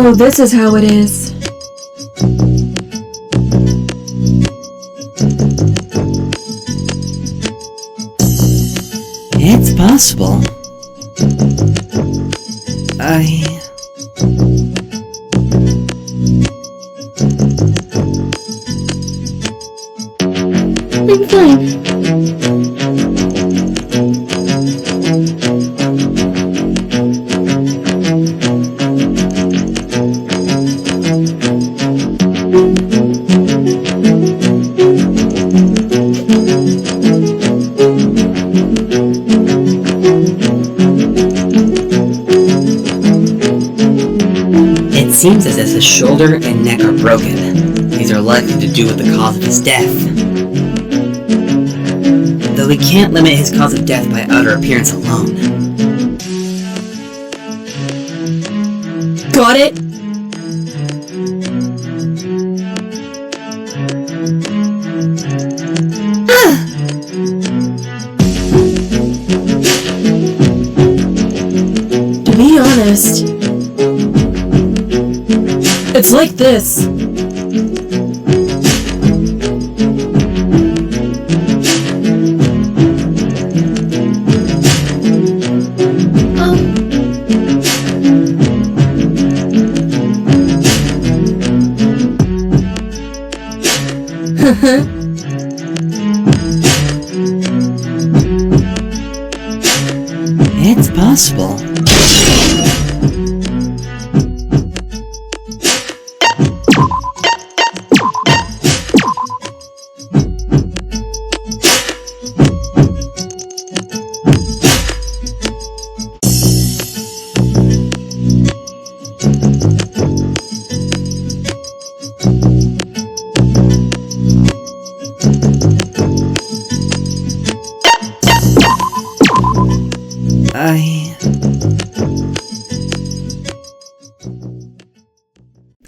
So this is how it is. It's possible. I'm fine. It seems as if his shoulder and neck are broken. These are likely to do with the cause of his death. Though we can't limit his cause of death by outer appearance alone. Got it? To be honest, it's like this. It's possible.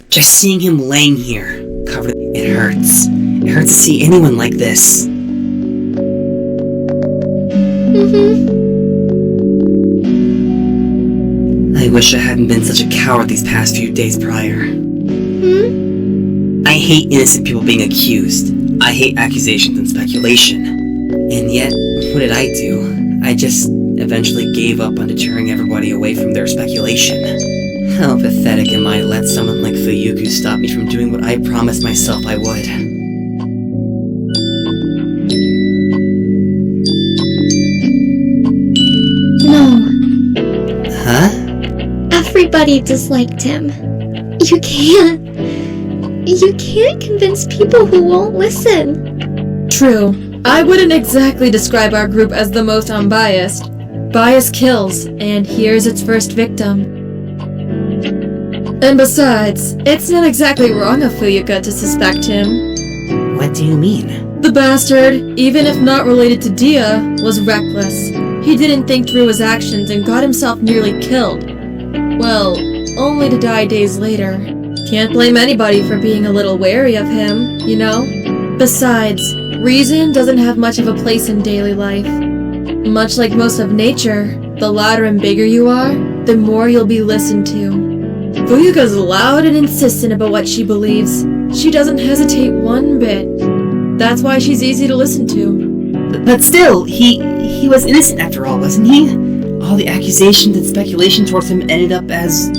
Just seeing him laying here, covered, it hurts. It hurts to see anyone like this. I wish I hadn't been such a coward these past few days prior. I hate innocent people being accused. I hate accusations and speculation. And yet, what did I do? I just eventually gave up on deterring everybody away from their speculation. How pathetic am I to let someone like Fuyuku stop me from doing what I promised myself I would. No. Huh? Everybody disliked him. You can't convince people who won't listen. True. I wouldn't exactly describe our group as the most unbiased. Bias kills, and here's its first victim. And besides, it's not exactly wrong of Fuyuka to suspect him. What do you mean? The bastard, even if not related to Dia, was reckless. He didn't think through his actions and got himself nearly killed. Well, only to die days later. Can't blame anybody for being a little wary of him, you know? Besides, reason doesn't have much of a place in daily life. Much like most of nature, the louder and bigger you are, the more you'll be listened to. Fuyuka's loud and insistent about what she believes. She doesn't hesitate one bit. That's why she's easy to listen to. But still, he was innocent after all, wasn't he? All the accusations and speculation towards him ended up as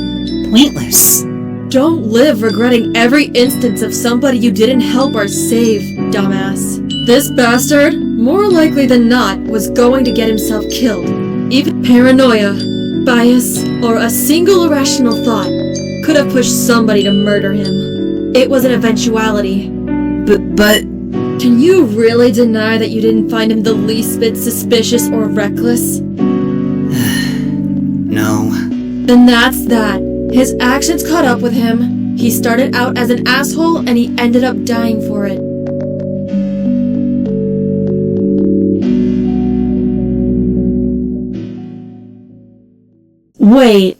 pointless. Don't live regretting every instance of somebody you didn't help or save, dumbass. This bastard, more likely than not, was going to get himself killed. Even paranoia, bias, or a single irrational thought could have pushed somebody to murder him. It was an eventuality. But... Can you really deny that you didn't find him the least bit suspicious or reckless? No. Then that's that. His actions caught up with him. He started out as an asshole and he ended up dying for it. Wait.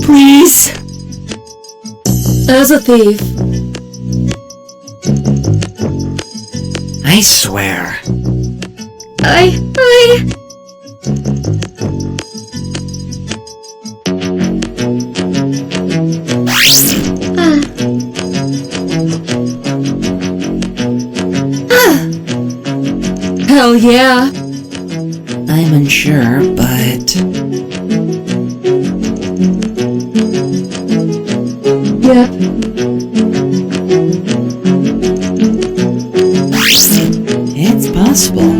Please. As a thief. I swear. Hell yeah. I'm unsure, but... Yep. It's possible.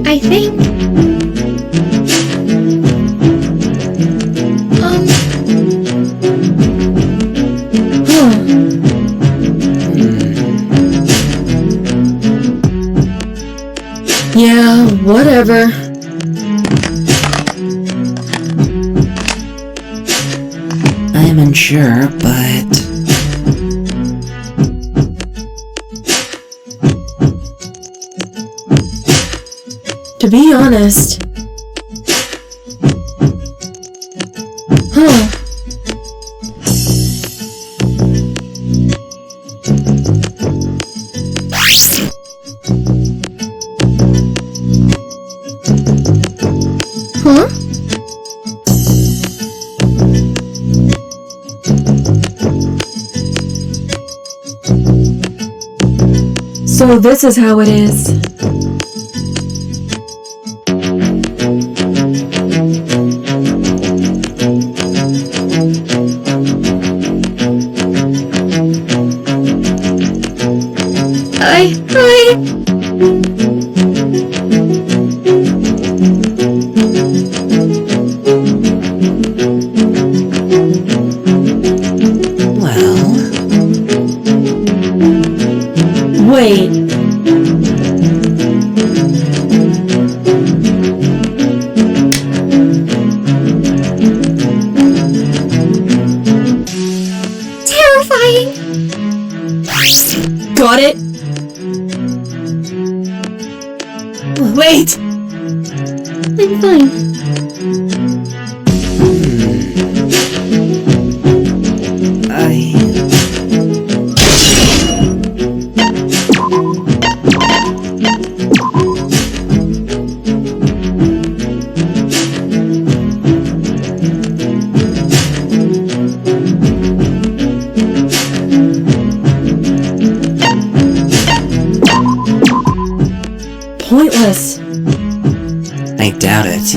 I think. Yeah, whatever. I'm unsure, but... To be honest. Huh. Huh? So this is how it is. Well... Wait. Terrifying! Got it? Wait! I'm fine. Pointless. I doubt it.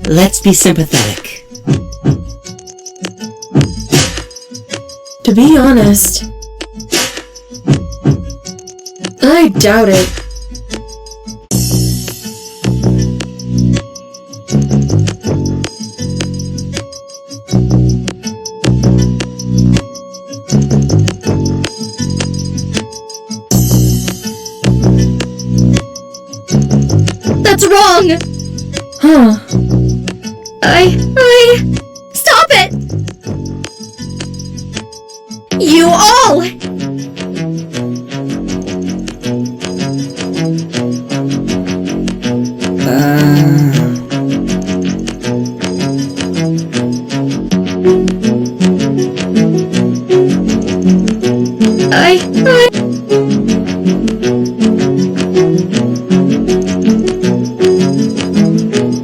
Let's be sympathetic. To be honest, I doubt it. That's wrong! Huh. Stop it! You all!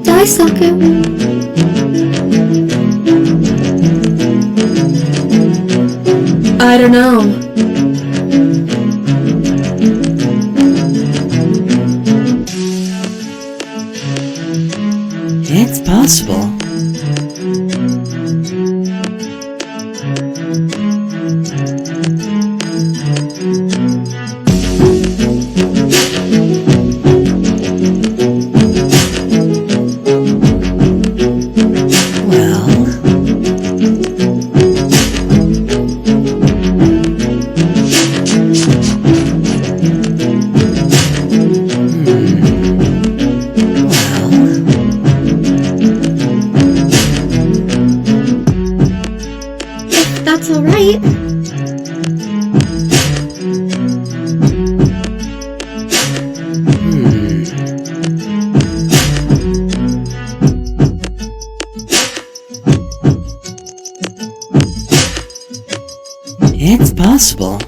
Die, sucker. I don't know. It's possible. If that's alright. It's possible.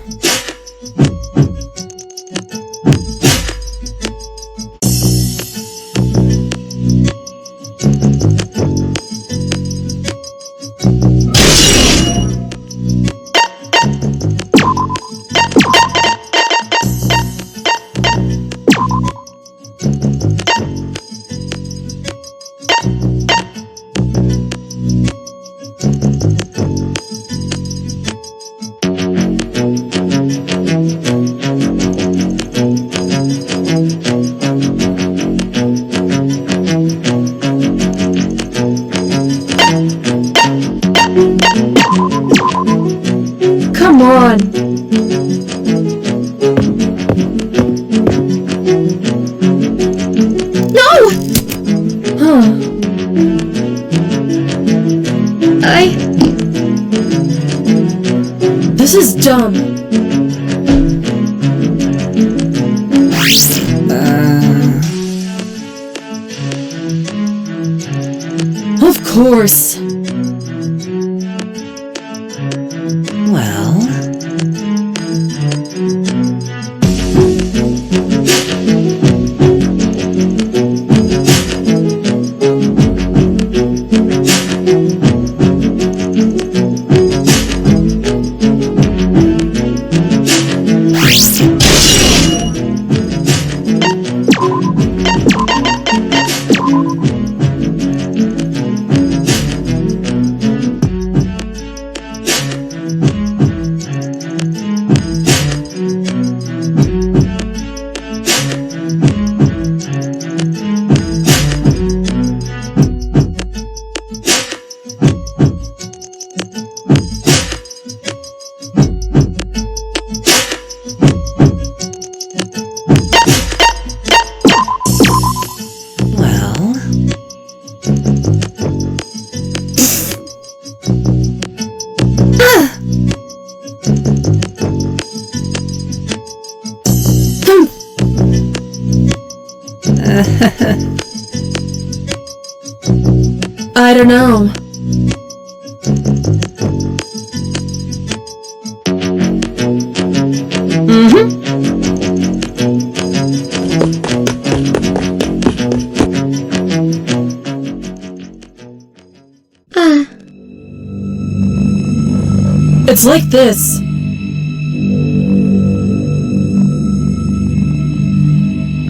Come on! No! Huh. This is dumb. Of course. Well... I don't know. It's like this.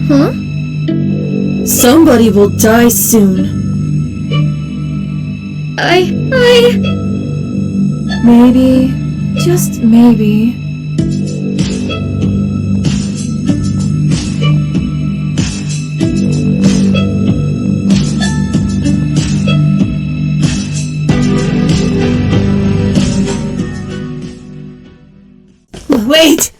Huh? Somebody will die soon. Maybe, just maybe. Wait!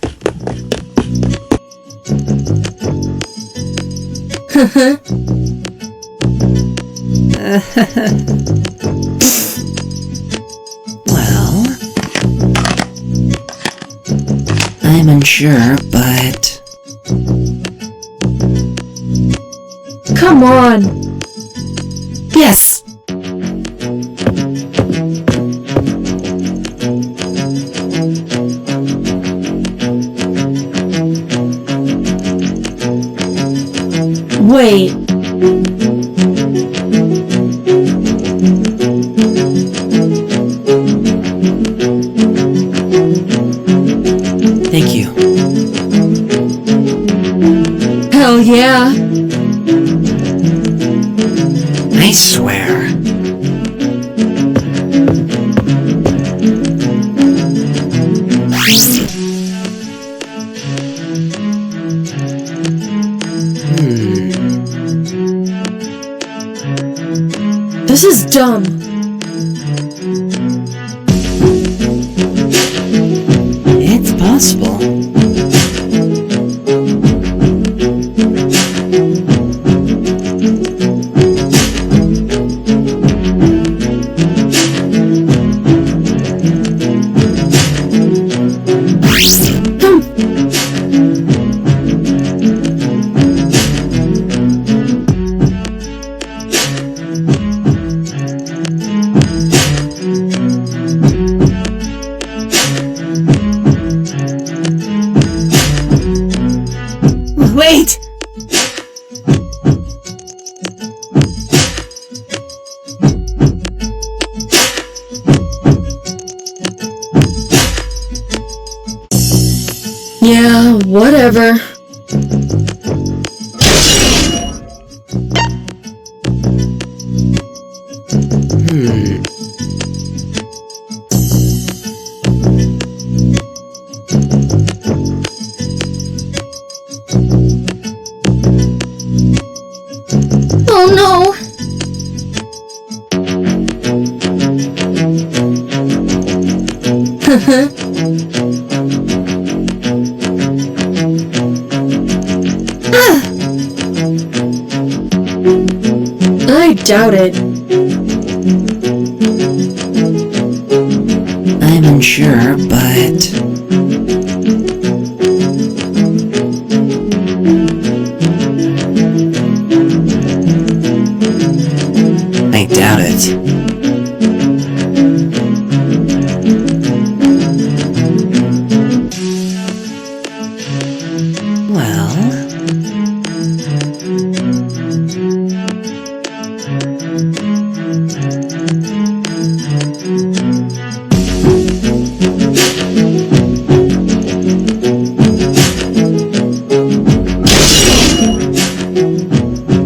Well... I'm unsure, but... Come on! Yes! Wait. Thank you. Hell yeah. I swear. This is dumb. It's possible. Yeah, whatever. Oh no! I doubt it. I'm unsure, but... I doubt it. Well...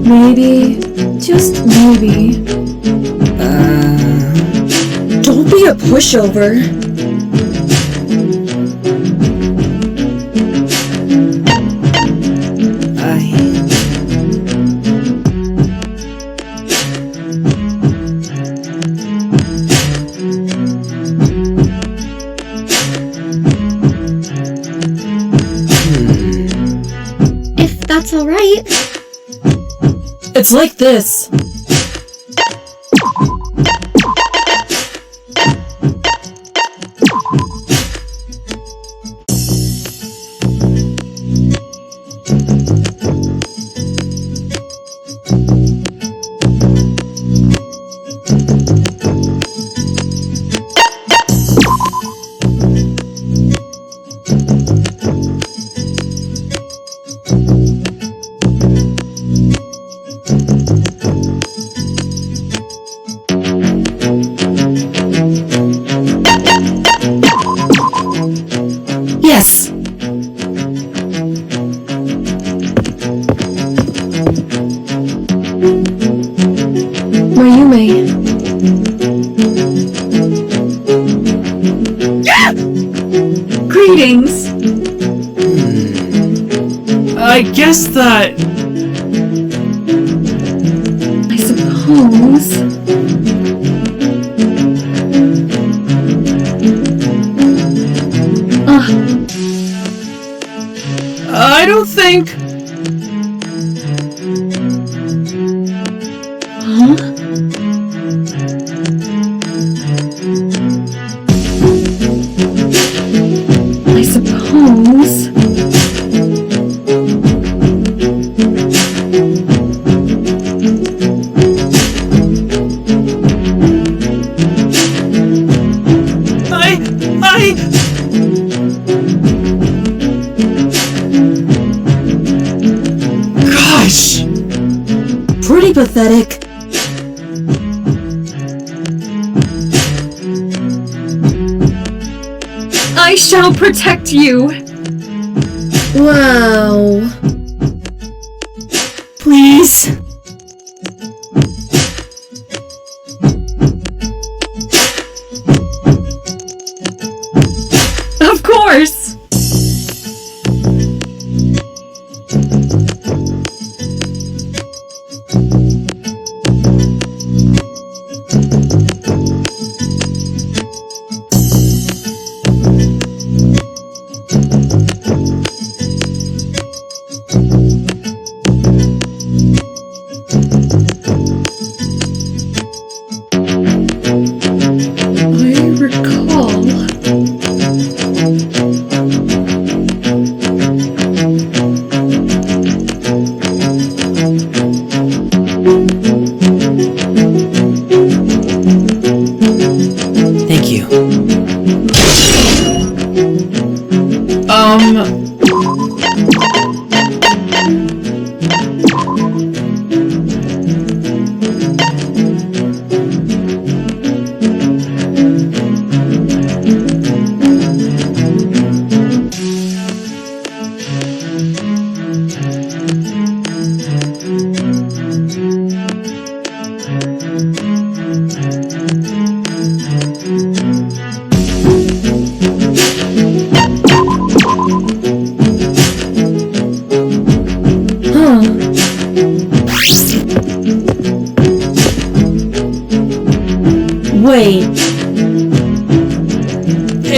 Maybe, just maybe. Don't be a pushover. If that's alright. It's like this. Yes. Mayume. Greetings. I guess that... I suppose. I don't think... Huh? I suppose. Gosh! Pretty pathetic. I shall protect you. Wow. Please. Of course. I recall. Thank you.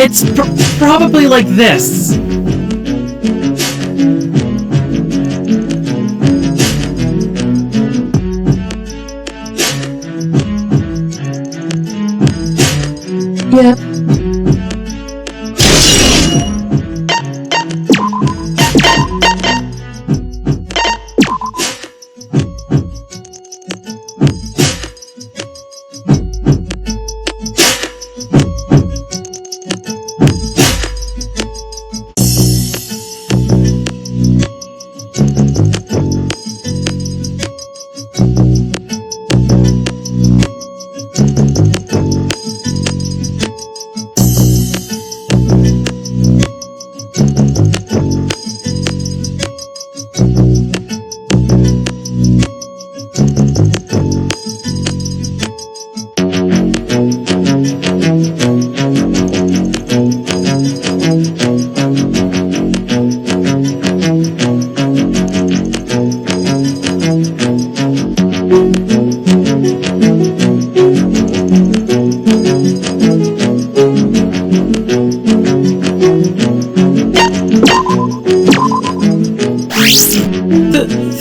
It's probably like this. Yep.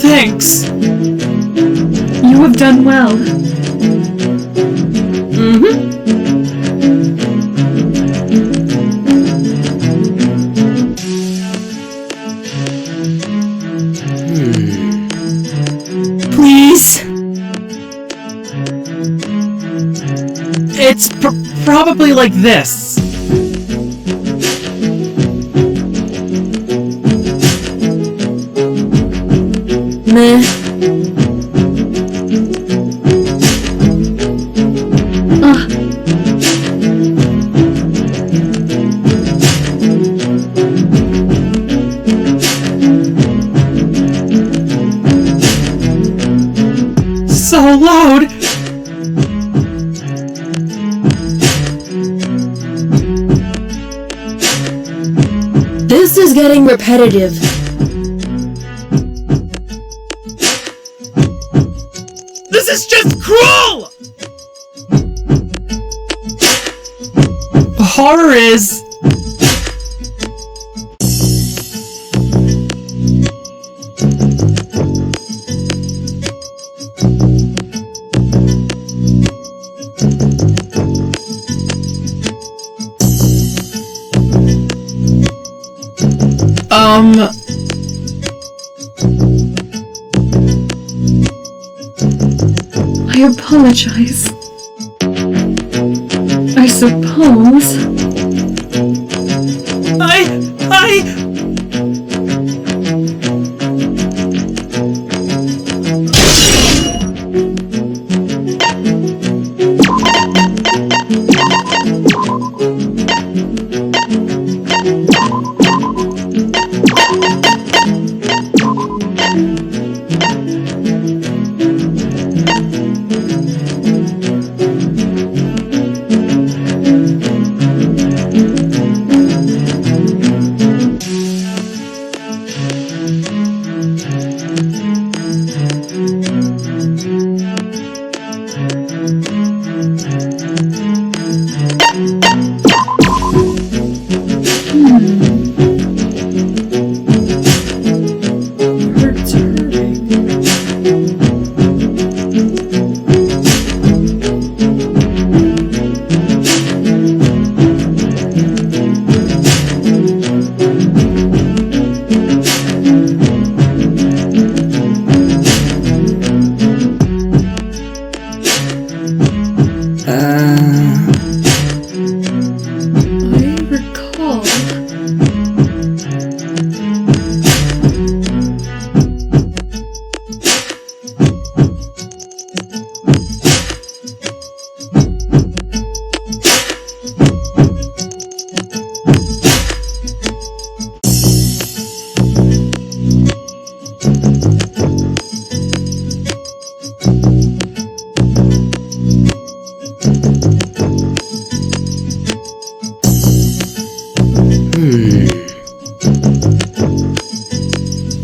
Thanks. You have done well. Please? It's probably like this. Meh. So loud. This is getting repetitive. This is just cruel! Horror is... I apologize. I suppose.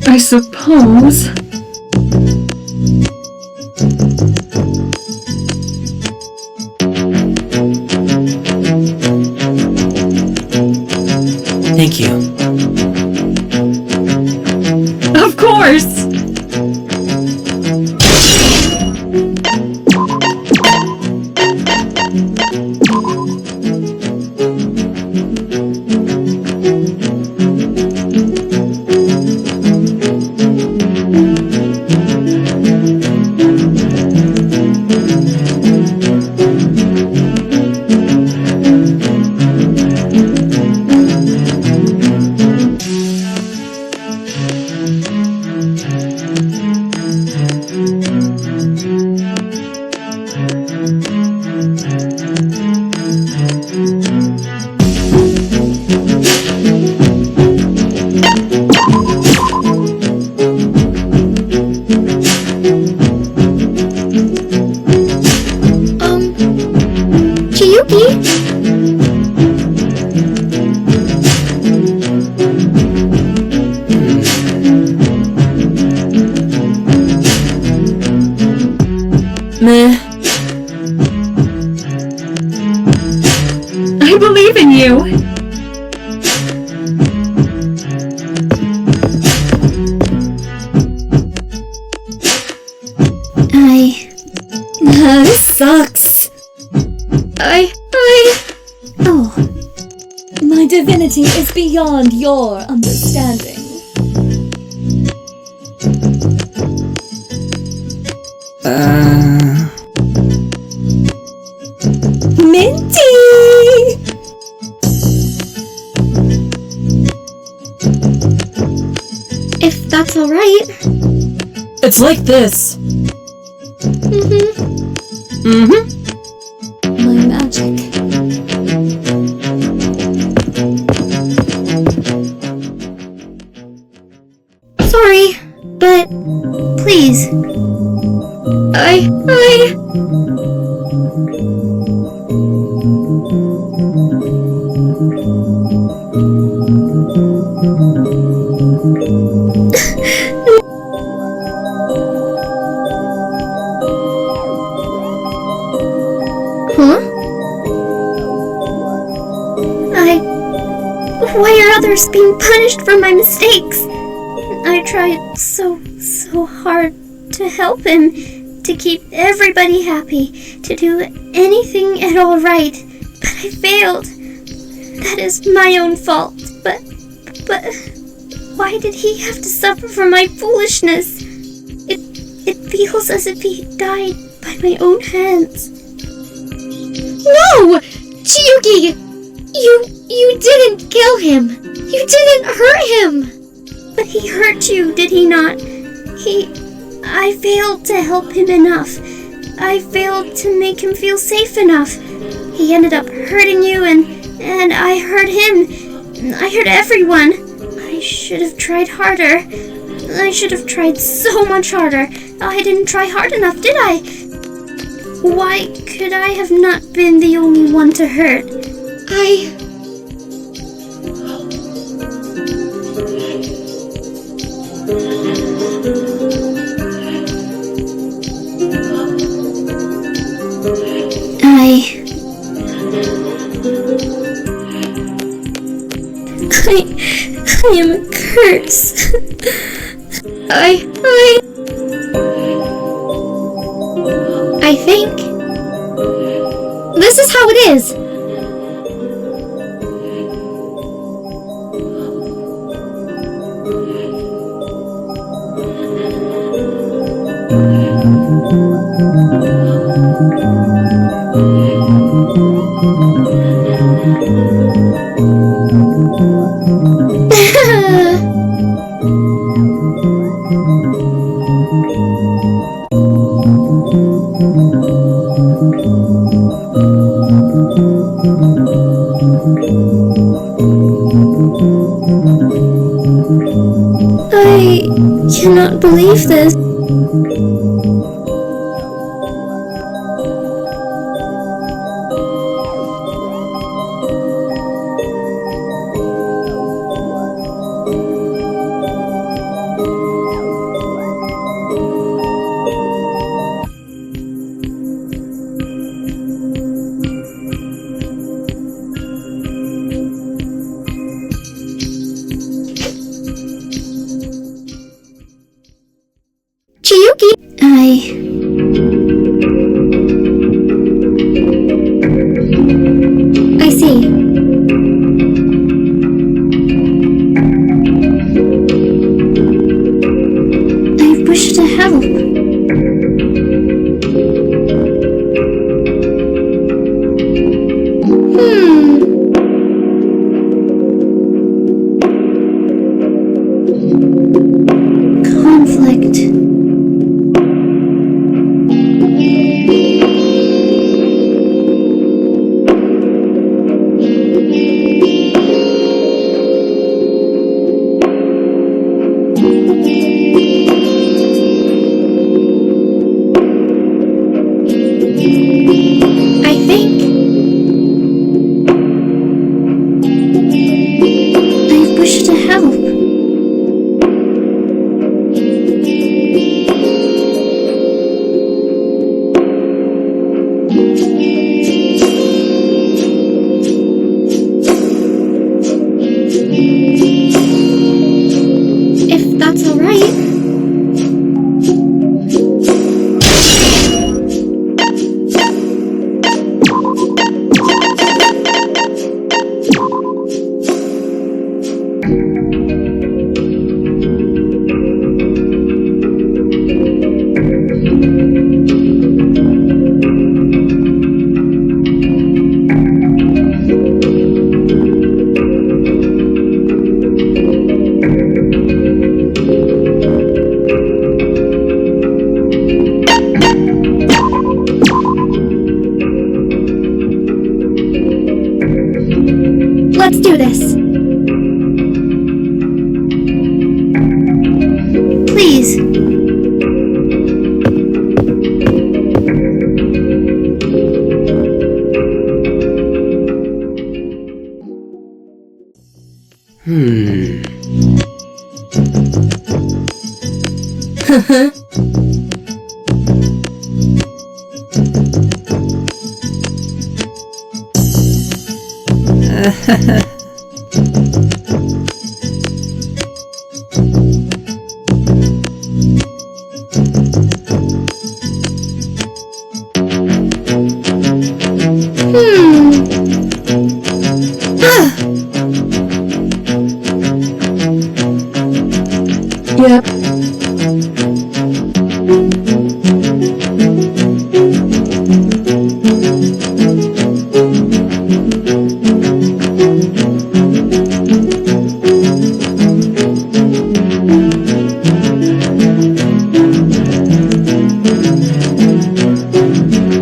I suppose. Thank you. Of course! Meh. I believe in you! This sucks. Oh. My divinity is beyond your understanding. Minty! If that's alright. It's like this. My magic. Sorry, but please. Why are others being punished for my mistakes? I tried so hard to help him, to keep everybody happy, to do anything at all right, but I failed. That is my own fault, but why did he have to suffer for my foolishness? It feels as if he died by my own hands. No! Chiyuki! You didn't kill him! You didn't hurt him! But he hurt you, did he not? I failed to help him enough. I failed to make him feel safe enough. He ended up hurting you and I hurt him. I hurt everyone. I should have tried harder. I should have tried so much harder. I didn't try hard enough, did I? Why could I have not been the only one to hurt? I am a curse. I think this is how it is. I cannot believe this. Conflict. I wish to help. If that's alright. Let's do this. Please. Yep.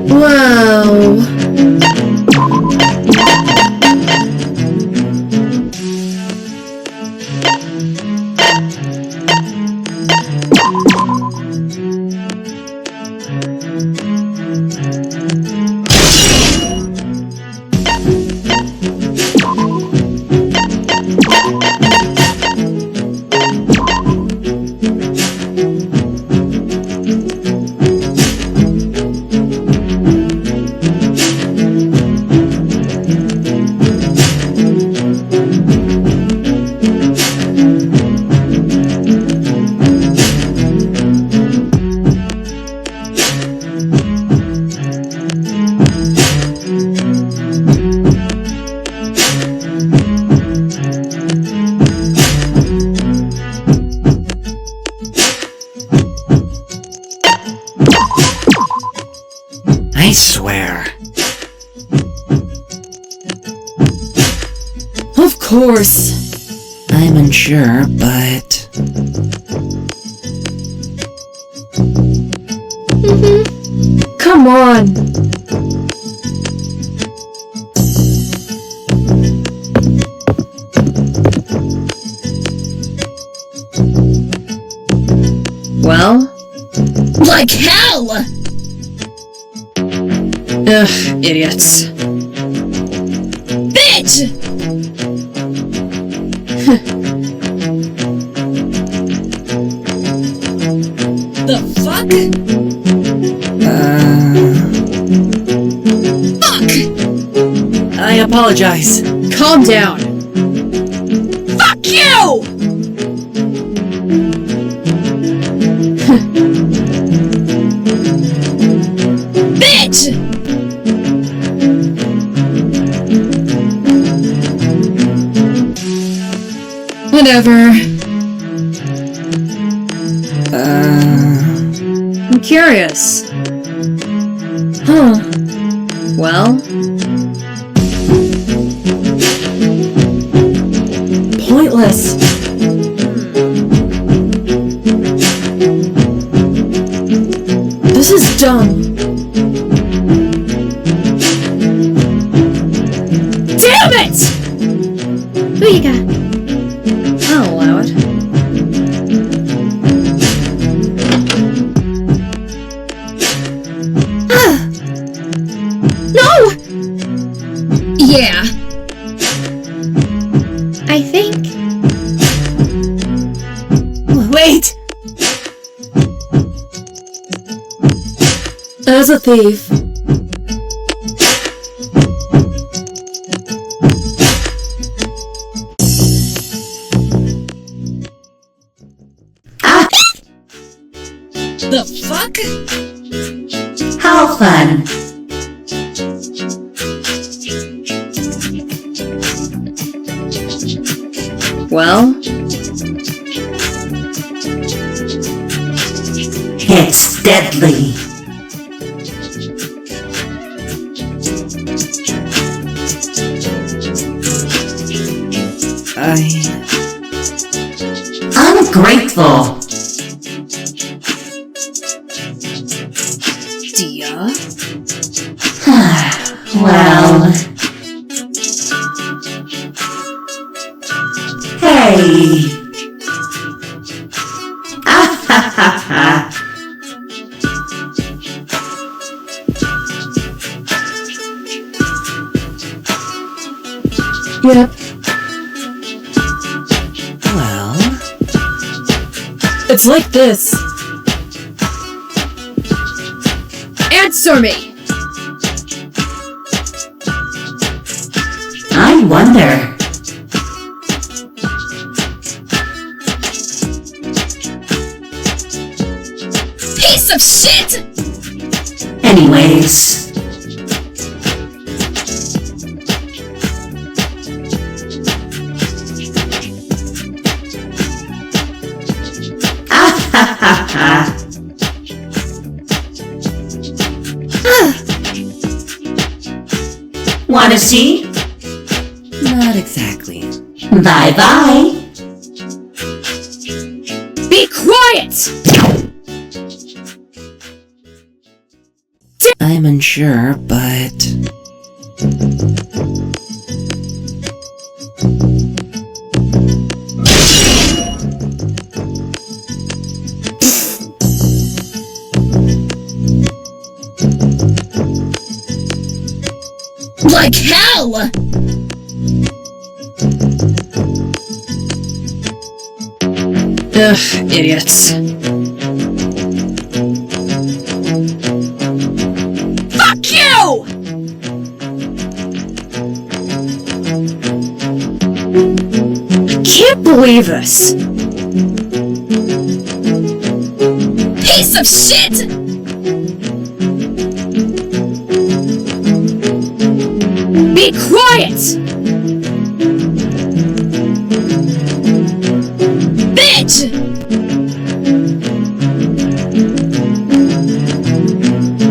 Wow. I swear. Of course. I'm unsure, but... Come on. Well? Like hell! Ugh, idiots. Bitch! The fuck? Fuck! I apologize. Calm down. Fuck you! Bitch! Whatever. Curious. Huh. Well... pointless. This is dumb. Damn it! Who you got? I'll allow it. No! Yeah. I think... Wait! As a thief. The fuck? How fun! Well, It's deadly. Ungrateful. Dia? Well... Hey! Ah ha ha ha! yep. Well... It's like this. Answer me! I wonder... Piece of shit! Anyways... Ah ha ha ha! Wanna see? Not exactly. Bye-bye! Be quiet! I'm unsure, but... Like hell! Ugh, idiots. Fuck you! I can't believe this. Piece of shit! Be quiet! Bitch!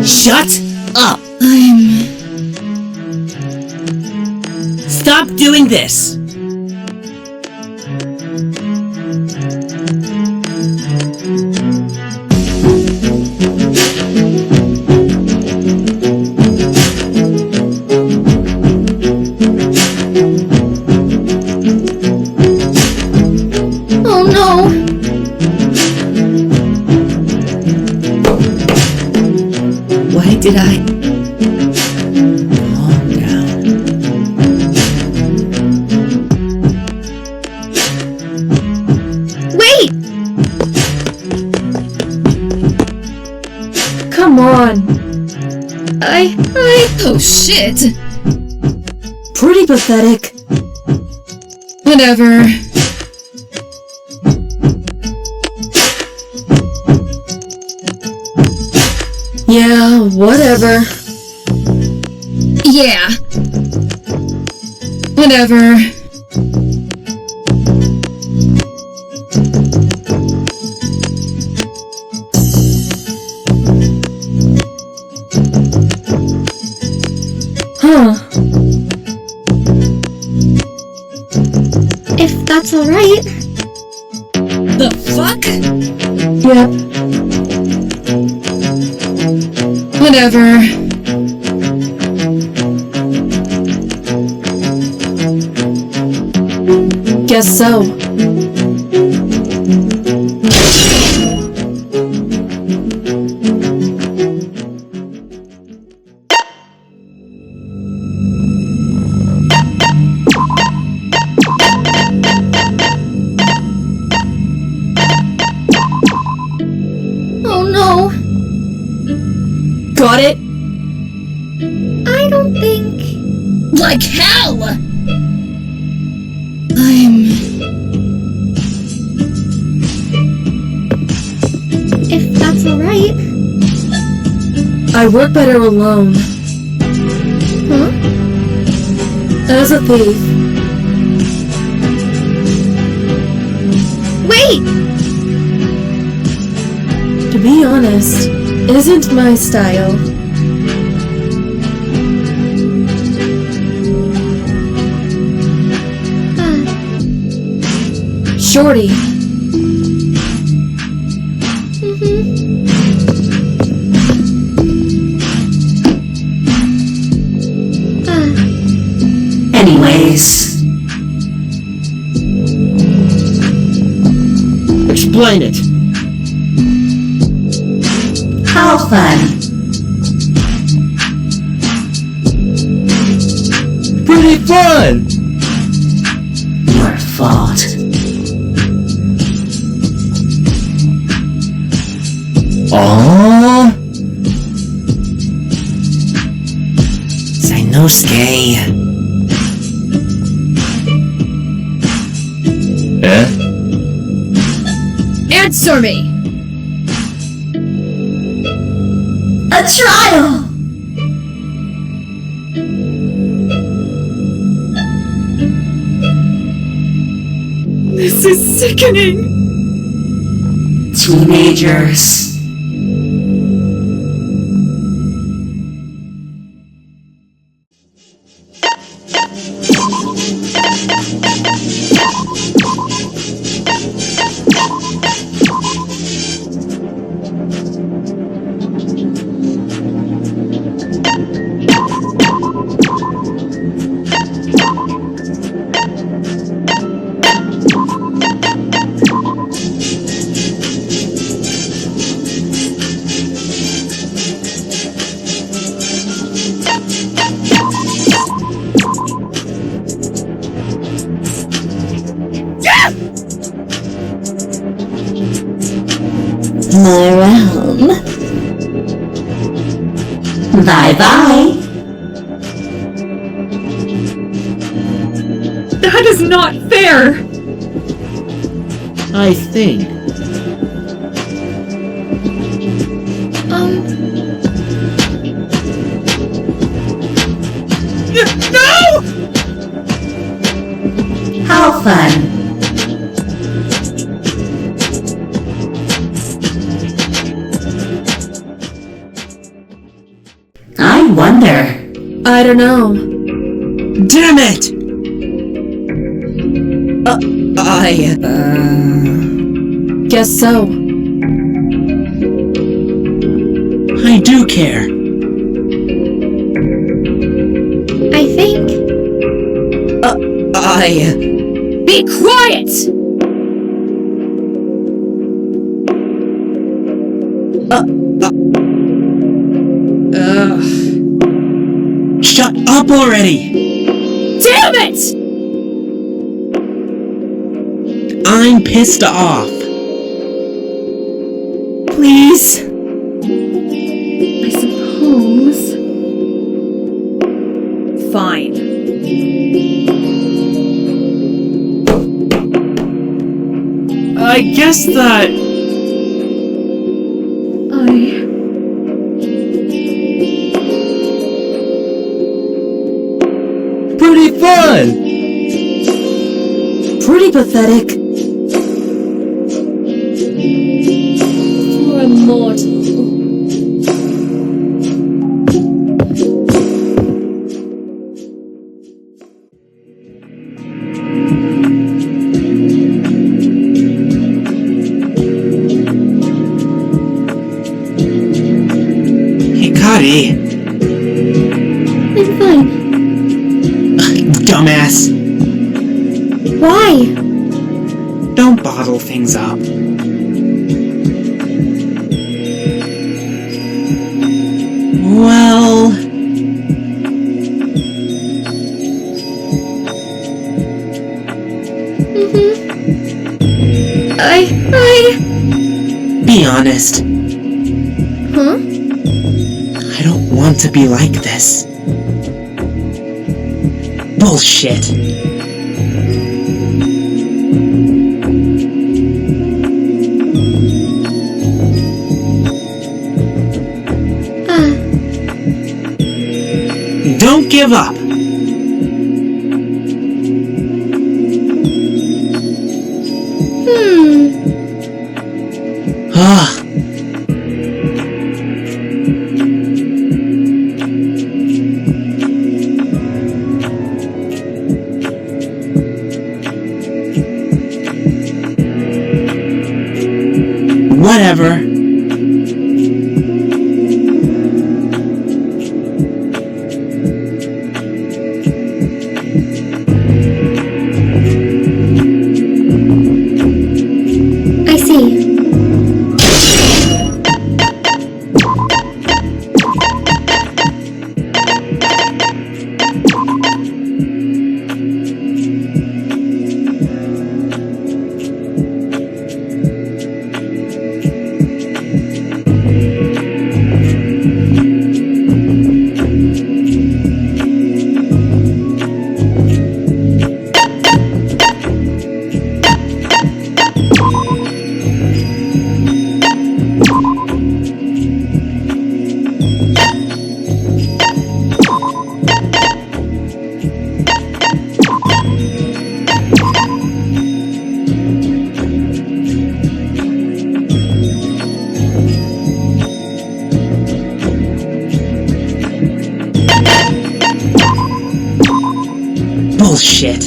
Shut up! Stop doing this! Oh no! Why did I... Calm down. Wait! Come on. Oh shit! Pretty pathetic. Whatever. Yeah, whatever. Yeah. Whatever. If that's alright. The fuck? Yep. Whatever. Guess so. Oh no. Got it? I don't think... Like hell! If that's alright. I work better alone. Huh? As a thief. Wait! To be honest, isn't my style. Shorty. Anyways, Explain it. how fun. Pretty fun! Your fault. Aww. Sainosuke. Eh? Answer me! A trial! This is sickening. Teenagers. My realm. Bye-bye. That is not fair. I think. No! How fun. I wonder. I don't know. Damn it! Guess so. I do care. I think... Be quiet! Shut up already! Damn it! I'm pissed off. Please. I suppose. Fine. I guess that... Pretty fun! Pretty pathetic. For a mortal. Hikari! I'm fine. Dumbass! Why? Don't bottle things up. Well... Be honest. Huh? I don't want to be like this. Bullshit. Don't give up. Ah. Whatever. I see. Bullshit.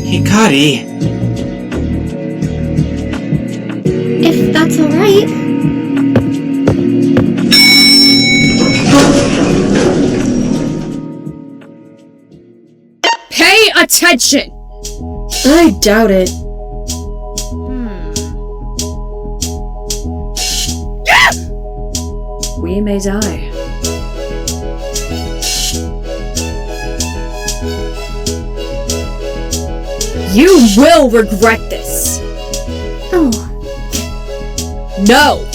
Hikari. If that's alright. Pay attention! I doubt it. We may die. You will regret this! Oh, No!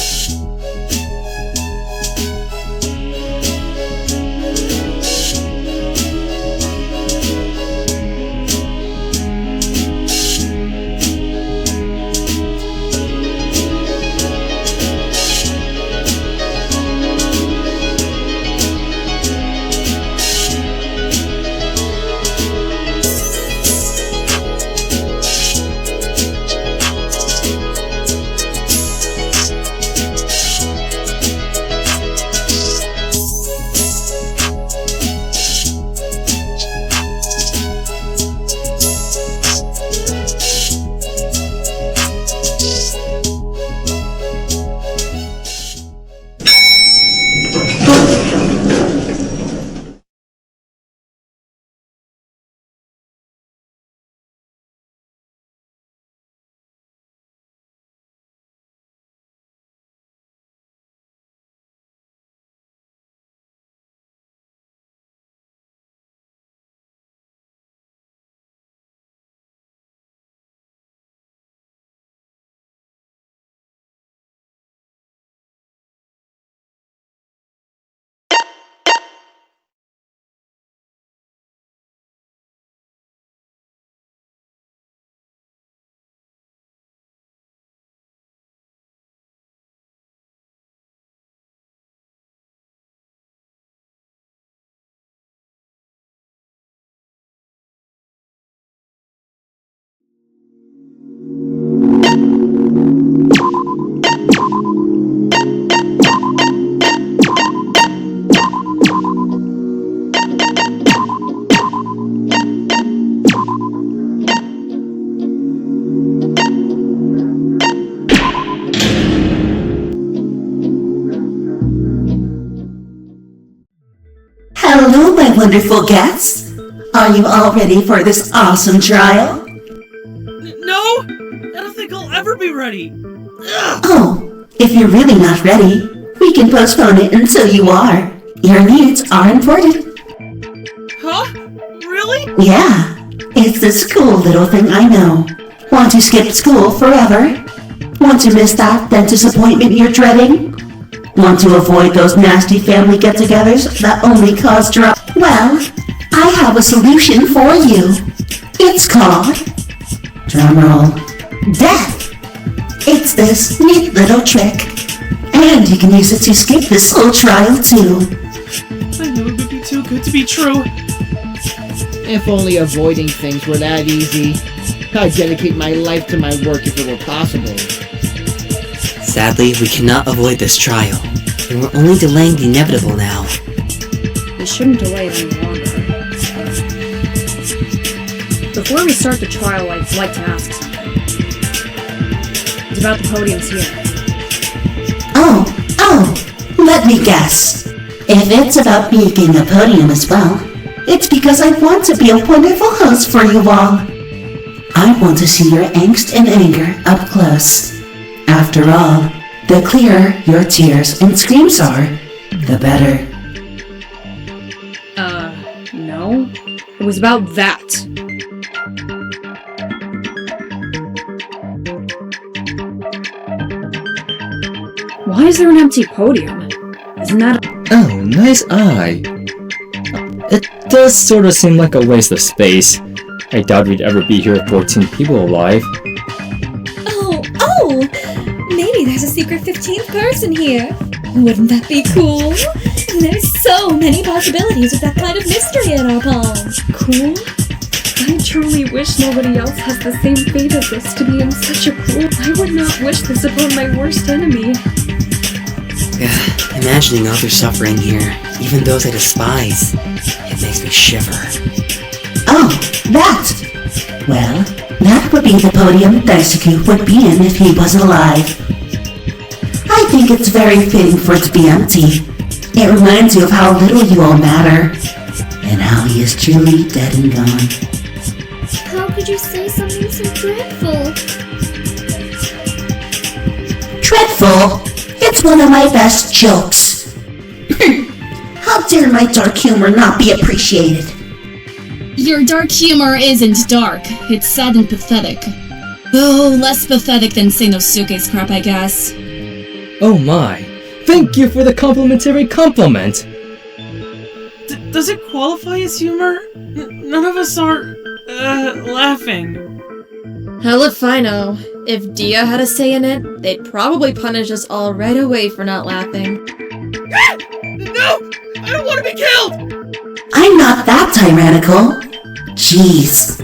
wonderful guests. Are you all ready for this awesome trial? No! I don't think I'll ever be ready! Ugh. Oh, if you're really not ready, we can postpone it until you are. Your needs are important. Huh? Really? Yeah, it's this cool little thing I know. Want to skip school forever? Want to miss that dentist appointment you're dreading? Want to avoid those nasty family get-togethers that only cause drama? Well, I have a solution for you. It's called, drumroll, death. It's this neat little trick. And you can use it to skip this whole trial too. I knew it would be too good to be true. If only avoiding things were that easy. I'd dedicate my life to my work if it were possible. Sadly, we cannot avoid this trial, and we're only delaying the inevitable now. We shouldn't delay it any longer. Before we start the trial, I'd like to ask something. It's about the podiums here. Oh, let me guess. If it's about being a podium as well, it's because I want to be a wonderful host for you all. I want to see your angst and anger up close. After all, the clearer your tears and screams are, the better. No. It was about that. Why is there an empty podium? Isn't that Oh, nice eye. It does sort of seem like a waste of space. I doubt we'd ever be here with 14 people alive. Oh! Maybe there's a secret 15th person here. Wouldn't that be cool? There's so many possibilities with that kind of mystery in our palms. cool? I truly wish nobody else has the same fate as this to be in such a cruel. I would not wish this upon my worst enemy. Imagining others suffering here, even those I despise, it makes me shiver. Oh, that! Well, that would be the podium Daisuke would be in if he was alive. I think it's very fitting for it to be empty. It reminds you of how little you all matter, and how he is truly dead and gone. How could you say something so dreadful? Dreadful! It's one of my best jokes. How dare my dark humor not be appreciated? Your dark humor isn't dark. It's sad and pathetic. Though less pathetic than Seinosuke's crap, I guess. Oh my! Thank you for the complimentary compliment! Does it qualify as humor? None of us are, laughing. Hell if I know. If Dia had a say in it, they'd probably punish us all right away for not laughing. No! I don't want to be killed! I'm not that tyrannical. Jeez.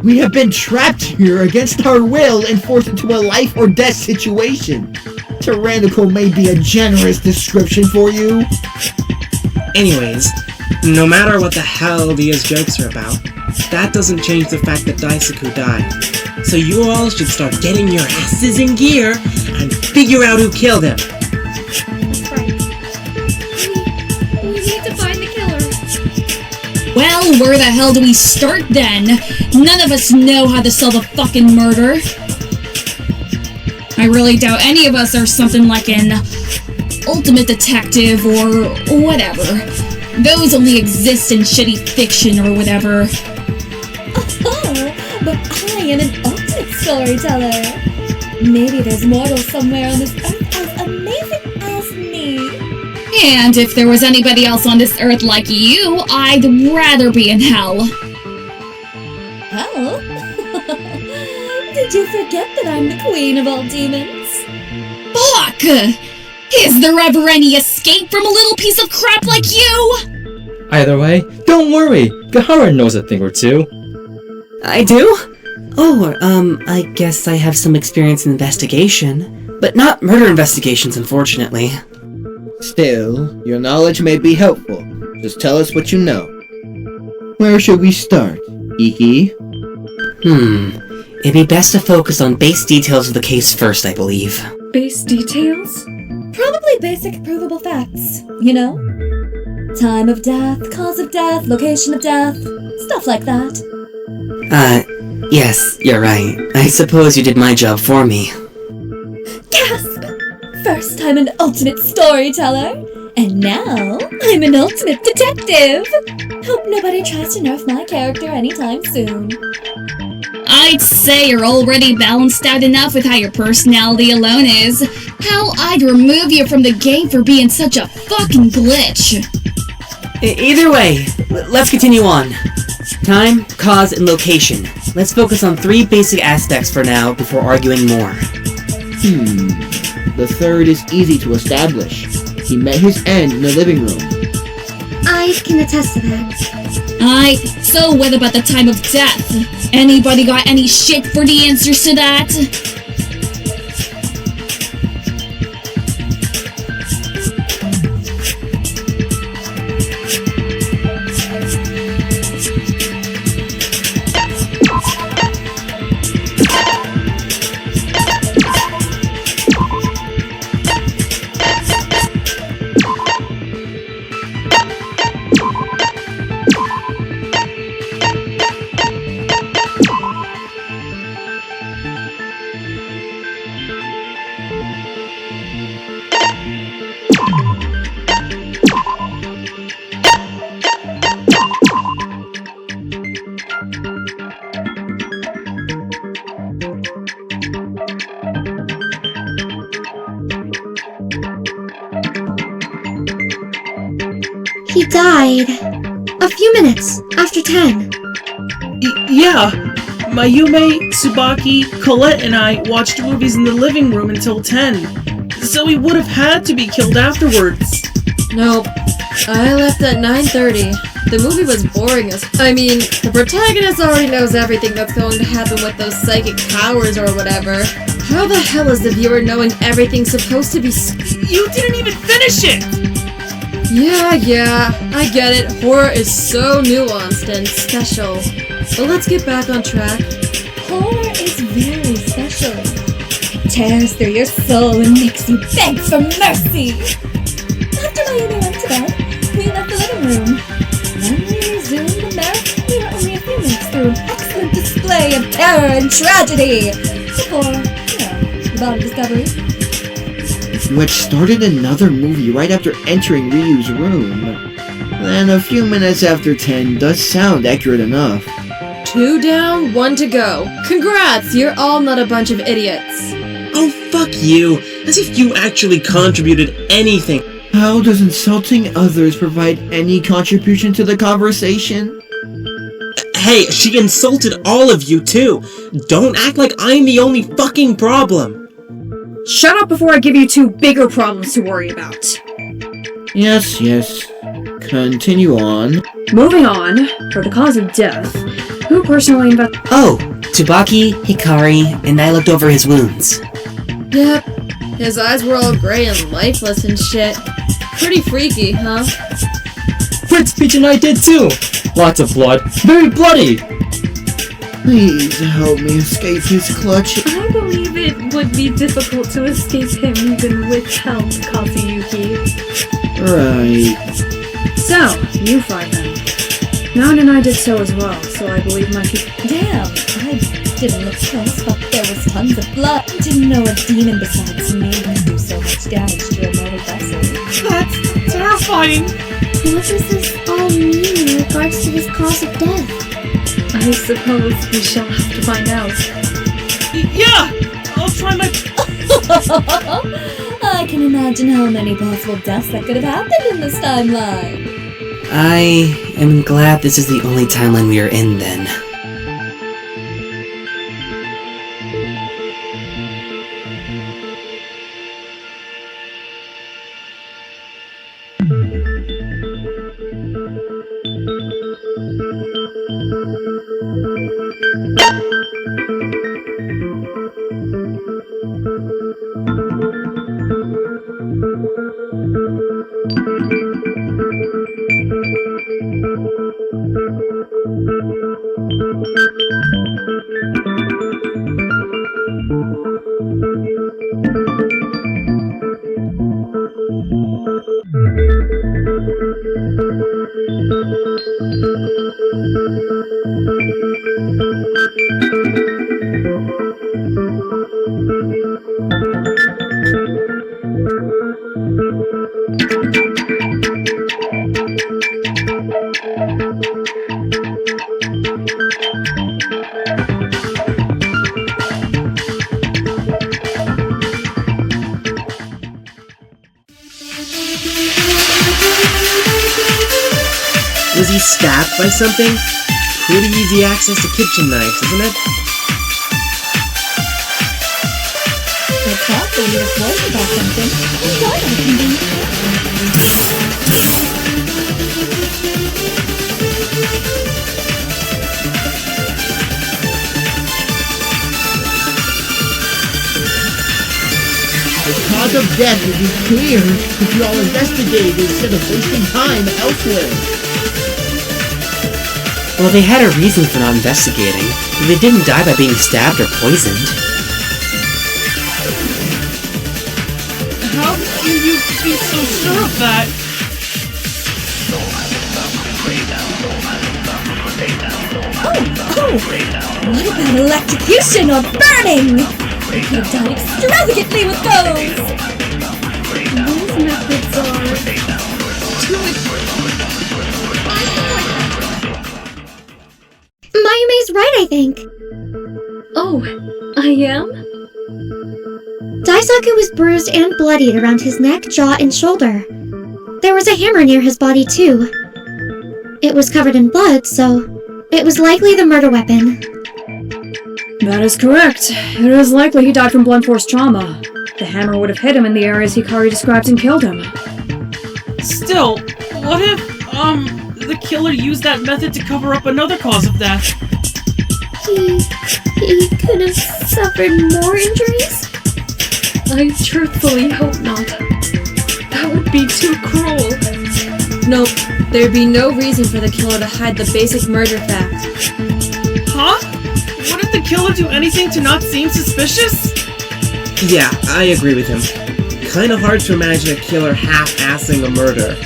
We have been trapped here against our will and forced into a life or death situation. Tyrannical may be a generous description for you. Anyways, no matter what the hell Dia's jokes are about, that doesn't change the fact that Daisuke died. So you all should start getting your asses in gear and figure out who killed him. Right. We need to find the killer. Well, where the hell do we start then? None of us know how to solve a fucking murder. I really doubt any of us are something like an ultimate detective or whatever. Those only exist in shitty fiction or whatever. Oh, but I am an ultimate storyteller. Maybe there's mortals somewhere on this earth as amazing as me. And if there was anybody else on this earth like you, I'd rather be in hell. Hell? Did you forget that I'm the queen of all demons? Fuck! Is there ever any escape from a little piece of crap like you? Either way, don't worry! Gahara knows a thing or two. I do? Oh, I guess I have some experience in investigation, but not murder investigations, unfortunately. Still, your knowledge may be helpful. Just tell us what you know. Where should we start, Iki? It'd be best to focus on base details of the case first, I believe. Base details? Probably basic provable facts, you know? Time of death, cause of death, location of death, stuff like that. Yes, you're right. I suppose you did my job for me. Gasp! First I'm an ultimate storyteller, and now I'm an ultimate detective! Hope nobody tries to nerf my character anytime soon. I'd say you're already balanced out enough with how your personality alone is. How I'd remove you from the game for being such a fucking glitch. Either way, let's continue on. Time, cause, and location. Let's focus on 3 basic aspects for now before arguing more. The third is easy to establish. He met his end in the living room. I can attest to that. Aight, so what about the time of death? Anybody got any shit for the answers to that? He died a few minutes after 10. Yeah. Mayume, Tsubaki, Colette, and I watched movies in the living room until 10. So he would have had to be killed afterwards. Nope. I left at 9:30. The movie was boring as... I mean, the protagonist already knows everything that's going to happen with those psychic powers or whatever. How the hell is the viewer knowing everything's supposed to be... You didn't even finish it! Yeah, I get it. Horror is so nuanced and special. But let's get back on track. Horror is very special. It tears through your soul and makes you beg for mercy. After Mayumi went to bed, we left the living room. When we resumed the marathon, we were only a few minutes through an excellent display of terror and tragedy. Before, the body discovery. You had started another movie right after entering Ryu's room. Then a few minutes after 10 does sound accurate enough. 2 down, 1 to go. Congrats, you're all not a bunch of idiots. Oh, fuck you! As if you actually contributed anything. How does insulting others provide any contribution to the conversation? Hey, she insulted all of you too! Don't act like I'm the only fucking problem! Shut up before I give you 2 bigger problems to worry about. Yes. Continue on. Moving on, for the cause of death, who personally investigated? Oh, Tsubaki, Hikari, and I looked over his wounds. Yep. His eyes were all gray and lifeless and shit. Pretty freaky, huh? Fritz Peach and I did too! Lots of blood. Very bloody! Please help me escape his clutch. I believe it would be difficult to escape him even with help, Kazuyuki. Right. So, you fight him. Noun and I did so as well, so I believe my people... Damn, I didn't look close, but there was tons of blood. Didn't know a demon besides me would do so much damage to a mortal vessel. That's terrifying. What does this all mean in regards to his cause of death? I suppose we shall have to find out. Yeah! I'll try my... I can imagine how many possible deaths that could have happened in this timeline. I am glad this is the only timeline we are in then. Was he stabbed by something? Pretty easy access to kitchen knives, isn't it? It's thoughtful you have worried about something. I'm glad I can be. The cause of death will be clear if you all investigate instead of wasting time elsewhere. Well, they had a reason for not investigating. They didn't die by being stabbed or poisoned. How can you be so sure of that? What about electrocution or burning? You could have died extravagantly with those! Those methods are too Mayume's right, I think. Oh, I am? Daisaku was bruised and bloodied around his neck, jaw, and shoulder. There was a hammer near his body, too. It was covered in blood, so it was likely the murder weapon. That is correct. It is likely he died from blunt force trauma. The hammer would have hit him in the areas Hikari describes and killed him. Still, what if, the killer used that method to cover up another cause of death? He could have suffered more injuries? I truthfully hope not. That would be too cruel. Nope, there'd be no reason for the killer to hide the basic murder fact. Huh? Wouldn't the killer do anything to not seem suspicious? Yeah, I agree with him. Kinda hard to imagine a killer half-assing a murder.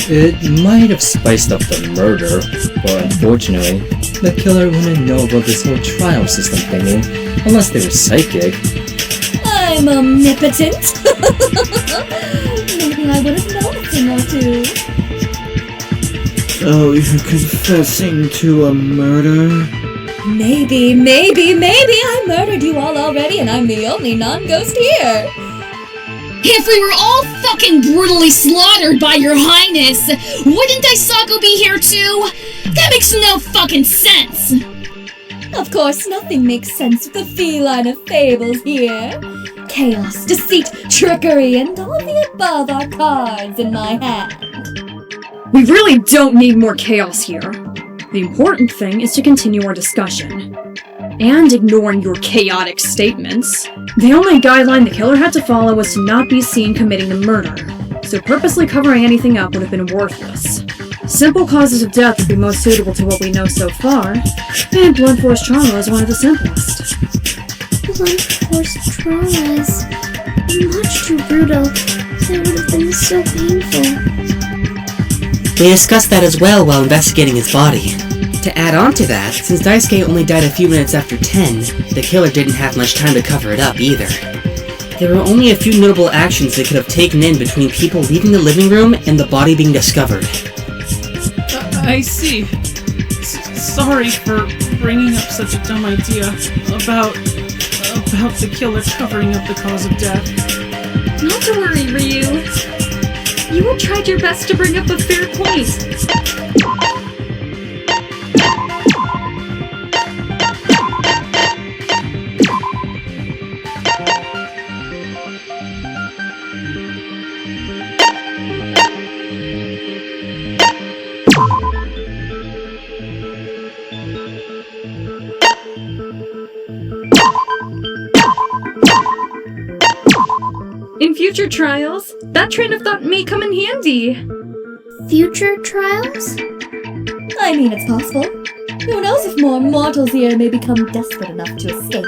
It might have spiced up the murder, but unfortunately, the killer wouldn't know about this whole trial system thingy, unless they were psychic. I'm omnipotent! Maybe I would have known a thing or two. So you're confessing to a murder? Maybe I murdered you all already and I'm the only non-ghost here. If we were all fucking brutally slaughtered by your highness, wouldn't Daisaku be here too? That makes no fucking sense! Of course, nothing makes sense with the feline of fables here. Chaos, deceit, trickery, and all of the above are cards in my hand. We really don't need more chaos here. The important thing is to continue our discussion. And ignoring your chaotic statements. The only guideline the killer had to follow was to not be seen committing the murder, so purposely covering anything up would have been worthless. Simple causes of death would be most suitable to what we know so far, and blunt force trauma is one of the simplest. Blunt force trauma is much too brutal. That would have been so painful. They discussed that as well while investigating his body. To add on to that, since Daisuke only died a few minutes after 10, the killer didn't have much time to cover it up either. There were only a few notable actions they could have taken in between people leaving the living room and the body being discovered. I see. Sorry for bringing up such a dumb idea about the killer covering up the cause of death. Not to worry, Ryu. You have tried your best to bring up a fair point. In future trials, that train of thought may come in handy. Future trials? I mean, it's possible. Who knows if more mortals here may become desperate enough to escape.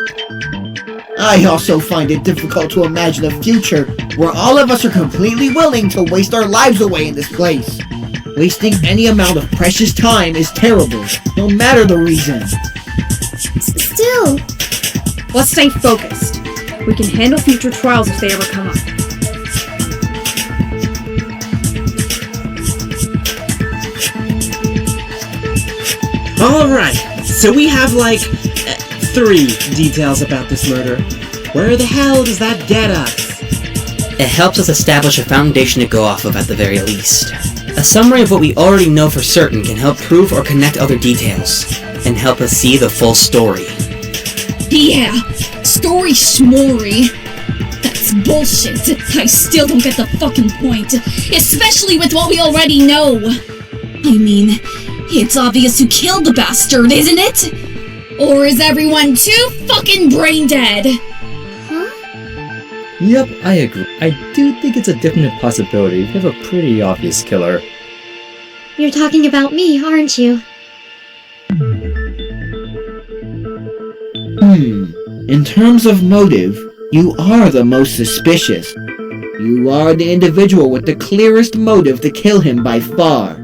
I also find it difficult to imagine a future where all of us are completely willing to waste our lives away in this place. Wasting any amount of precious time is terrible, no matter the reason. Still, Let's stay focused. We can handle future trials if they ever come up. Alright, so we have like 3 details about this murder. Where the hell does that get us? It helps us establish a foundation to go off of at the very least. A summary of what we already know for certain can help prove or connect other details, and help us see the full story. Yeah, story schmory. That's bullshit. I still don't get the fucking point, especially with what we already know. I mean, it's obvious who killed the bastard, isn't it? Or is everyone too fucking brain dead? Yep, I agree. I do think it's a definite possibility. We have a pretty obvious killer. You're talking about me, aren't you? In terms of motive, you are the most suspicious. You are the individual with the clearest motive to kill him by far.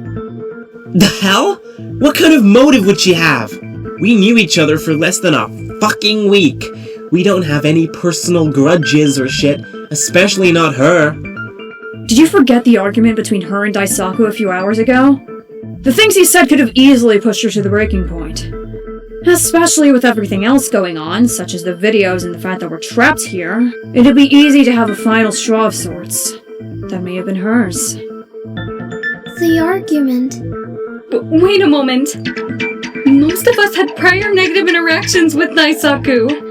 The hell? What kind of motive would she have? We knew each other for less than a fucking week. We don't have any personal grudges or shit, especially not her. Did you forget the argument between her and Daisaku a few hours ago? The things he said could have easily pushed her to the breaking point. Especially with everything else going on, such as the videos and the fact that we're trapped here, it'd be easy to have a final straw of sorts. That may have been hers. The argument. But wait a moment. Most of us had prior negative interactions with Daisaku.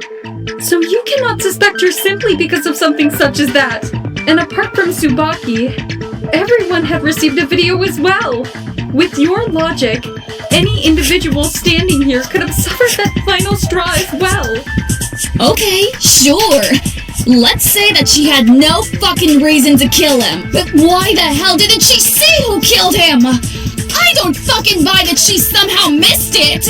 So you cannot suspect her simply because of something such as that. And apart from Tsubaki, everyone had received a video as well. With your logic, any individual standing here could have suffered that final straw as well. Okay, sure. Let's say that she had no fucking reason to kill him. But why the hell didn't she say who killed him? I don't fucking buy that she somehow missed it!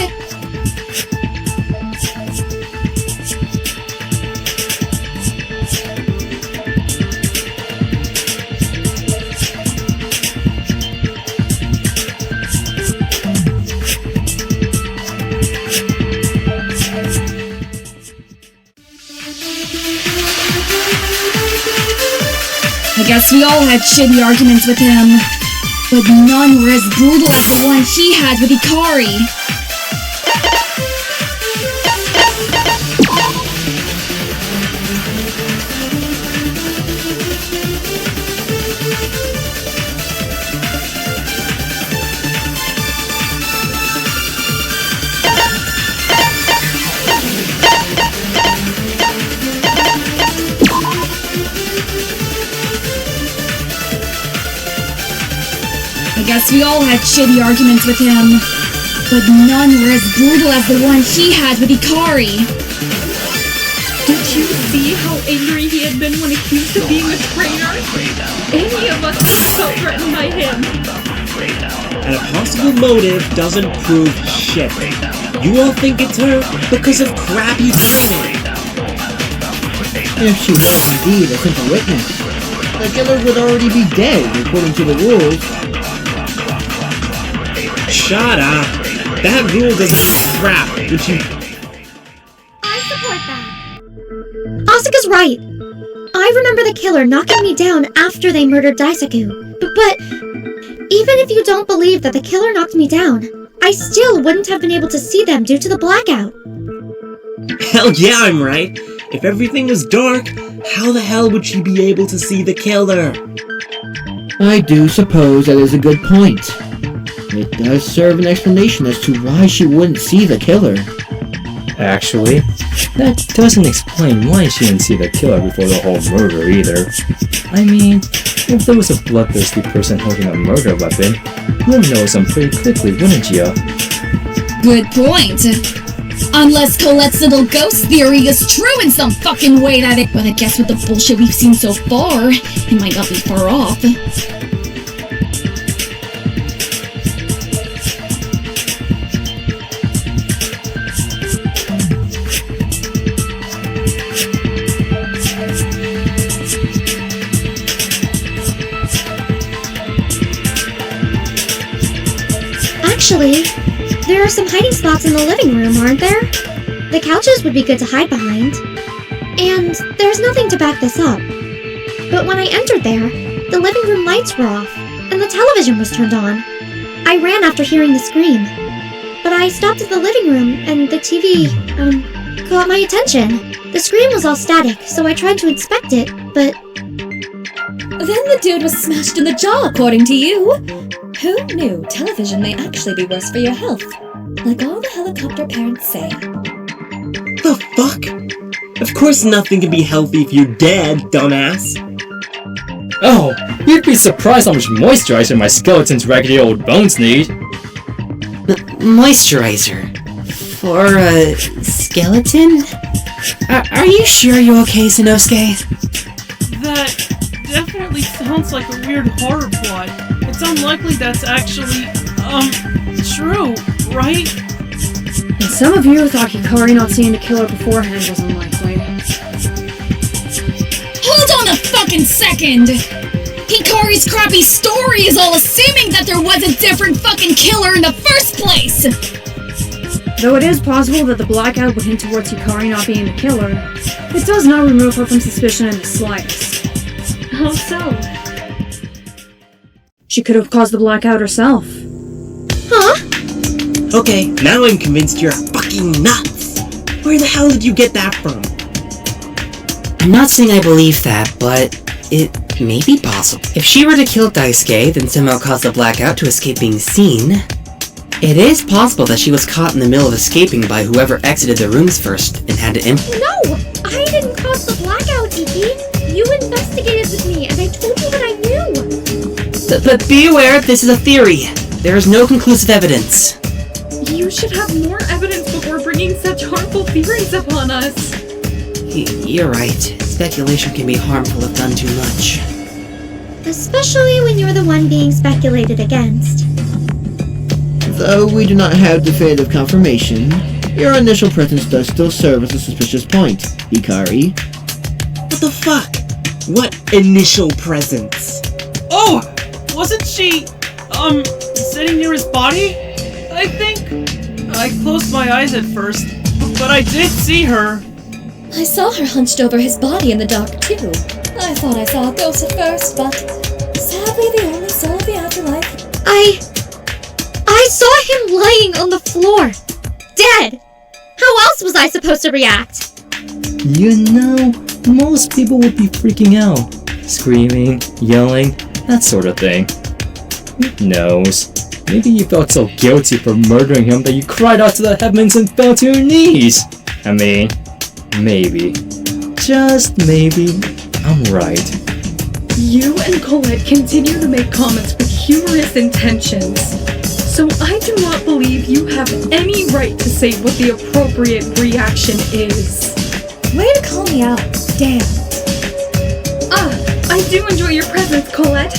I guess we all had shitty arguments with him, but none were as brutal as the one he had with Ikari. I guess we all had shitty arguments with him, but none were as brutal as the one he had with Ikari. Did you see how angry he had been when accused of being a traitor? Any of us was so threatened by him. And a possible motive doesn't prove shit. You all think it's her because of crappy timing. If she was indeed a simple witness, the killer would already be dead according to the rules. Shut up. That rule doesn't mean crap, which you... I support that. Asuka's right. I remember the killer knocking me down after they murdered Daisaku. But even if you don't believe that the killer knocked me down, I still wouldn't have been able to see them due to the blackout. Hell yeah, I'm right. If everything was dark, how the hell would she be able to see the killer? I do suppose that is a good point. It does serve an explanation as to why she wouldn't see the killer. Actually, that doesn't explain why she didn't see the killer before the whole murder either. I mean, if there was a bloodthirsty person holding a murder weapon, you'd know some pretty quickly, wouldn't you? Good point. Unless Colette's little ghost theory is true in some fucking way that it... But I guess with the bullshit we've seen so far, it might not be far off. Actually, there are some hiding spots in the living room, aren't there? The couches would be good to hide behind. And there's nothing to back this up. But when I entered there, the living room lights were off, and the television was turned on. I ran after hearing the scream. but I stopped at the living room, and the TV, caught my attention. The screen was all static, so I tried to inspect it, but... Then the dude was smashed in the jaw, according to you. Who knew television may actually be worse for your health? Like all the helicopter parents say. The fuck? Of course nothing can be healthy if you're dead, dumbass. Oh, you'd be surprised how much moisturizer my skeleton's raggedy old bones need. Moisturizer? For a skeleton? Are you sure you're okay, Sanosuke? That definitely sounds like a weird horror plot. It's unlikely that's actually, true, right? And some of you thought Hikari not seeing the killer beforehand was unlikely. Hold on a fucking second! Hikari's crappy story is all assuming that there was a different fucking killer in the first place! Though it is possible that the blackout would hint towards Hikari not being the killer, it does not remove her from suspicion in the slightest. How so? She could have caused the blackout herself. Huh? Okay, now I'm convinced you're fucking nuts! Where the hell did you get that from? I'm not saying I believe that, but it may be possible. If she were to kill Daisuke, then somehow cause the blackout to escape being seen, it is possible that she was caught in the middle of escaping by whoever exited the rooms first and had to No! I didn't cause the blackout, Iki! You investigated with me, and I told you what I knew! But be aware, this is a theory. There is no conclusive evidence. You should have more evidence before bringing such harmful theories upon us. You're right. Speculation can be harmful if done too much. Especially when you're the one being speculated against. Though we do not have definitive confirmation, your initial presence does still serve as a suspicious point, Hikari. What the fuck? What initial presence? Oh! Wasn't she, sitting near his body? I think. I closed my eyes at first, but I did see her. I saw her hunched over his body in the dark, too. I thought I saw a ghost at first, but sadly the only soul of the afterlife. I saw him lying on the floor, dead! How else was I supposed to react? You know, most people would be freaking out. Screaming, yelling, that sort of thing. Who knows? Maybe you felt so guilty for murdering him that you cried out to the heavens and fell to your knees. I mean, maybe. Just maybe. I'm right. You and Colette continue to make comments with humorous intentions. So I do not believe you have any right to say what the appropriate reaction is. Way to call me out. Damn. I do enjoy your presence, Colette.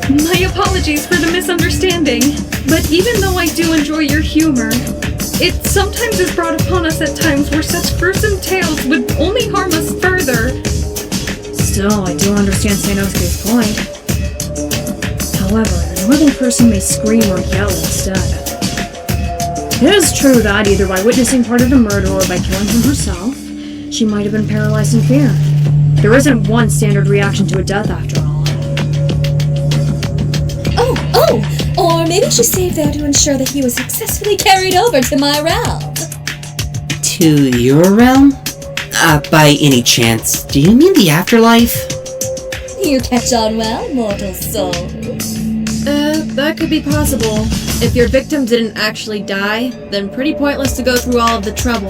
My apologies for the misunderstanding. But even though I do enjoy your humor, it sometimes is brought upon us at times where such gruesome tales would only harm us further. Still, I do understand Sanosuke's point. However, the northern person may scream or yell instead. It is true that, either by witnessing part of the murder or by killing him herself, she might have been paralyzed in fear. There isn't one standard reaction to a death, after all. Oh! Or maybe she stayed there to ensure that he was successfully carried over to my realm. To your realm? By any chance, do you mean the afterlife? You catch on well, mortal soul. That could be possible. If your victim didn't actually die, then pretty pointless to go through all of the trouble.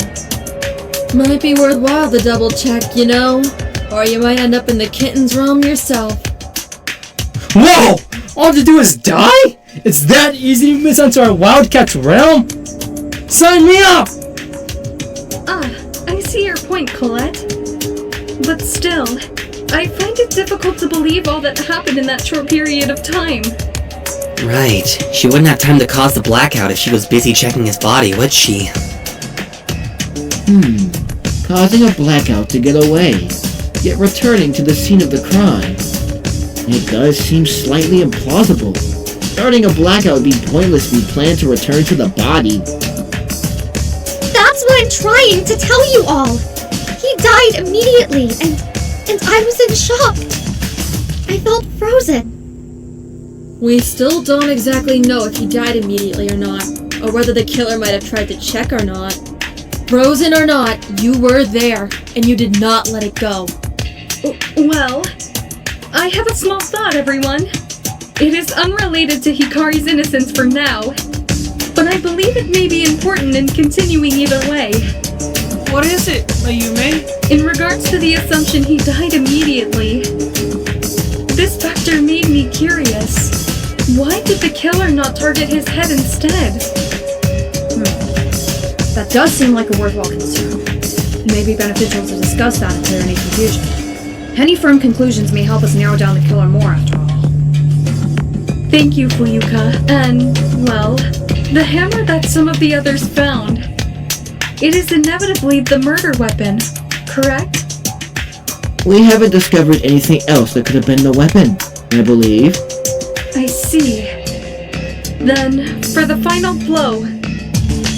Might be worthwhile to double check, you know? Or you might end up in the kitten's realm yourself. Whoa! All to do is die? It's that easy to miss onto our Wildcat's realm? Sign me up! I see your point, Colette. But still, I find it difficult to believe all that happened in that short period of time. Right. She wouldn't have time to cause the blackout if she was busy checking his body, would she? Causing a blackout to get away, yet returning to the scene of the crime. It does seem slightly implausible. Starting a blackout would be pointless if you plan to return to the body. That's what I'm trying to tell you all! He died immediately, and I was in shock. I felt frozen. We still don't exactly know if he died immediately or not, or whether the killer might have tried to check or not. Frozen or not, you were there, and you did not let it go. Well, I have a small thought, everyone. It is unrelated to Hikari's innocence for now, but I believe it may be important in continuing either way. What is it, Ayume? In regards to the assumption he died immediately, this factor made me curious. Why did the killer not target his head instead? That does seem like a worthwhile concern. It may be beneficial to discuss that if there are any confusion. Any firm conclusions may help us narrow down the killer more, after all. Thank you, Fuyuka. And, well, the hammer that some of the others found. It is inevitably the murder weapon, correct? We haven't discovered anything else that could have been the weapon, I believe. I see. Then, for the final blow,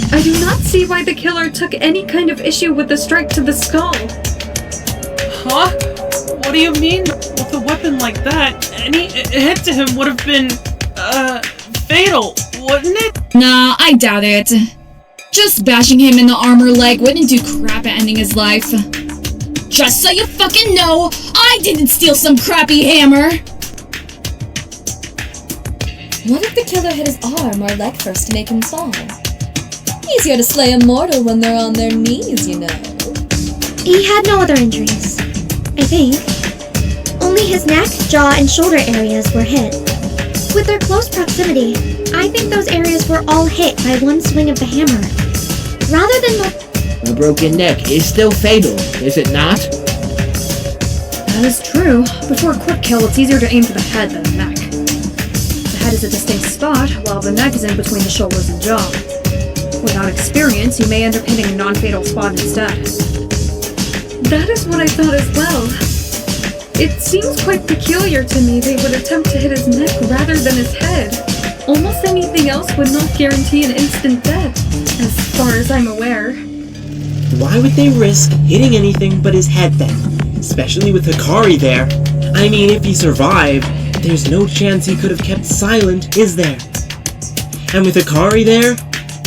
I do not see why the killer took any kind of issue with the strike to the skull. Huh? What do you mean? With a weapon like that, any hit to him would have been, fatal, wouldn't it? Nah, I doubt it. Just bashing him in the armor leg wouldn't do crap at ending his life. Just so you fucking know, I didn't steal some crappy hammer! What if the killer hit his arm or leg first to make him fall? Easier to slay a mortal when they're on their knees, you know. He had no other injuries, I think. Only his neck, jaw, and shoulder areas were hit. With their close proximity, I think those areas were all hit by one swing of the hammer. Rather than A broken neck is still fatal, is it not? That is true, but for a quick kill, it's easier to aim for the head than the neck. The head is a distinct spot, while the neck is in between the shoulders and jaw. Without experience, you may end up hitting a non-fatal spot instead. That is what I thought as well. It seems quite peculiar to me they would attempt to hit his neck rather than his head. Almost anything else would not guarantee an instant death, as far as I'm aware. Why would they risk hitting anything but his head then? Especially with Hikari there. I mean, if he survived, there's no chance he could have kept silent, is there? And with Hikari there,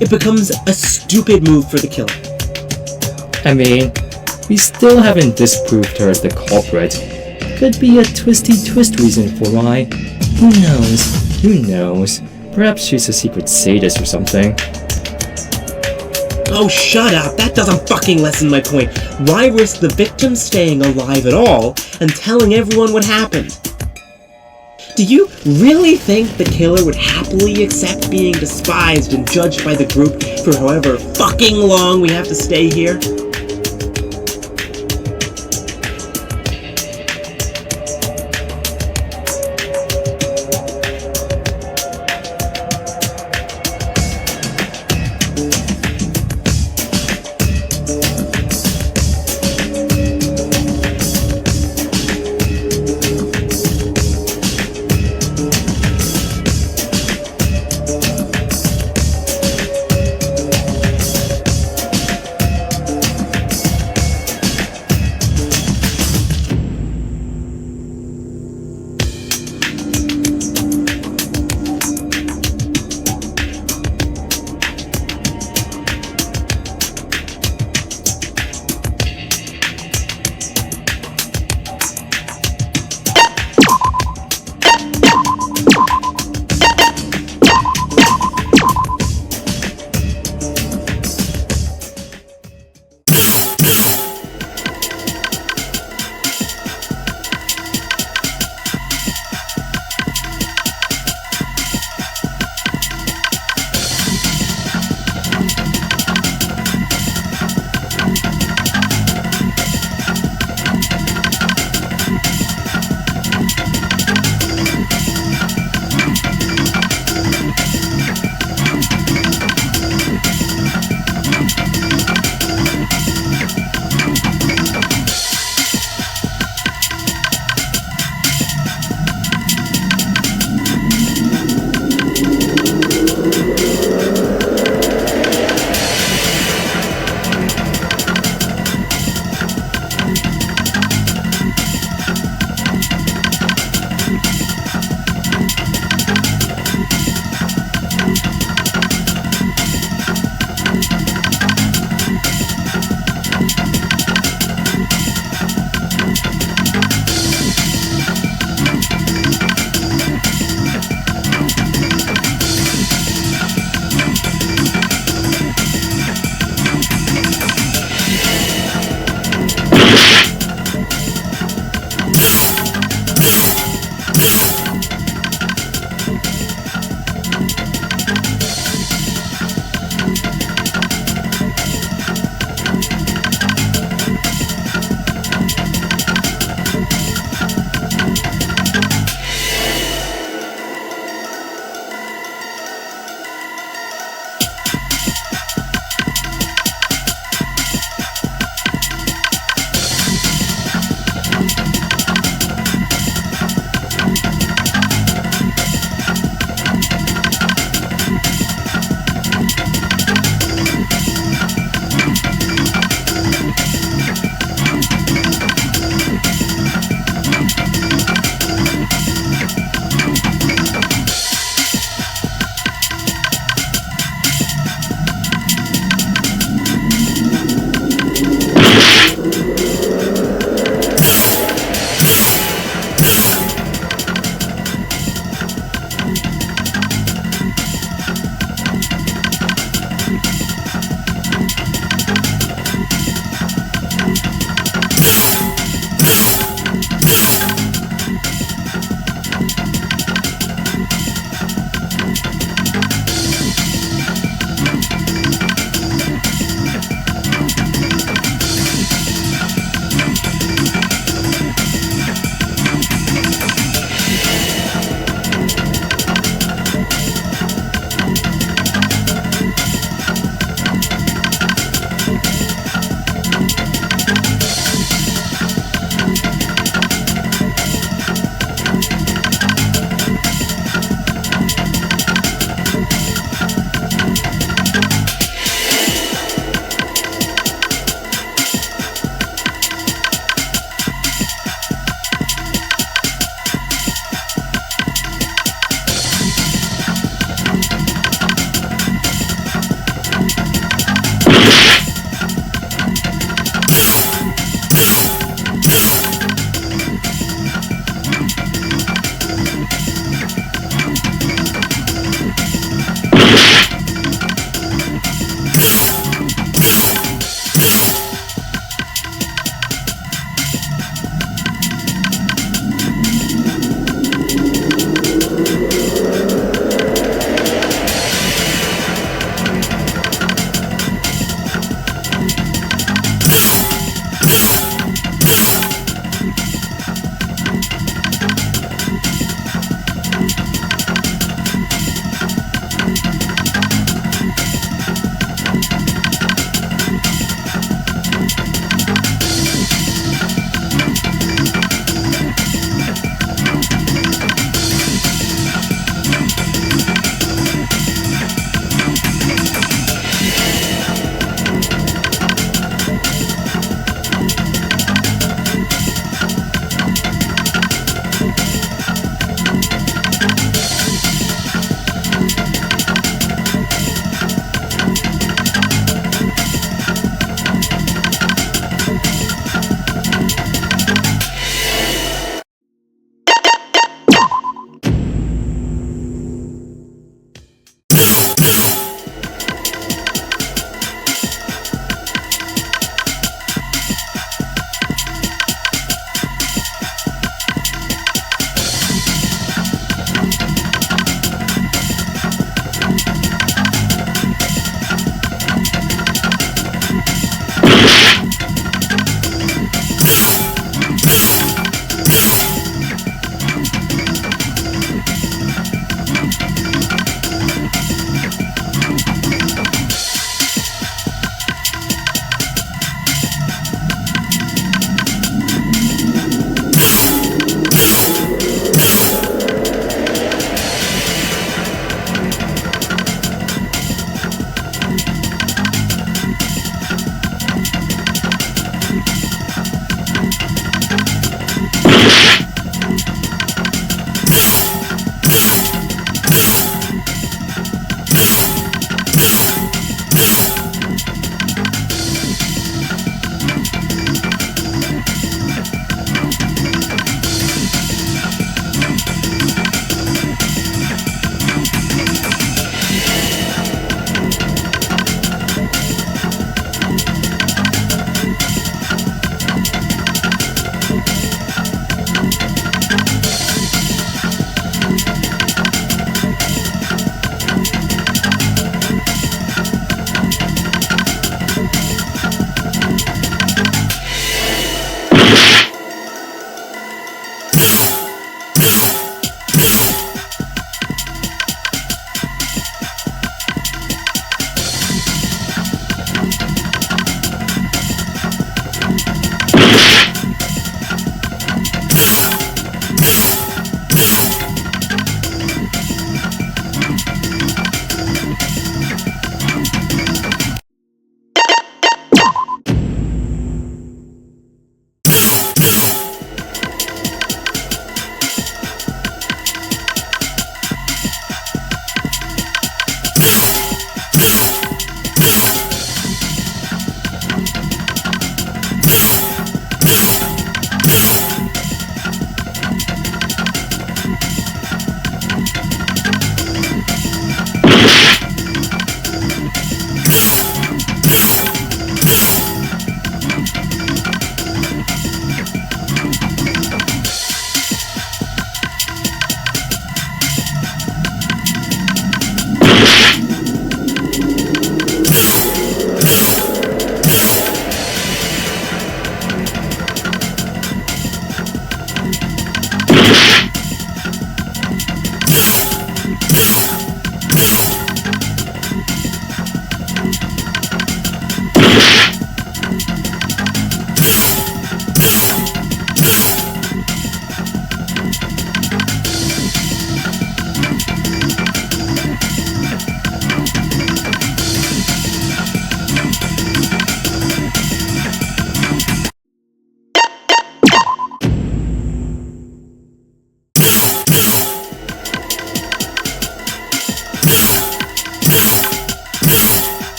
it becomes a stupid move for the killer. I mean, we still haven't disproved her as the culprit. Could be a twisty twist reason for why. Who knows? Who knows? Perhaps she's a secret sadist or something. Oh, shut up! That doesn't fucking lessen my point. Why risk the victim staying alive at all and telling everyone what happened? Do you really think the killer would happily accept being despised and judged by the group for however fucking long we have to stay here?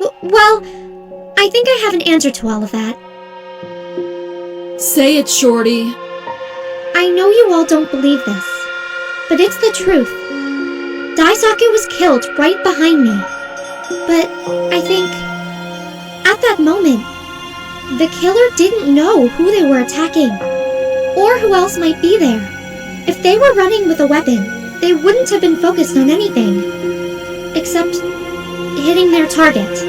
Well, I think I have an answer to all of that. Say it, Shorty. I know you all don't believe this, but it's the truth. Daisaku was killed right behind me. But I think, at that moment, the killer didn't know who they were attacking, or who else might be there. If they were running with a weapon, they wouldn't have been focused on anything, except hitting their target.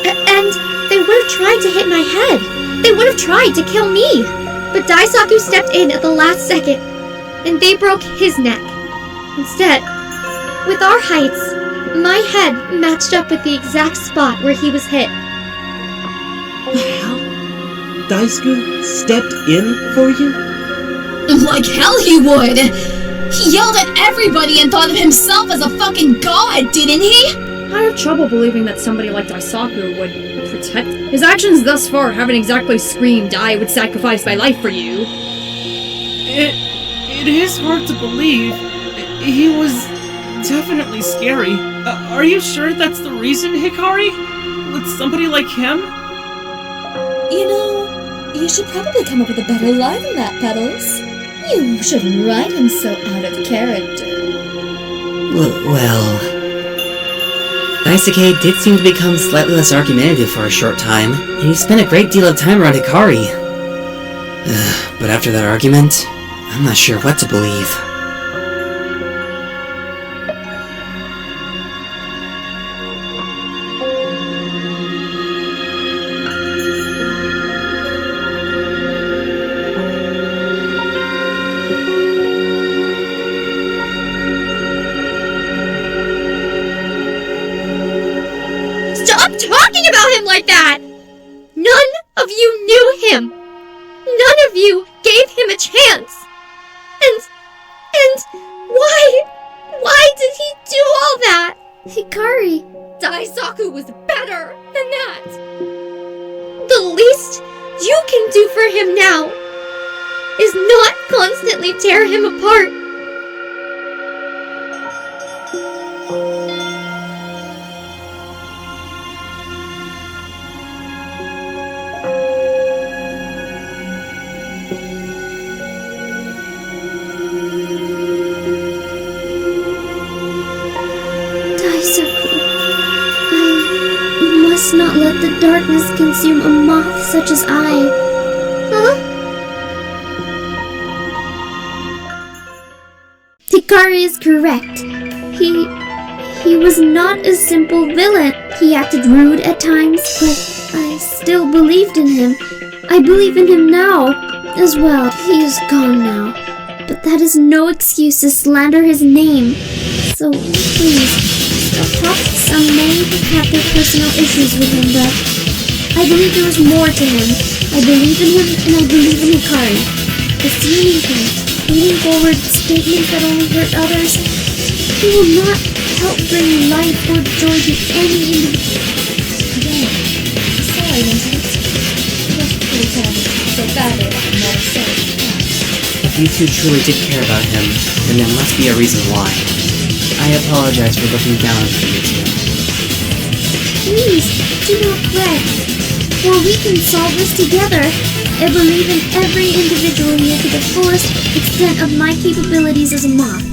And they would have tried to hit my head. They would have tried to kill me. But Daisaku stepped in at the last second, and they broke his neck. Instead, with our heights, my head matched up with the exact spot where he was hit. Hell? Daisuke stepped in for you? Like hell he would! He yelled at everybody and thought of himself as a fucking god, didn't he? I have trouble believing that somebody like Daisaku would protect. His actions thus far haven't exactly screamed, I would sacrifice my life for you. It is hard to believe. He was definitely scary. Are you sure that's the reason, Hikari? With somebody like him? You know, you should probably come up with a better lie than that, Petals. You shouldn't write him so out of character. Well, Daisuke did seem to become slightly less argumentative for a short time, and he spent a great deal of time around Hikari. But after that argument, I'm not sure what to believe. Talking about him like that! None of you knew him! None of you gave him a chance! And why did he do all that? Hikari, Daisaku was better than that! The least you can do for him now is not constantly tear him apart. Not let the darkness consume a moth such as I. Huh? Hikari is correct. He was not a simple villain. He acted rude at times, but I still believed in him. I believe in him now as well. He is gone now, but that is no excuse to slander his name. So please, some may have their personal issues with him, but I believe there was more to him. I believe in him, and I believe in Hikari. Assuming him, putting forward statements that only hurt others, he will not help bring life or joy to any individual. Again, sorry, Vincent. Just please tell me so badly about what I said. If you two truly did care about him, then there must be a reason why. I apologize for looking down on you two. Please, do not fret. For we can solve this together. I believe in every individual here to the fullest extent of my capabilities as a moth.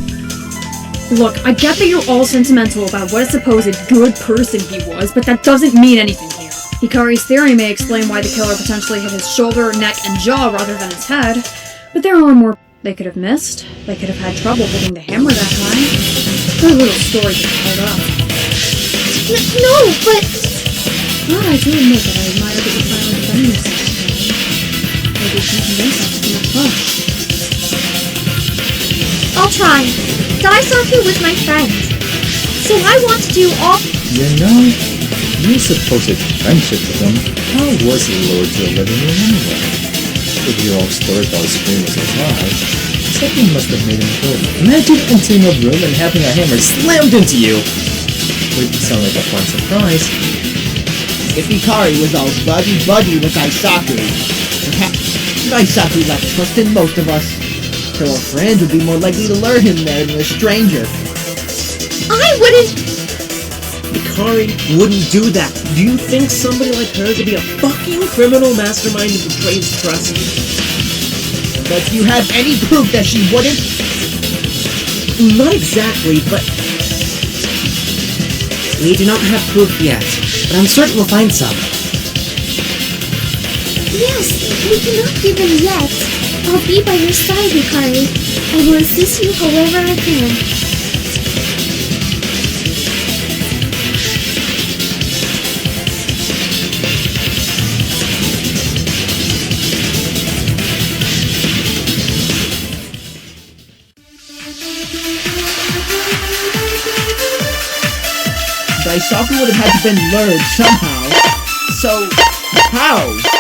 Look, I get that you're all sentimental about what a supposed good person he was, but that doesn't mean anything here. Hikari's theory may explain why the killer potentially hit his shoulder, neck, and jaw rather than his head, but there are more they could have missed. They could have had trouble holding the hammer that high. Her little story gets held up. No, but... Well, I do admit that I admire that you finally defending yourself. Maybe you can convince us to make push. I'll try. Daisaku was my friend. So I want to do all... You know, your supposed friendship with him, how was he lured to the living room anyway? If your own story about his scream was a lie, something must have made him go. Imagine entering a room and having a hammer slammed into you! Wouldn't sound like a fun surprise. If Hikari was all buddy-buddy with Daisaku, perhaps Daisaku lacked trust in most of us, so a friend would be more likely to lure him there than a stranger. I wouldn't... Hikari wouldn't do that. Do you think somebody like her could be a fucking criminal mastermind who betrays trust? But do you have any proof that she wouldn't? Not exactly, but We do not have proof yet, but I'm certain we'll find some. Yes, we cannot give them yet. I'll be by your side, Hikari. I will assist you however I can. Daisaku would have had to been lured somehow. So, how?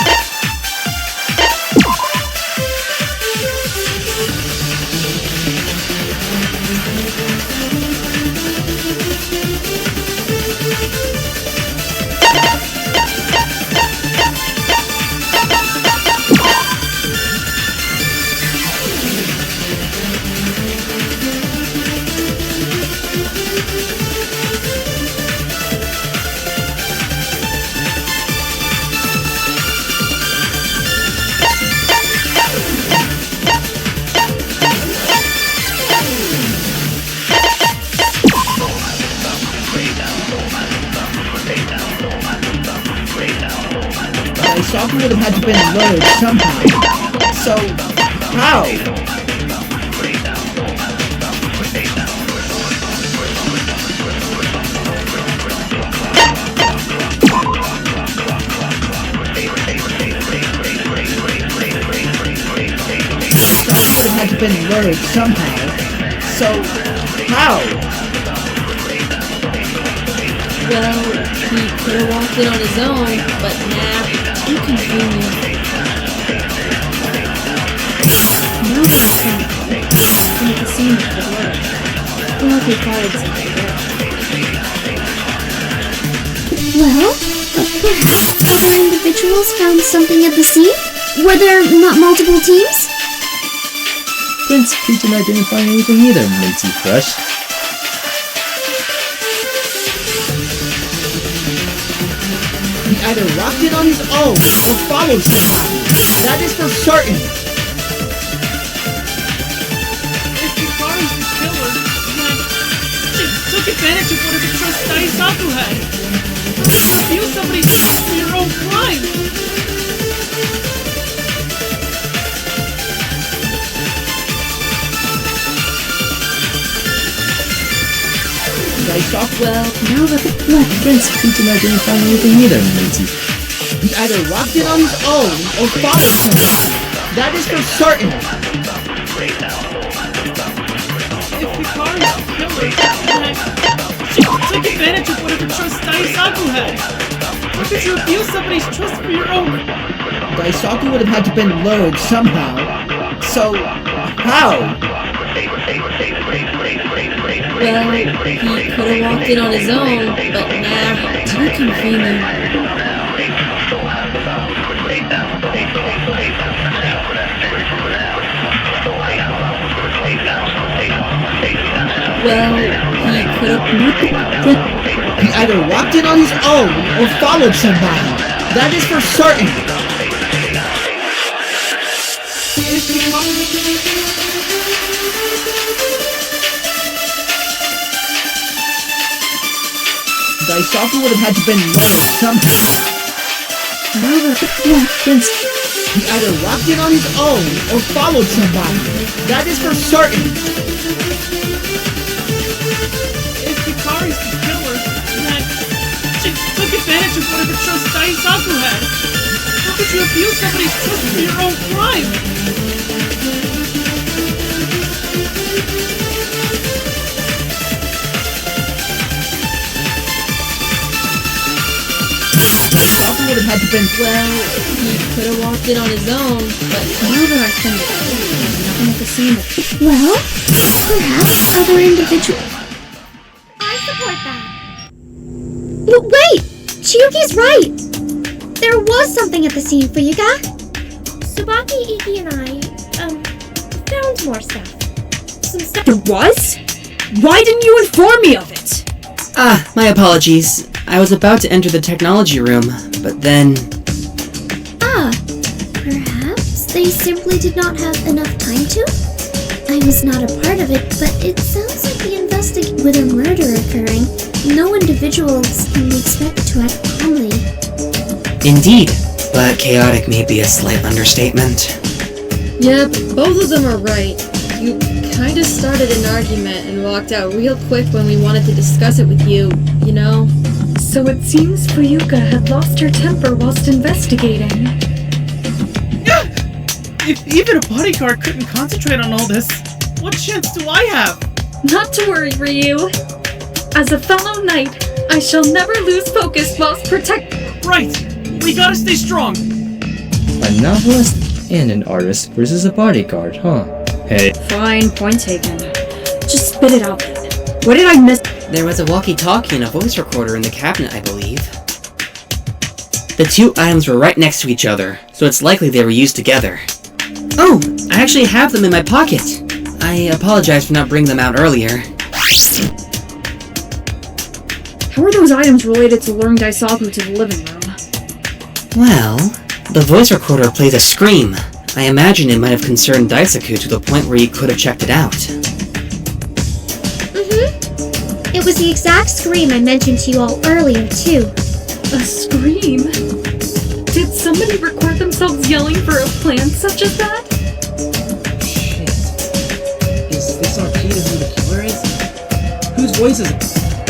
Daisaku would have had to been lured somehow. So, how? Daisaku would have had to been lured somehow. So, how? Well, he could have walked in on his own, but nah, too convenient. Now that I think, to make a scene that could work. Well, he followed something there. Well, perhaps other individuals found something at the scene? Were there not multiple teams? Prince Peach and I didn't find anything either, Minty Fresh. He either walked in on his own or followed somebody. That is for certain. If Hikari's the killer, then she took advantage of whatever trust Daisaku had. How could you abuse somebody's trust for your own crime? Daisaku, Well, now that Prince Peach and I didn't find anything either, Minty. he either walked in on his own or followed somebody. That is for certain. If Hikari's the killer, then she took advantage of whatever trust Daisaku had. How could you abuse somebody's trust for your own? Daisaku would have had to been lured somehow. So, how? Well, he could have walked in on his own, but nah, too convenient. Well, he could have... He either walked in on his own or followed somebody. That is for certain. If Daisaku would have had to been lured somehow. Now that Prince... He either walked in on his own or followed somebody. That is for certain. If Hikari's the killer, then she took advantage of whatever trust Daisaku had. How could you abuse somebody's trust for your own crime? Daisaku would have had to been... Well, he could have walked in on his own, but now that I think there's nothing at the scene that... Well, perhaps other individuals. I support that. Wait! Chiyuki's right! There was something at the scene, Fuyuka. Tsubaki, Iki, and I, found more stuff. Some stuff. There was? Why didn't you inform me of it? My apologies. I was about to enter the technology room, but then... Perhaps they simply did not have enough time to? I was not a part of it, but it sounds like the investigation with a murder occurring. No individuals can be expected to act calmly. Indeed, but chaotic may be a slight understatement. Yep, both of them are right. You kinda started an argument and walked out real quick when we wanted to discuss it with you, you know? So it seems Fuyuka had lost her temper whilst investigating. If even a bodyguard couldn't concentrate on all this, what chance do I have? Not to worry, Ryu. As a fellow knight, I shall never lose focus whilst Right! We gotta stay strong! A novelist and an artist versus a bodyguard, huh? Hey. Fine, point taken. Just spit it out then. What did I miss? There was a walkie-talkie and a voice recorder in the cabinet, I believe. The two items were right next to each other, so it's likely they were used together. Oh, I actually have them in my pocket. I apologize for not bringing them out earlier. How are those items related to luring Daisaku to the living room? Well, the voice recorder plays a scream. I imagine it might have concerned Daisaku to the point where he could have checked it out. It was the exact scream I mentioned to you all earlier, too. A scream? Did somebody record themselves yelling for a plan such as that? Shit. Is this our key to who the killer is? Whose voice is it?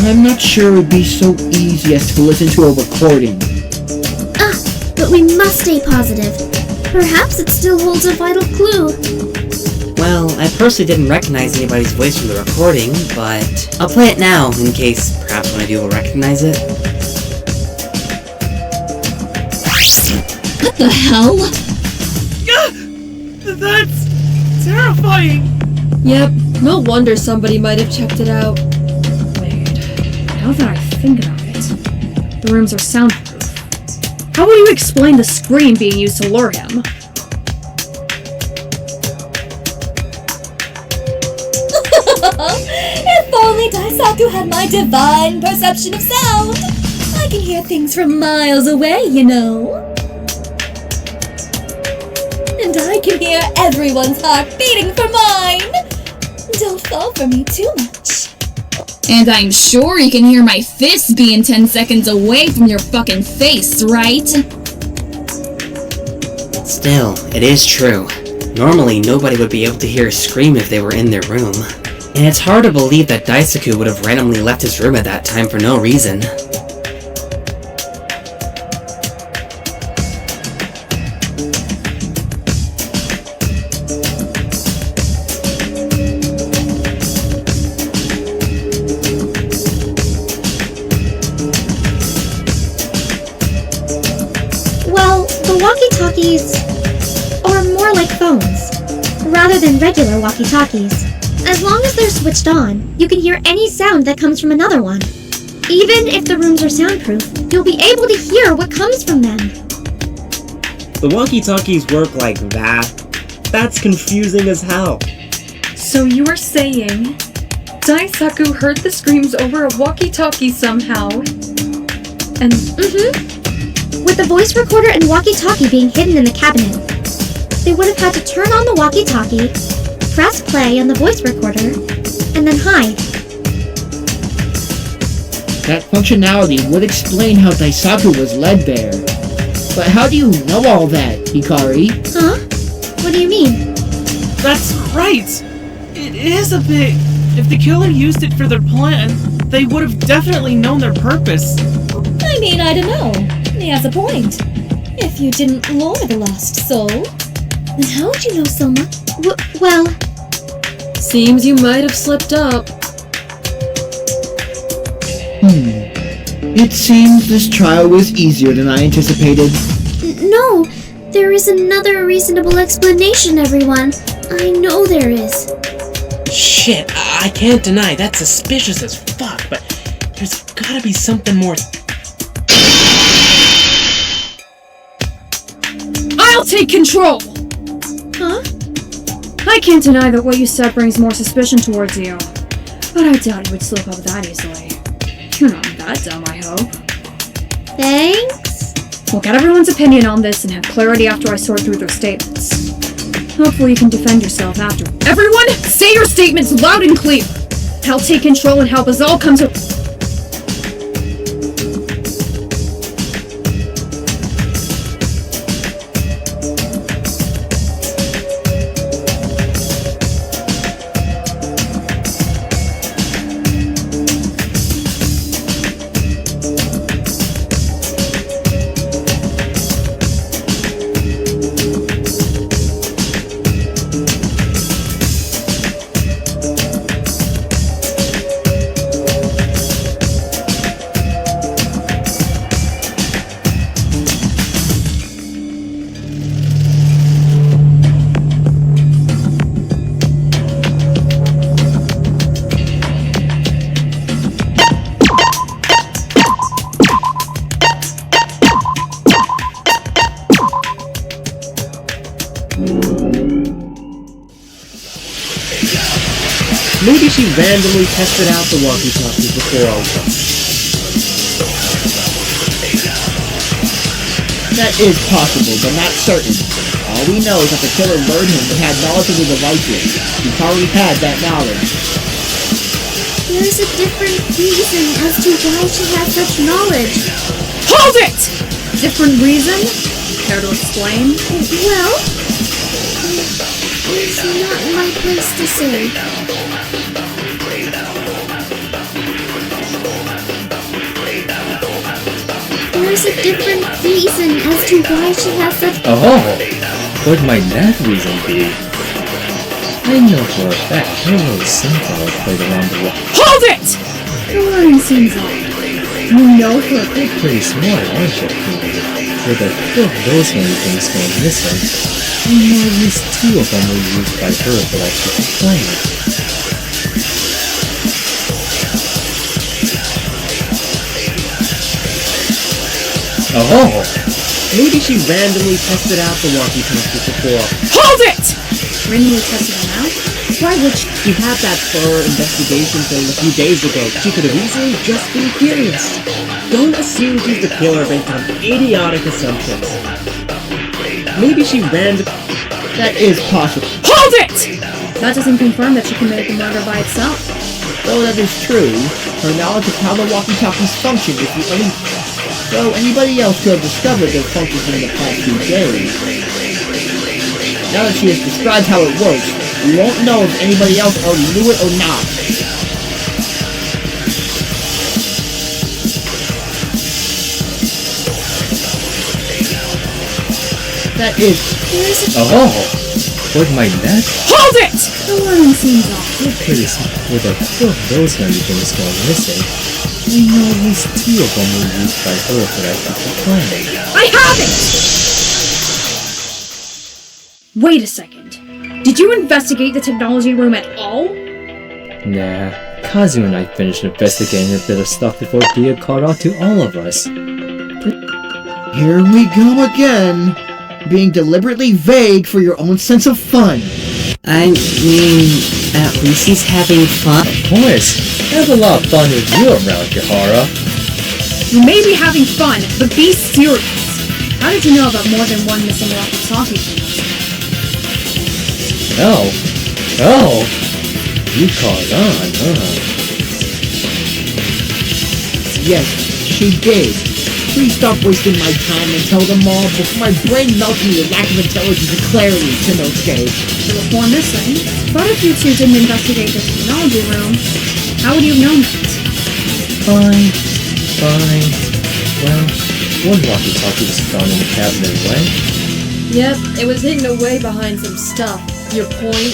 I'm not sure it would be so easy as to listen to a recording. But we must stay positive. Perhaps it still holds a vital clue. Well, I personally didn't recognize anybody's voice from the recording, but I'll play it now, in case perhaps one of you will recognize it. What the hell? That's terrifying! Yep, no wonder somebody might have checked it out. Wait, now that I think about it, the rooms are soundproof. How will you explain the scream being used to lure him? If only Daisaku had my divine perception of sound! I can hear things from miles away, you know. And I can hear everyone's heart beating for mine! Don't fall for me too much. And I'm sure you can hear my fist being 10 seconds away from your fucking face, right? Still, it is true. Normally, nobody would be able to hear a scream if they were in their room. And it's hard to believe that Daisaku would have randomly left his room at that time for no reason. Well, the walkie-talkies are more like phones, rather than regular walkie-talkies. As long as they're switched on, you can hear any sound that comes from another one. Even if the rooms are soundproof, you'll be able to hear what comes from them. The walkie-talkies work like that? That's confusing as hell. So you are saying Daisaku heard the screams over a walkie-talkie somehow, and... With the voice recorder and walkie-talkie being hidden in the cabinet, they would have had to turn on the walkie-talkie, press play on the voice recorder, and then hide. That functionality would explain how Daisaku was led there. But how do you know all that, Hikari? Huh? What do you mean? That's right! It is a bit... If the killer used it for their plan, they would have definitely known their purpose. I mean, I don't know. He has a point. If you didn't lure the lost soul, then how would you know so much? Well... Seems you might have slipped up. It seems this trial was easier than I anticipated. No, there is another reasonable explanation, everyone. I know there is. Shit, I can't deny that's suspicious as fuck, but there's gotta be something more. I'll take control! Huh? I can't deny that what you said brings more suspicion towards you, but I doubt you would slip up that easily. You're not that dumb, I hope. Thanks. We'll get everyone's opinion on this and have clarity after I sort through their statements. Hopefully you can defend yourself after. Everyone, say your statements loud and clear! I'll take control and help us all come to... Maybe she randomly tested out the walkie-talkie before all this. That is possible, but not certain. All we know is that the killer lured him and had knowledge of the devices. He already had that knowledge. There's a different reason as to why she has such knowledge. Hold it! Different reason? Care to explain? Well, it's not my place to say. There's a different reason as to why she has such... Oh, what might that reason be? I know for a fact her little sunflower played around the wall. Hold it! The wording seems odd. You know for a You're pretty smart, aren't you, Peter? With a few of those many things going missing, I know at least 2 of them were used by her that I should explain. Oh! Maybe she randomly tested out the walkie-talkie before. Hold it! Randomly tested them out? Why would she? She had that thorough investigation thing a few days ago. She could have easily just been curious. Don't assume she's the killer based on idiotic assumptions. Maybe she That is possible. Hold it! That doesn't confirm that she committed the murder by itself. Though that is true, her knowledge of how the walkie-talkies function is the only... So anybody else could have discovered their functions in the past few days. Now that she has described how it works, we won't know if anybody else already knew it or not. That is... Oh! What might that? Hold it! The wording seems off. You're pretty smart. With a few of those many things going missing, I know at least 2 of them were used by her that I got the plan. I have it! Wait a second. Did you investigate the technology room at all? Nah, Kazu and I finished investigating a bit of stuff before Dia caught on to all of us. Here we go again. Being deliberately vague for your own sense of fun. I mean, at least he's having fun. Of course! I have a lot of fun with you around, Yahara. You may be having fun, but be serious. How did you know about more than one missing walkie-talkie from us? Oh! You caught on, huh? Yes, she did. Please stop wasting my time and tell them all before my brain melts in your lack of intelligence and clarity, Shinosuke. There were 4 missing, but if you 2 didn't investigate the technology room, how would you have known that? Fine. Well, one walkie-talkie was found in the cabinet anyway. Yep, it was hidden away behind some stuff. Your point?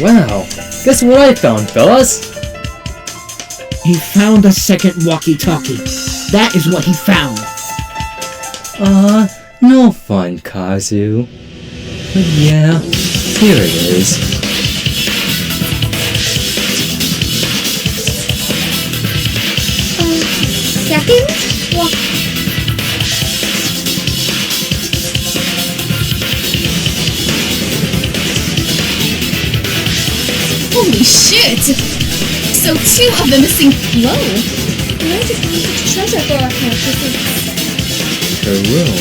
Wow, guess what I found, fellas? He found a second walkie-talkie. That is what he found. No fun, Kazu. But yeah, here it is. Second? Holy shit! So 2 of the missing flow. Where did you find such treasure for our characters? Her room.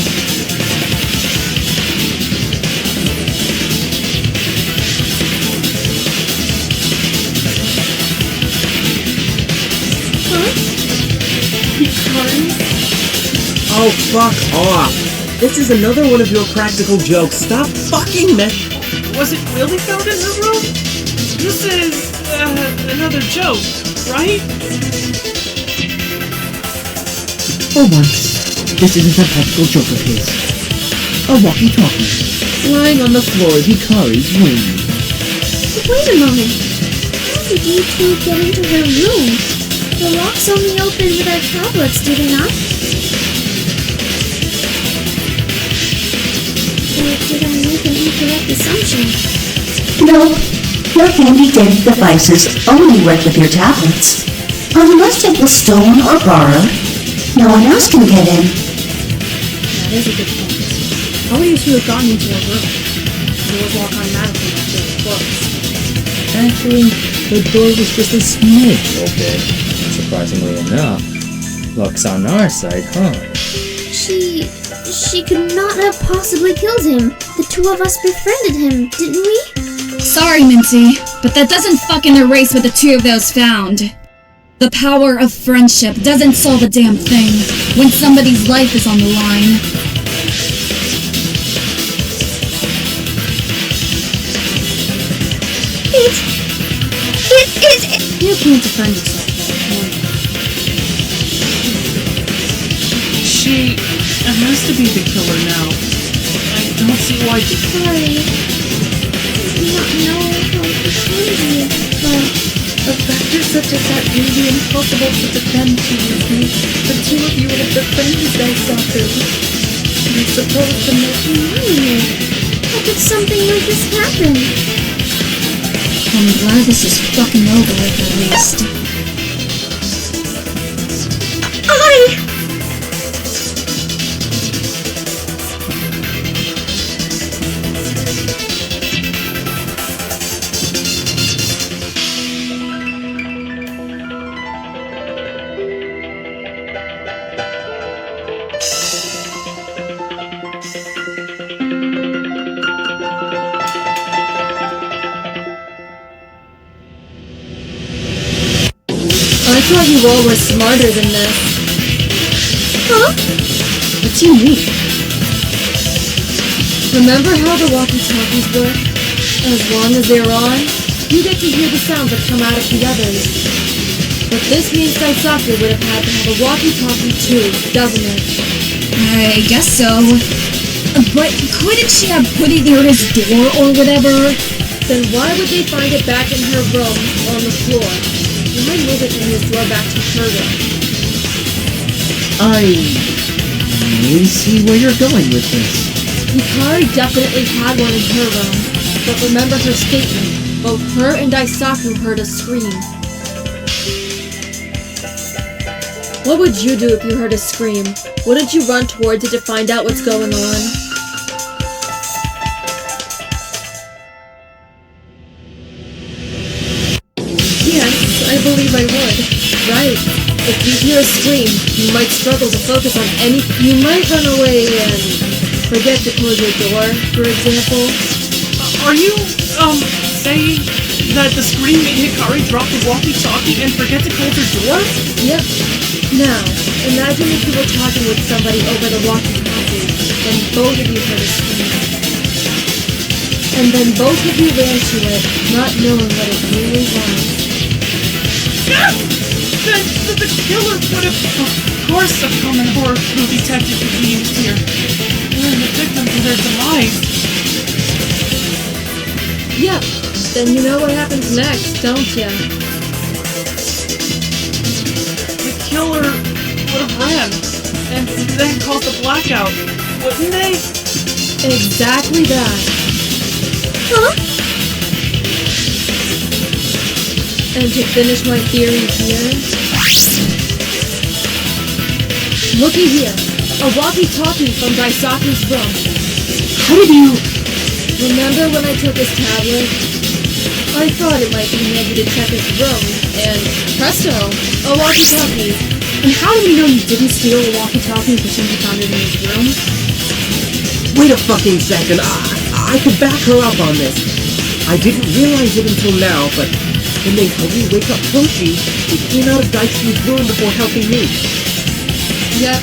Oh, fuck off! This is another one of your practical jokes. Stop fucking Was it really found in her room? This is, another joke, right? For once, this isn't a practical joke of his. A walkie-talkie, lying on the floor of Hikari's room. Wait a moment. How did you two get into her room? The locks only open with our tablets, do they not? Or did I make an incorrect assumption? No, your handy-dandy devices only work with your tablets. Unless it was stolen or borrowed, no one else can get in. That is a good point. How would you two have gotten into a room? The doors lock automatically after they're closed. Actually, the door was just a smidge open. Surprisingly enough. Luck's on our side, huh? She could not have possibly killed him. The two of us befriended him, didn't we? Sorry, Minty, but that doesn't fucking erase what the two of those found. The power of friendship doesn't solve a damn thing when somebody's life is on the line. You can't defend yourself, can you? She has to be the killer now. I don't see why. Sorry. I do not know how to defend you, but A factor such as that may be impossible to defend to you. The two of you would have befriended Daisaku. I suppose the how could something like this happen? I'm glad this is fucking over with at least. I thought you all were smarter than this. Huh? What do you mean? Remember how the walkie-talkies work? As long as they're on, you get to hear the sounds that come out of the others. But this means Daisaku would have had to have a walkie-talkie too, doesn't it? I guess so. But couldn't she have put it near his door or whatever? Then why would they find it back in her room on the floor? Why move it from his door back to her room? I really see where you're going with this. Hikari definitely had one in her room, but remember her statement. Both her and Daisaku heard a scream. What would you do if you heard a scream? Wouldn't you run towards it to find out what's going on? Yes, I believe I would. Right. If you hear a scream, you might struggle to focus on any. You might run away and forget to close your door, for example. Are you, saying that the scream made Hikari drop the walkie-talkie and forget to close her door? Yep. Now, imagine if you were talking with somebody over the walkie-talkie, and both of you heard a scream. And then both of you ran to it, not knowing what it really was. The killer would have, of course, a common horror movie tactic would be used here. We're the victim to their demise. Yep. Then you know what happens next, don't ya? The killer would have ran, and then caused a blackout, wouldn't they? Exactly that. Huh? And to finish my theory here... Looky here. A walkie-talkie from Daisaku's room. How did you... Remember when I took his tablet? I thought it might be handy to check his room, and presto, a walkie-talkie. And how do we know you didn't steal a walkie-talkie and pretend you found it in his room? Wait a fucking second. I could back her up on this. I didn't realize it until now, but when they helped me wake up Toshi, they came out of Daisuke's room before helping me. Yep,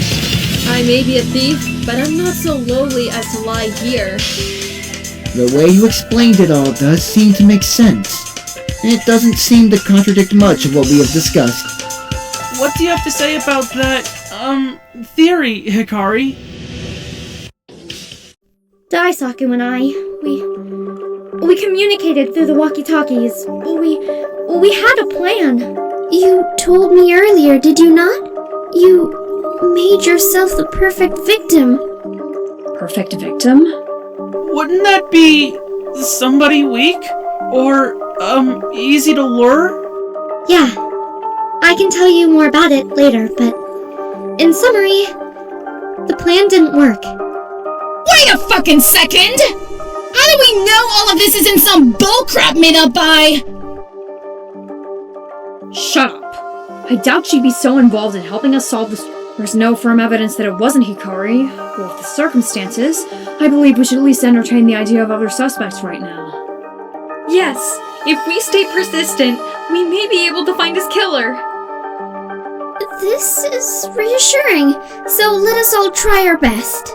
I may be a thief, but I'm not so lowly as to lie here. The way you explained it all does seem to make sense. It doesn't seem to contradict much of what we have discussed. What do you have to say about that, theory, Hikari? Daisaku and I, we communicated through the walkie-talkies. We had a plan. You told me earlier, did you not? You made yourself the perfect victim. Perfect victim? Wouldn't that be somebody weak? Or, easy to lure? Yeah, I can tell you more about it later, but in summary, the plan didn't work. Wait a fucking second! How do we know all of this isn't some bullcrap made up by... Shut up. I doubt she'd be so involved in helping us solve this. There's no firm evidence that it wasn't Hikari. But with the circumstances, I believe we should at least entertain the idea of other suspects right now. Yes, if we stay persistent, we may be able to find his killer. This is reassuring, so let us all try our best.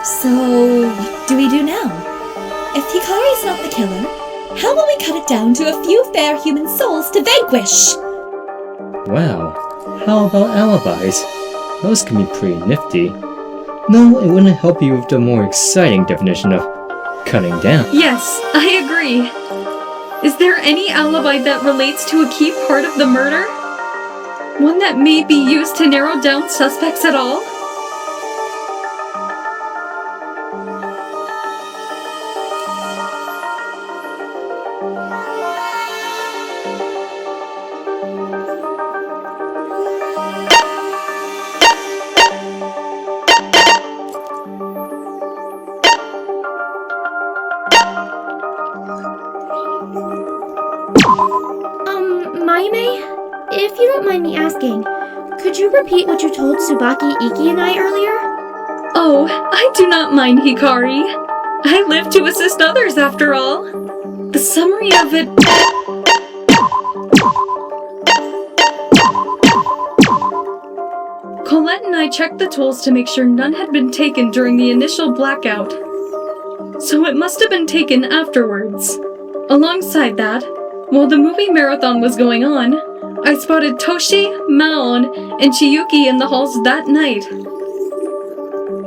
So, what do we do now? If Hikari's not the killer, how will we cut it down to a few fair human souls to vanquish? Wow, how about alibis? Those can be pretty nifty. No, it wouldn't help you with the more exciting definition of cutting down. Yes, I agree. Is there any alibi that relates to a key part of the murder? One that may be used to narrow down suspects at all? If you don't mind me asking, could you repeat what you told Tsubaki, Iki, and I earlier? Oh, I do not mind, Hikari. I live to assist others, after all. The summary of it... Colette and I checked the tools to make sure none had been taken during the initial blackout. So it must have been taken afterwards. Alongside that, while the movie marathon was going on, I spotted Toshi, Maon, and Chiyuki in the halls that night.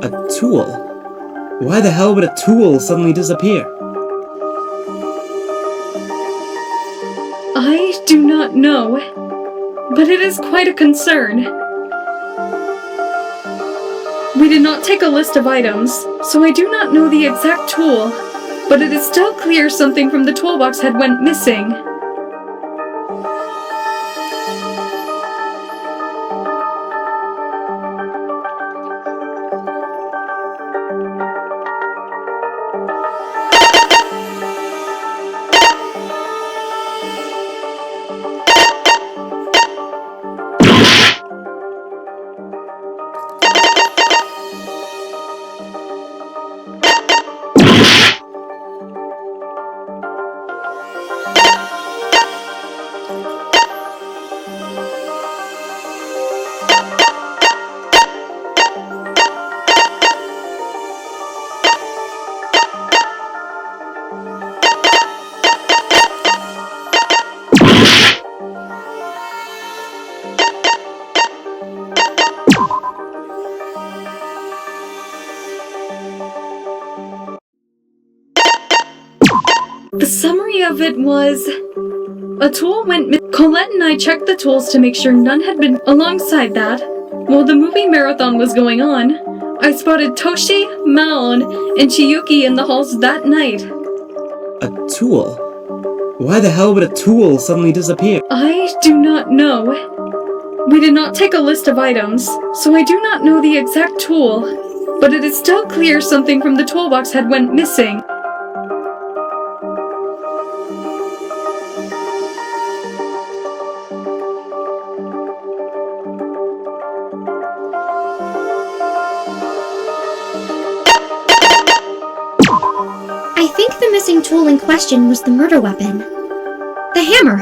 A tool? Why the hell would a tool suddenly disappear? I do not know, but it is quite a concern. We did not take a list of items, so I do not know the exact tool, but it is still clear something from the toolbox had went missing. The summary of it was... A tool went Colette and I checked the tools to make sure none had been... Alongside that, while the movie marathon was going on, I spotted Toshi, Maon, and Chiyuki in the halls that night. A tool? Why the hell would a tool suddenly disappear? I do not know. We did not take a list of items, so I do not know the exact tool, but it is still clear something from the toolbox had went missing. missing tool in question was the murder weapon. The hammer.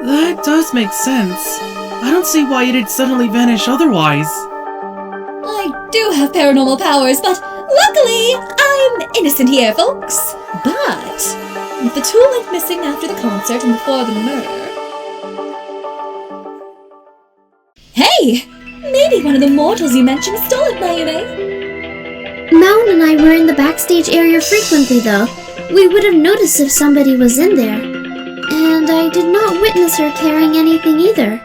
That does make sense. I don't see why it'd suddenly vanish otherwise. I do have paranormal powers, but luckily, I'm innocent here, folks. But if the tool went missing after the concert and before the murder... Hey! Maybe one of the mortals you mentioned stole it, Mayumi. Mound and I were in the backstage area frequently, though. We would have noticed if somebody was in there. And I did not witness her carrying anything either.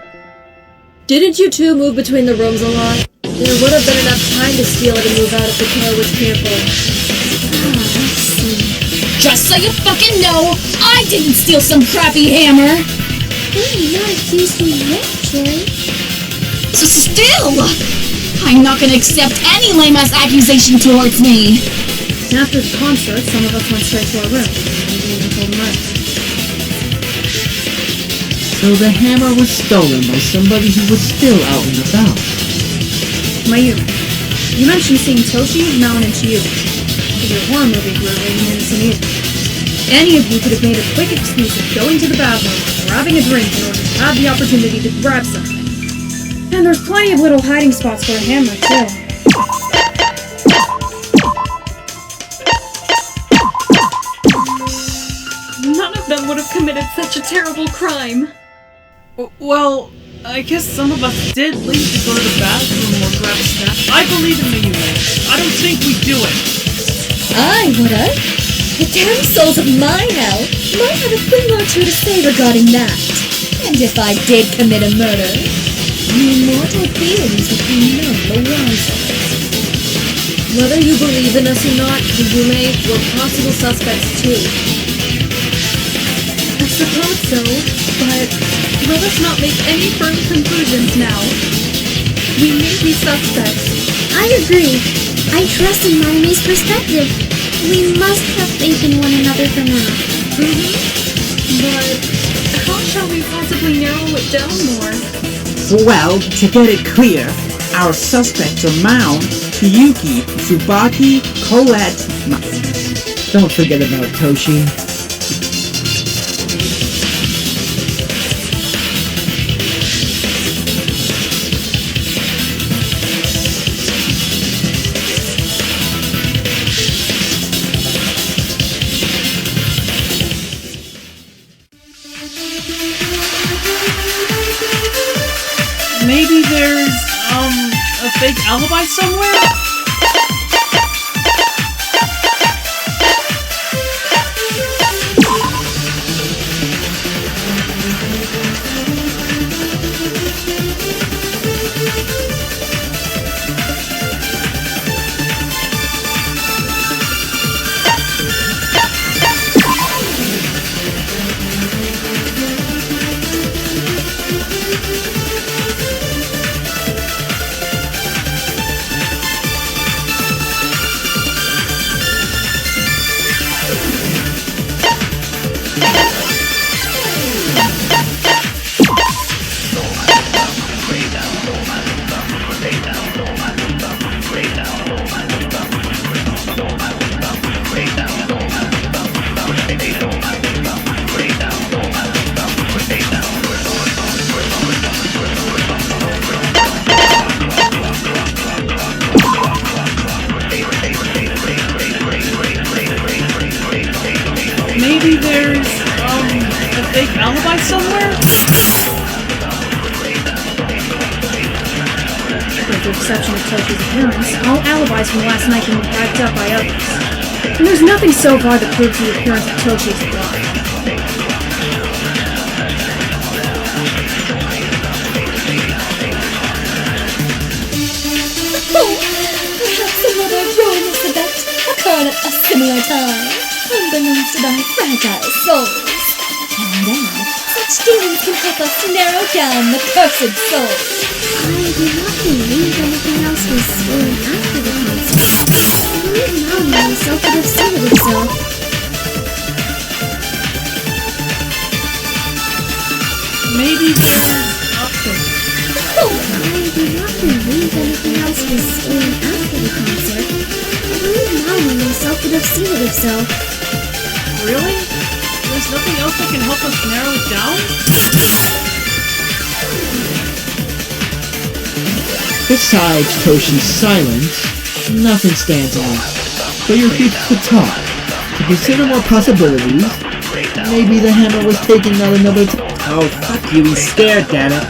Didn't you two move between the rooms a lot? There would have been enough time to steal it and move out if the killer was careful. I see. Just so you fucking know, I didn't steal some crappy hammer! Hey, not accused you yet, Cherry. Still! I'm not gonna accept any lame-ass accusation towards me! After the concert, some of us went straight to our room. Maybe even told Mark. So the hammer was stolen by somebody who was still out and about. Mayumi, you mentioned seeing Toshi, Mound, and Chiyu. If your horror movie were rating innocent either. Any of you could have made a quick excuse of going to the bathroom or grabbing a drink in order to have the opportunity to grab something. And there's plenty of little hiding spots for a hammer, too. None of them would have committed such a terrible crime. Well, I guess some of us did leave to go to the bathroom or grab a snack. I believe in Mayumi. I don't think we do it. I would've. The damn souls of mine now might have a thing or two to say regarding that. And if I did commit a murder, the immortal beings would be none the wiser. Whether you believe in us or not, the Yume were possible suspects too. I suppose so, but let us not make any firm conclusions now. We may be suspects. I agree. I trust in Mayumi's perspective. We must have faith in one another for now. But how shall we possibly narrow it down more? Well, to get it clear, our suspects are Mound, Chiyuki, Tsubaki, Colette, Don't forget about Toshi. Maybe there's, a fake alibi somewhere? Maybe there's, a fake alibi somewhere? With the exception of Toshi's appearance, all alibis from last night can be backed up by others. And there's nothing so far that proves the appearance of Toshi's alive. Oh, perhaps another ruinous event occurred at a similar time, unbeknownst to thy fragile souls. And now, such demons can help us narrow down the cursed soul. I do not believe anything else was stolen after the concert. I believe Mound myself would have seen it himself. Maybe there's, I do not believe anything else was stolen after the concert. I believe Mound myself would have seen it himself. Really? There's nothing else that can help us narrow it down? Besides Toshi's silence, nothing stands out. But you refuse to talk, to consider more possibilities. Maybe the hammer was taken out another time. Oh, fuck you, he's scared, damn it.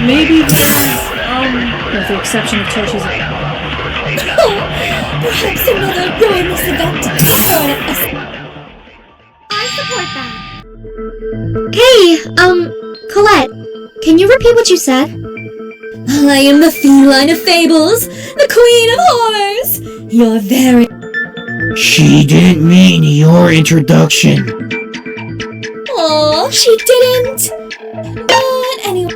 Maybe there's, With the exception of Toshi's. Perhaps another ruinous event. I support that. Hey, Colette, can you repeat what you said? I am the feline of fables, the queen of horrors. You're very. She didn't mean your introduction. Aw, she didn't. But anyway.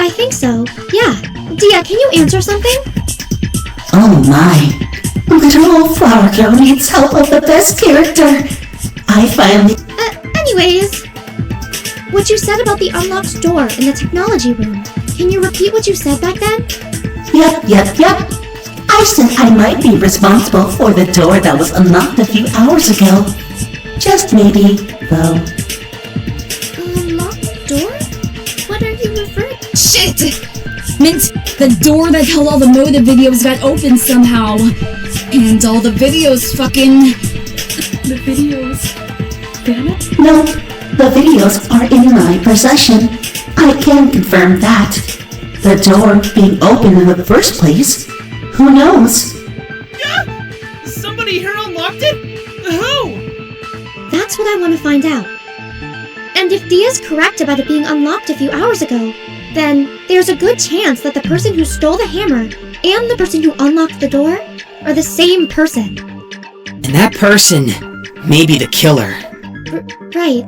I think so. Yeah. Dia, can you answer something? Oh my. Literal flower girl needs help of the best character. I finally... Anyways, what you said about the unlocked door in the technology room. Can you repeat what you said back then? Yep. I said I might be responsible for the door that was unlocked a few hours ago. Just maybe, though. Unlocked door? What are you referring to? Shit! Meant the door that held all the motive videos got open somehow. And all the videos fucking... The videos vanished? No, the videos are in my possession. I can confirm that. The door being open in the first place? Who knows? Yeah! Somebody here unlocked it? Who? That's what I want to find out. And if Dia's correct about it being unlocked a few hours ago, then there's a good chance that the person who stole the hammer and the person who unlocked the door are the same person. And that person may be the killer. Right.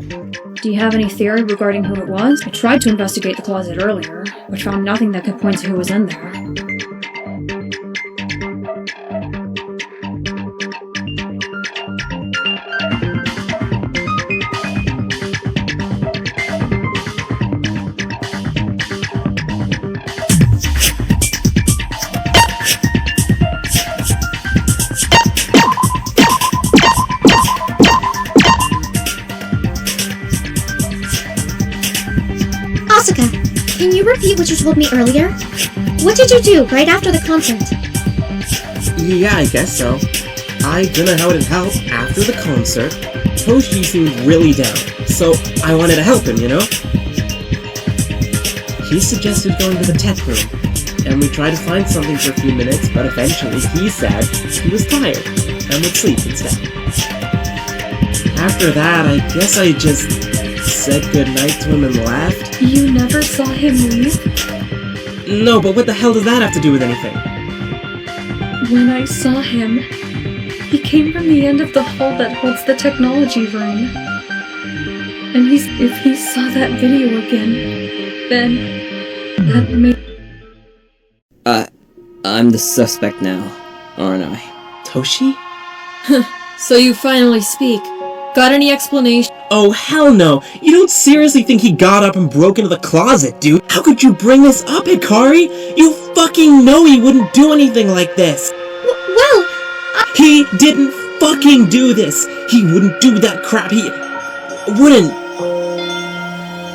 Do you have any theory regarding who it was? I tried to investigate the closet earlier, but found nothing that could point to who was in there. Asuka, can you repeat what you told me earlier? What did you do right after the concert? Yeah, I guess so. I don't know how it'd help. After the concert, Toshi seemed really down, so I wanted to help him, you know? He suggested going to the tech room, and we tried to find something for a few minutes, but eventually he said he was tired and would sleep instead. After that, I guess I just said goodnight to him and left. You never saw him leave? No, but what the hell does that have to do with anything? When I saw him, he came from the end of the hall that holds the technology room. And if he saw that video again, then that may... I'm the suspect now, aren't I? Toshi? So you finally speak. Got any explanation? Oh, hell no! You don't seriously think he got up and broke into the closet, dude? How could you bring this up, Hikari? You fucking know he wouldn't do anything like this! Well, He didn't fucking do this! He wouldn't do that crap, he... wouldn't!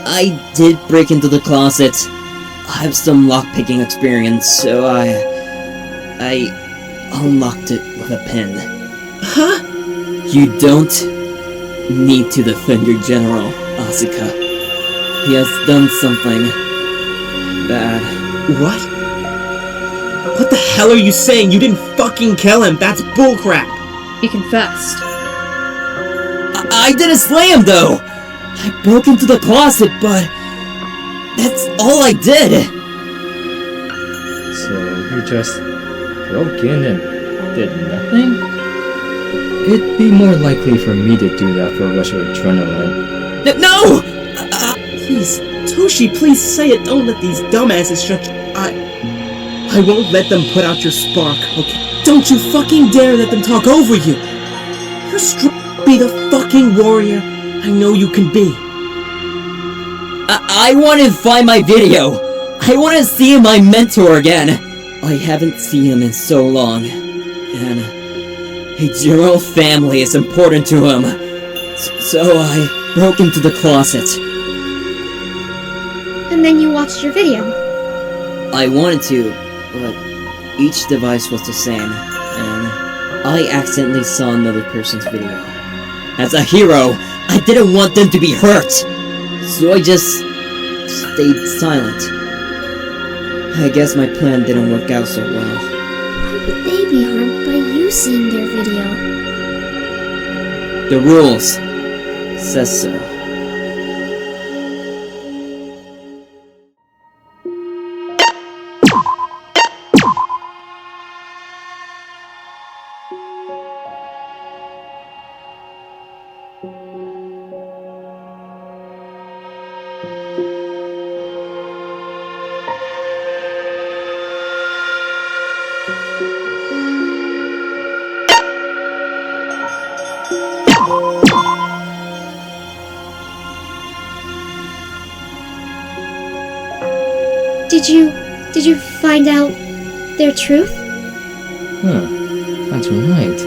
I did break into the closet. I have some lockpicking experience, so I unlocked it with a pin. Huh? You don't need to defend your general, Asuka. He has done something bad. What? What the hell are you saying? You didn't fucking kill him! That's bullcrap! He confessed. I didn't slay him, though! I broke into the closet, but that's all I did! So you just broke in and did nothing? it'd be more likely for me to do that for a rush of adrenaline. No! Please, Toshi, please say it. Don't let these dumbasses stretch. I won't let them put out your spark, okay? Don't you fucking dare let them talk over you! You're strong. Be the fucking warrior I know you can be. I want to find my video. I want to see my mentor again. I haven't seen him in so long. And his general family is important to him. So I broke into the closet. And then you watched your video. I wanted to, but each device was the same, and I accidentally saw another person's video. As a hero, I didn't want them to be hurt, so I just stayed silent. I guess my plan didn't work out so well. Why would they be harmed by you seeing their video? The rules says so. Did you find out their truth? That's right.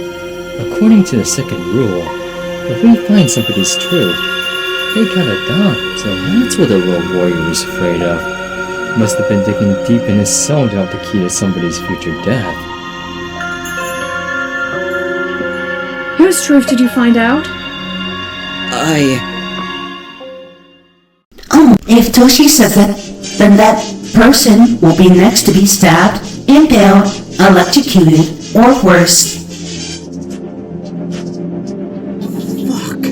According to the second rule, if we find somebody's truth, they gotta die. So that's what the real warrior was afraid of. Must have been digging deep in his soul to have the key to somebody's future death. Whose truth did you find out? Oh, if Toshi said that, then that person will be next to be stabbed, impaled, electrocuted, or worse. Fuck.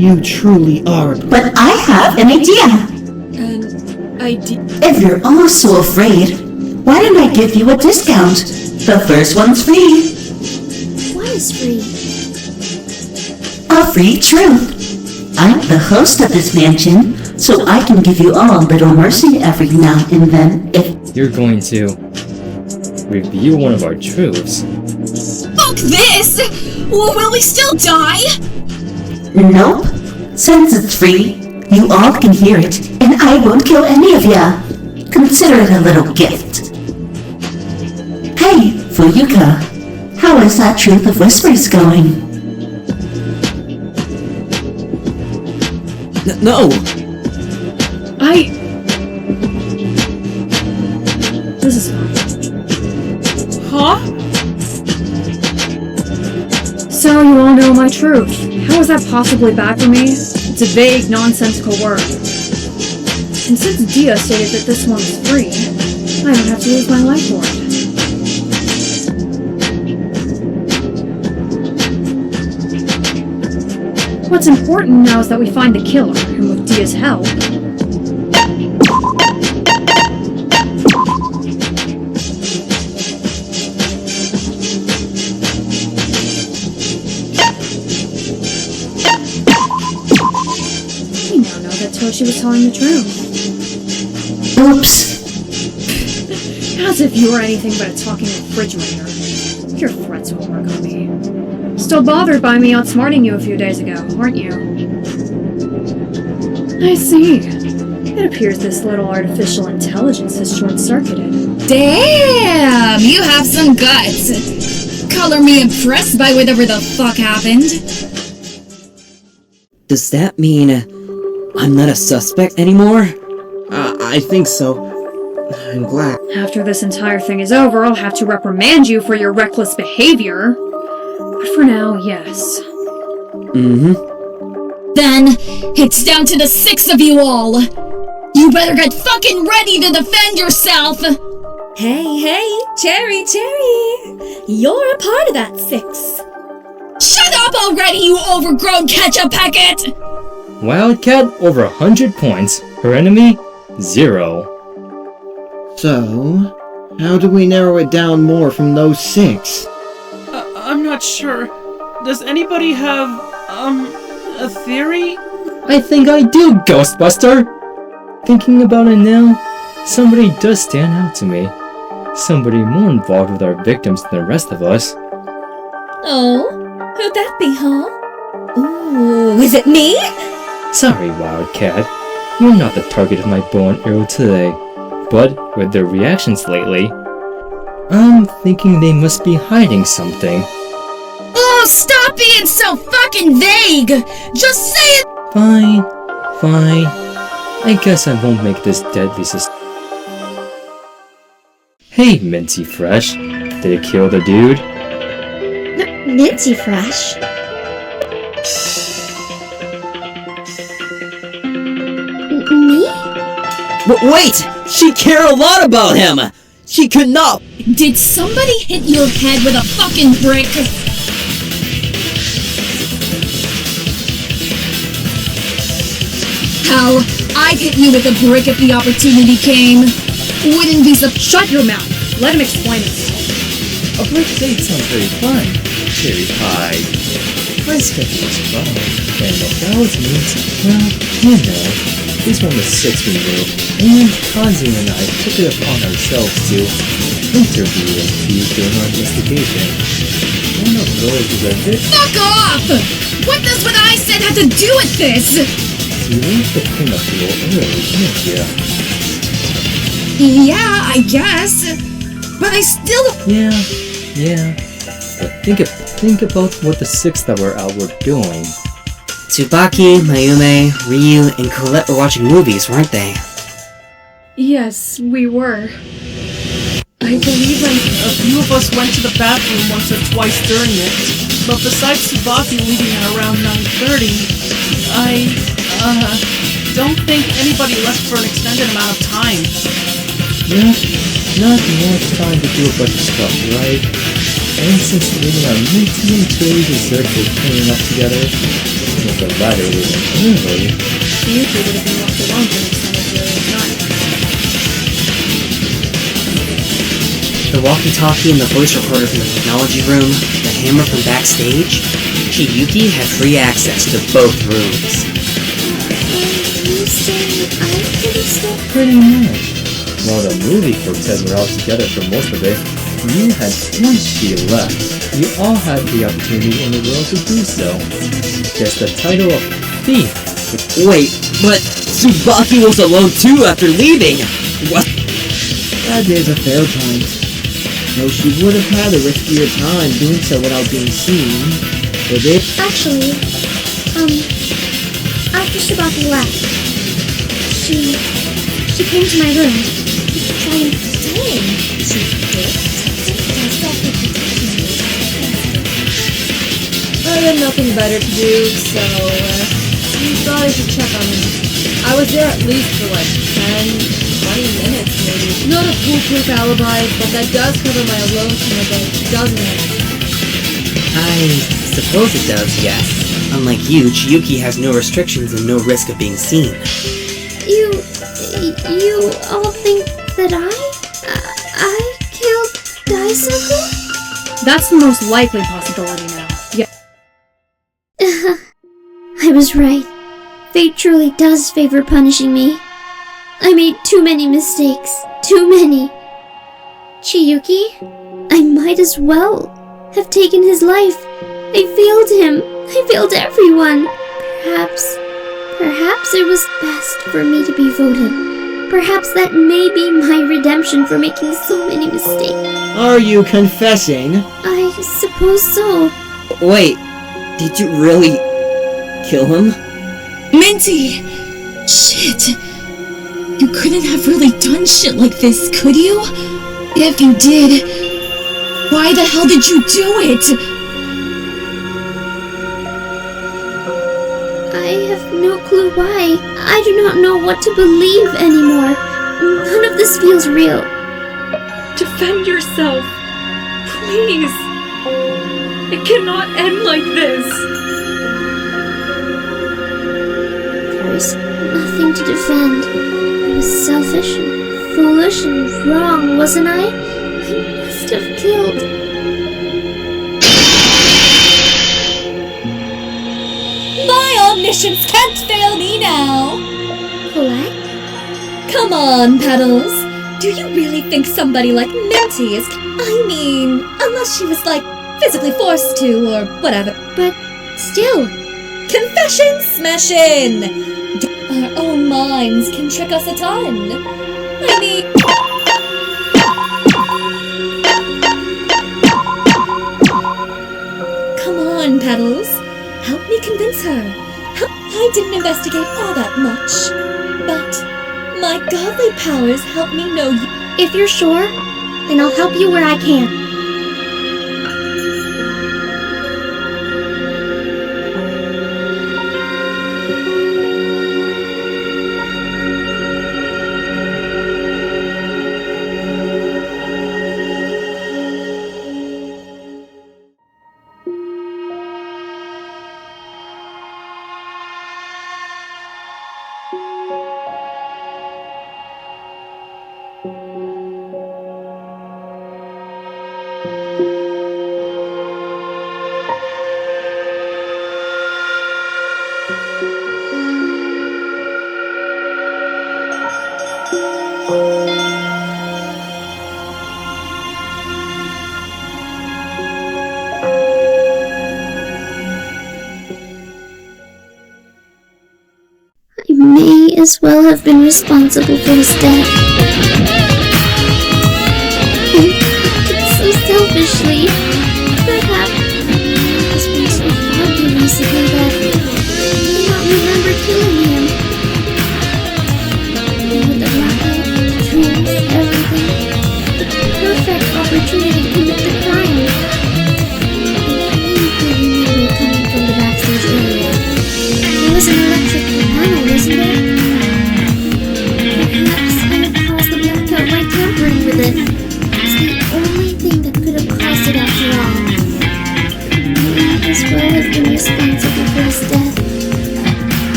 You truly are. But I have an idea. An idea? If you're all so afraid, why don't I give you a discount? The first one's free. What is free? A free truth. I'm the host of this mansion, so I can give you all a little mercy every now and then if... You're going to reveal one of our truths. Fuck this! Will we still die? Nope. Since it's free, you all can hear it, and I won't kill any of ya. Consider it a little gift. Hey, Fuyuka, how is that Truth of Whispers going? No! This is fine. Huh? So you all know my truth. How is that possibly bad for me? It's a vague, nonsensical word. And since Dia stated that this one is free, I don't have to lose my life for it. What's important now is that we find the killer, and with Dia's help... we now know that Toshi was telling the truth. Oops. As if you were anything but a talking refrigerator. Your threats won't work on me. Still bothered by me outsmarting you a few days ago, aren't you? I see. It appears this little artificial intelligence has short-circuited. Damn! You have some guts! Color me impressed by whatever the fuck happened. Does that mean I'm not a suspect anymore? I think so. I'm glad. After this entire thing is over, I'll have to reprimand you for your reckless behavior. But for now, yes. Then, it's down to the 6 of you all! You better get fucking ready to defend yourself! Hey, Cherry! You're a part of that 6. Shut up already, you overgrown ketchup packet! Wildcat over 100 points. Her enemy, 0. So, how do we narrow it down more from those 6? I'm not not sure. Does anybody have, a theory? I think I do, Ghostbuster! Thinking about it now, somebody does stand out to me. Somebody more involved with our victims than the rest of us. Oh, who'd that be, huh? Ooh, is it me? Sorry, Wildcat. You're not the target of my bow and arrow today. But with their reactions lately, I'm thinking they must be hiding something. Oh, stop being so fucking vague! Just say it! Fine. I guess I won't make this deadly Hey, Minty Fresh. Did it kill the dude? Minty Fresh? Me? But wait! She cared a lot about him! She could not— Did somebody hit your head with a fucking brick? Hell, I'd hit you with a brick if the opportunity came. Wouldn't be Shut your mouth! Let him explain it. A brick date sounds very fun. Cherry pie. My schedule was fun. And if that was meat, well, you know, this one was 6 we knew, and Kazu and I took it upon ourselves to interview and feed during our investigation. One of those is a bit— Fuck off! What does what I said have to do with this? You left the cleanup a little early, didn't you? Yeah, I guess. But I still— Yeah. But think about what the 6 that were out were doing. Tsubaki, Mayume, Ryu, and Colette were watching movies, weren't they? Yes, we were. I believe A few of us went to the bathroom once or twice during it, but besides Tsubaki leaving at around 9:30, I don't think anybody left for an extended amount of time. Yeah, not much time to do a bunch of stuff, right? And since leaving our minty and cherry dessert for cleaning up together, with the latter leaving early, Yuki would have been left alone for an extended period of time. The walkie-talkie and the voice recorder from the technology room, the hammer from backstage. Chiyuki had free access to both rooms. You say I could have stayed? pretty much. While the movie quartet were all together for most of it, once she left, you all had the opportunity in the world to do so. Guess the title of thief. Wait, but Tsubaki was alone too after leaving! What? That is a fair point. Though she would have had a riskier time doing so without being seen. But Actually, after Tsubaki left, she came to my room. Trying to stay. She did? I had nothing better to do, so thought I should check on him. I was there at least for like 10, 20 minutes maybe. Not a foolproof alibi, but that does cover my alone time a bit, doesn't it? I suppose it does, yes. Unlike you, Chiyuki has no restrictions and no risk of being seen. You all think that I killed Daisaku? That's the most likely possibility now. Yeah. I was right. Fate truly does favor punishing me. I made too many mistakes. Too many. Chiyuki, I might as well have taken his life. I failed him. I failed everyone. Perhaps it was best for me to be voted. Perhaps that may be my redemption for making so many mistakes. Are you confessing? I suppose so. Wait, did you really kill him? Minty! Shit. You couldn't have really done shit like this, could you? If you did, why the hell did you do it? I have no clue why. I do not know what to believe anymore. None of this feels real. Defend yourself. Please. It cannot end like this. There is nothing to defend. I was selfish and foolish and wrong, wasn't I? I must have killed. patience can't fail me now. What? Come on, Petals. Do you really think somebody like Minty is... I mean, unless she was, like, physically forced to, or whatever. But still. Confession smashing! Our own minds can trick us a ton. I mean... Come on, Petals. Help me convince her. I didn't investigate all that much, but my godly powers help me know you. If you're sure, then I'll help you where I can. May as well have been responsible for his death. So selfishly. Perhaps it's been so foggy recently that I may not remember killing him. With the blackout, tools, everything. The perfect opportunity to commit the crime. I vaguely remember coming from the backstage area. There was an electric panel, wasn't there? Perhaps I had caused the blackout by tampering with it. It's the only thing that could have caused it after all. May as well have been responsible for his death.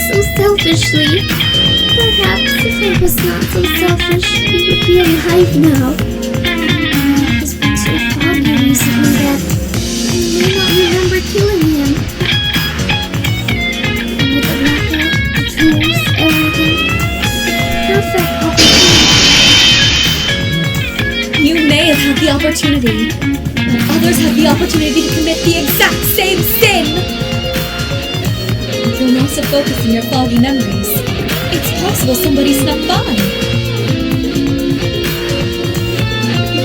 So selfishly. Perhaps if I was not so selfish, he would be alive now. It's been so foggy recently that I may not remember killing him. With the blackout, the tools, everything. Perfect opportunity. You may have had the opportunity, but others had the opportunity to commit the exact same sin! With your loss of focus in your foggy memories, it's possible somebody snuck by.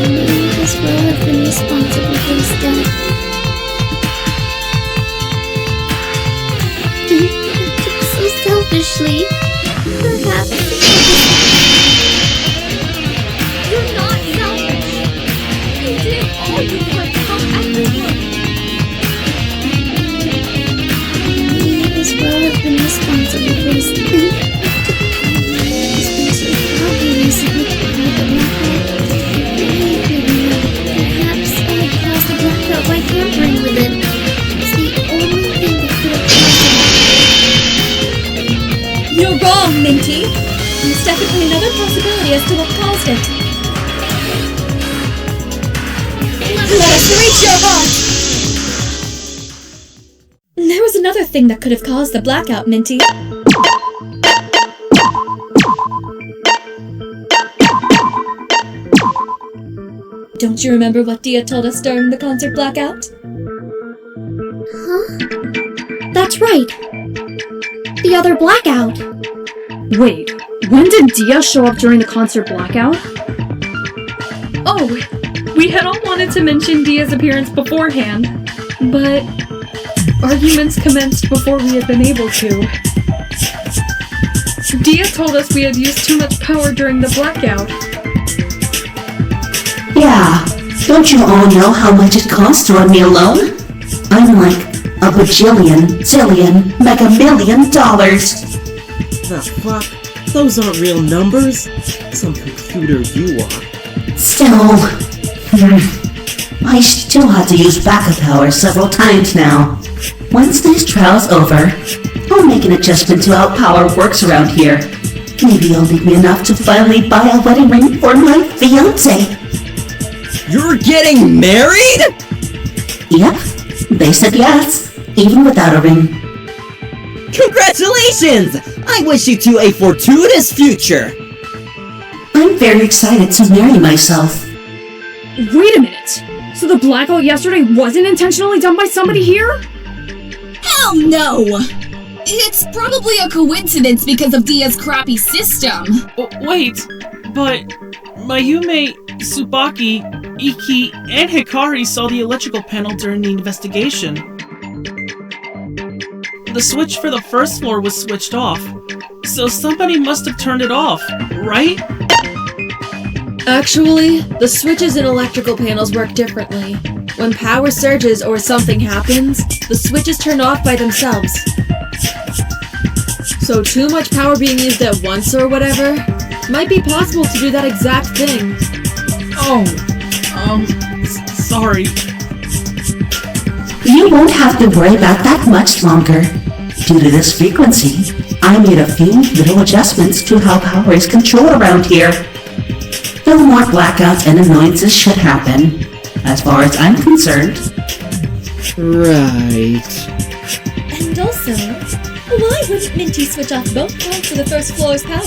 May as well have been responsible for his death. So selfishly. Perhaps You're not selfish! You did all you could to help everyone! may as well have been responsible for his death. It's been so foggy recently with the blackout. Perhaps I had caused the blackout by tampering with it. It's the only thing that could have caused it. You're wrong, Minty! There's definitely another possibility as to what caused it. Let us reach your heart! There was another thing that could have caused the blackout, Minty. Don't you remember what Dia told us during the concert blackout? Huh? That's right. The other blackout. Wait, when did Dia show up during the concert blackout? Oh, we had all wanted to mention Dia's appearance beforehand, but arguments commenced before we had been able to. Dia told us we had used too much power during the blackout. Yeah, don't you all know how much it costs to run me alone? I'm like a bajillion, zillion, mega $1,000,000. The fuck? Those aren't real numbers. Some computer you are. Still, I still had to use backup power several times now. Once this trial's over, I'll make an adjustment to how power works around here. Maybe you'll leave me enough to finally buy a wedding ring for my fiancé. You're getting married? Yep, They said yes, even without a ring. Congratulations! I wish you two a fortuitous future! I'm very excited to marry myself. Wait a minute! So the blackout yesterday wasn't intentionally done by somebody here? Hell no! It's probably a coincidence because of Dia's crappy system. Wait, but Mayume, Tsubaki, Iki, and Hikari saw the electrical panel during the investigation. The switch for the first floor was switched off, so somebody must have turned it off, right? Actually, the switches in electrical panels work differently. When power surges or something happens, the switches turn off by themselves. So too much power being used at once or whatever might be possible to do that exact thing. Sorry. You won't have to worry about that much longer. Due to this frequency, I made a few little adjustments to how power is controlled around here. No more blackouts and annoyances should happen, as far as I'm concerned. Right. And also, why wouldn't Minty switch off both parts of the first floor's power?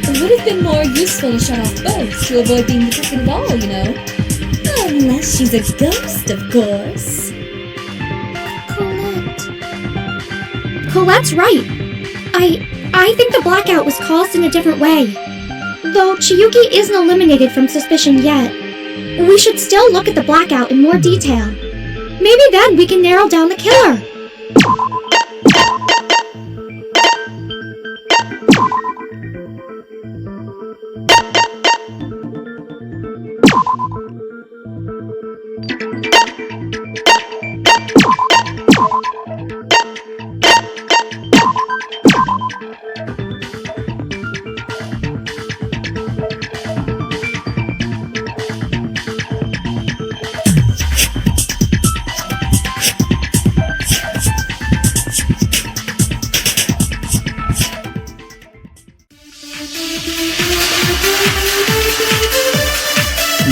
It would have been more useful to shut off both to avoid being detected at all, you know. Unless she's a ghost, of course. Colette's right. I think the blackout was caused in a different way. Though Chiyuki isn't eliminated from suspicion yet, we should still look at the blackout in more detail. Maybe then we can narrow down the killer.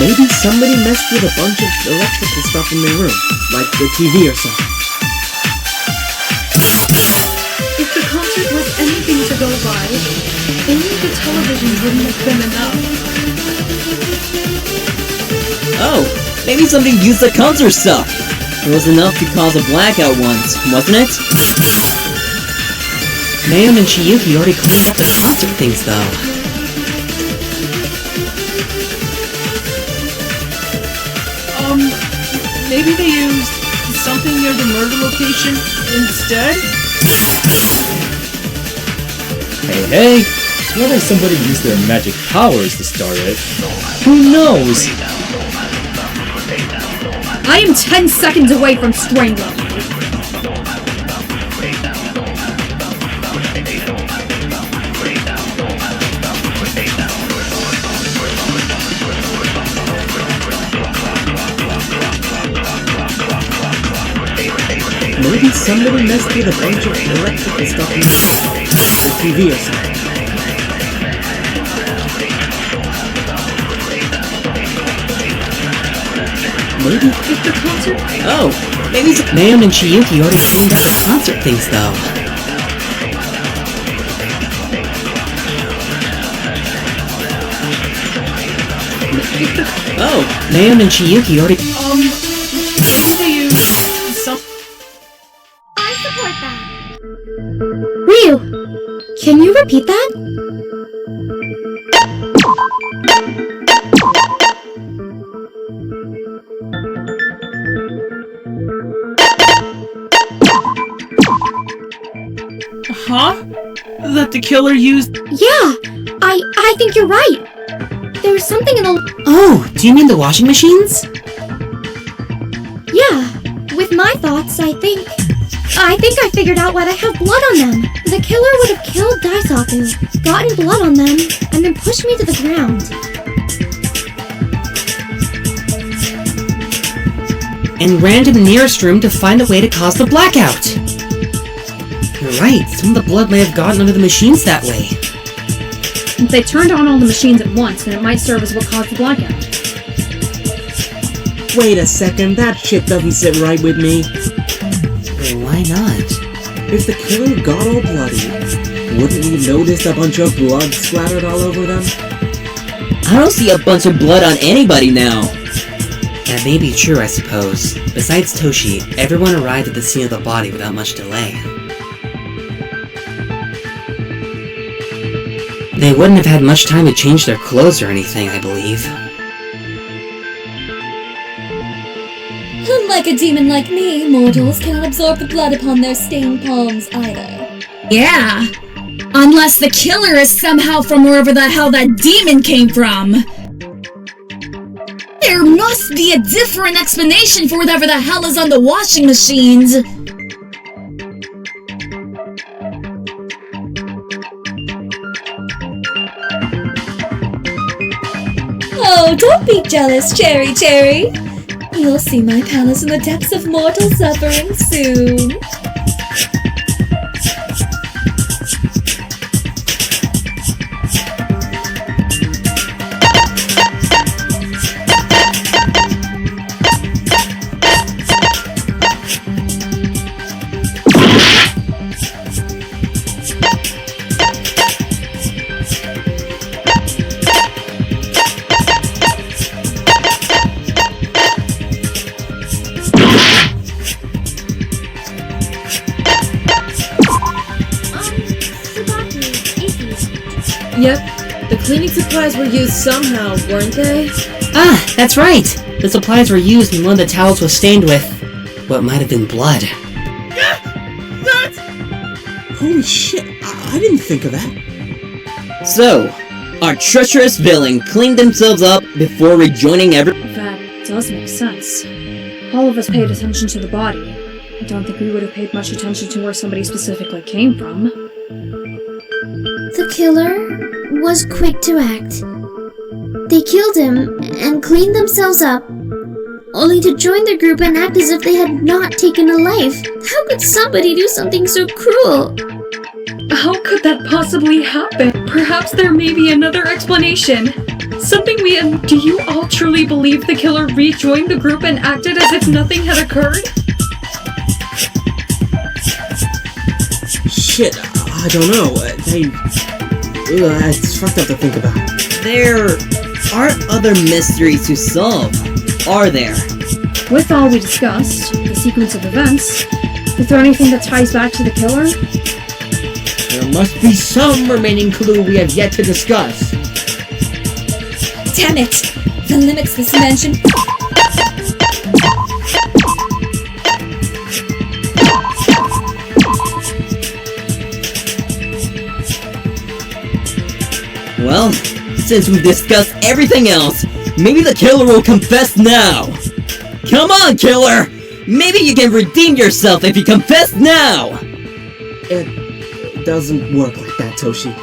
Maybe somebody messed with a bunch of electrical stuff in their room, like the TV or something. If the concert was anything to go by, only the television wouldn't have been enough. Oh, maybe somebody used the concert stuff! It was enough to cause a blackout once, wasn't it? Mayum and Chiyuki already cleaned up the concert things though. Maybe they used something near the murder location instead? Hey, what if somebody used their magic powers to start it? Who knows? I am 10 seconds away from strangling you. Maybe somebody messed with a bunch of electrical stuff in the TV or something. Maybe If the concert... Oh, maybe Mayum and Chiyuki already cleaned up the concert things though. Oh, Mayum and Chiyuki already... maybe they used some... I support that. Ryu, can you repeat that? Huh? That the killer used... Yeah, I think you're right. There's something in the... Oh, do you mean the washing machines? Yeah, with my thoughts, I think I figured out why they have blood on them. The killer would have killed Daisaku, gotten blood on them, and then pushed me to the ground. And ran to the nearest room to find a way to cause the blackout. You're right, some of the blood may have gotten under the machines that way. If they turned on all the machines at once, then it might serve as what caused the blackout. Wait a second, that shit doesn't sit right with me. Why not? If the killer got all bloody, wouldn't we notice a bunch of blood splattered all over them? I don't see a bunch of blood on anybody now. That may be true, I suppose. Besides Toshi, everyone arrived at the scene of the body without much delay. They wouldn't have had much time to change their clothes or anything, I believe. Unlike a demon like me, mortals cannot absorb the blood upon their stained palms either. Yeah. Unless the killer is somehow from wherever the hell that demon came from. There must be a different explanation for whatever the hell is on the washing machines. Oh, don't be jealous, Cherry Cherry. You'll see my palace in the depths of mortal suffering soon. Yep, the cleaning supplies were used somehow, weren't they? Ah, that's right! The supplies were used and one of the towels was stained with what might have been blood. Holy shit, I didn't think of that. So, our treacherous villain cleaned themselves up before rejoining That does make sense. All of us paid attention to the body. I don't think we would have paid much attention to where somebody specifically came from. The killer was quick to act. They killed him and cleaned themselves up, only to join the group and act as if they had not taken a life. How could somebody do something so cruel? How could that possibly happen? Perhaps there may be another explanation. Do you all truly believe the killer rejoined the group and acted as if nothing had occurred? Shit, I don't know. It's fucked up to think about. There aren't other mysteries to solve, are there? With all we discussed, the sequence of events, is there anything that ties back to the killer? There must be some remaining clue we have yet to discuss. Damn it! The limits this mansion. Well, since we've discussed everything else, maybe the killer will confess now! Come on, killer! Maybe you can redeem yourself if you confess now! It doesn't work like that, Toshi.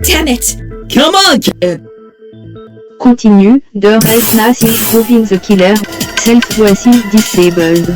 Damn it! Come on, kid! Continue, there is nothing proving the killer. Self-voicing disabled.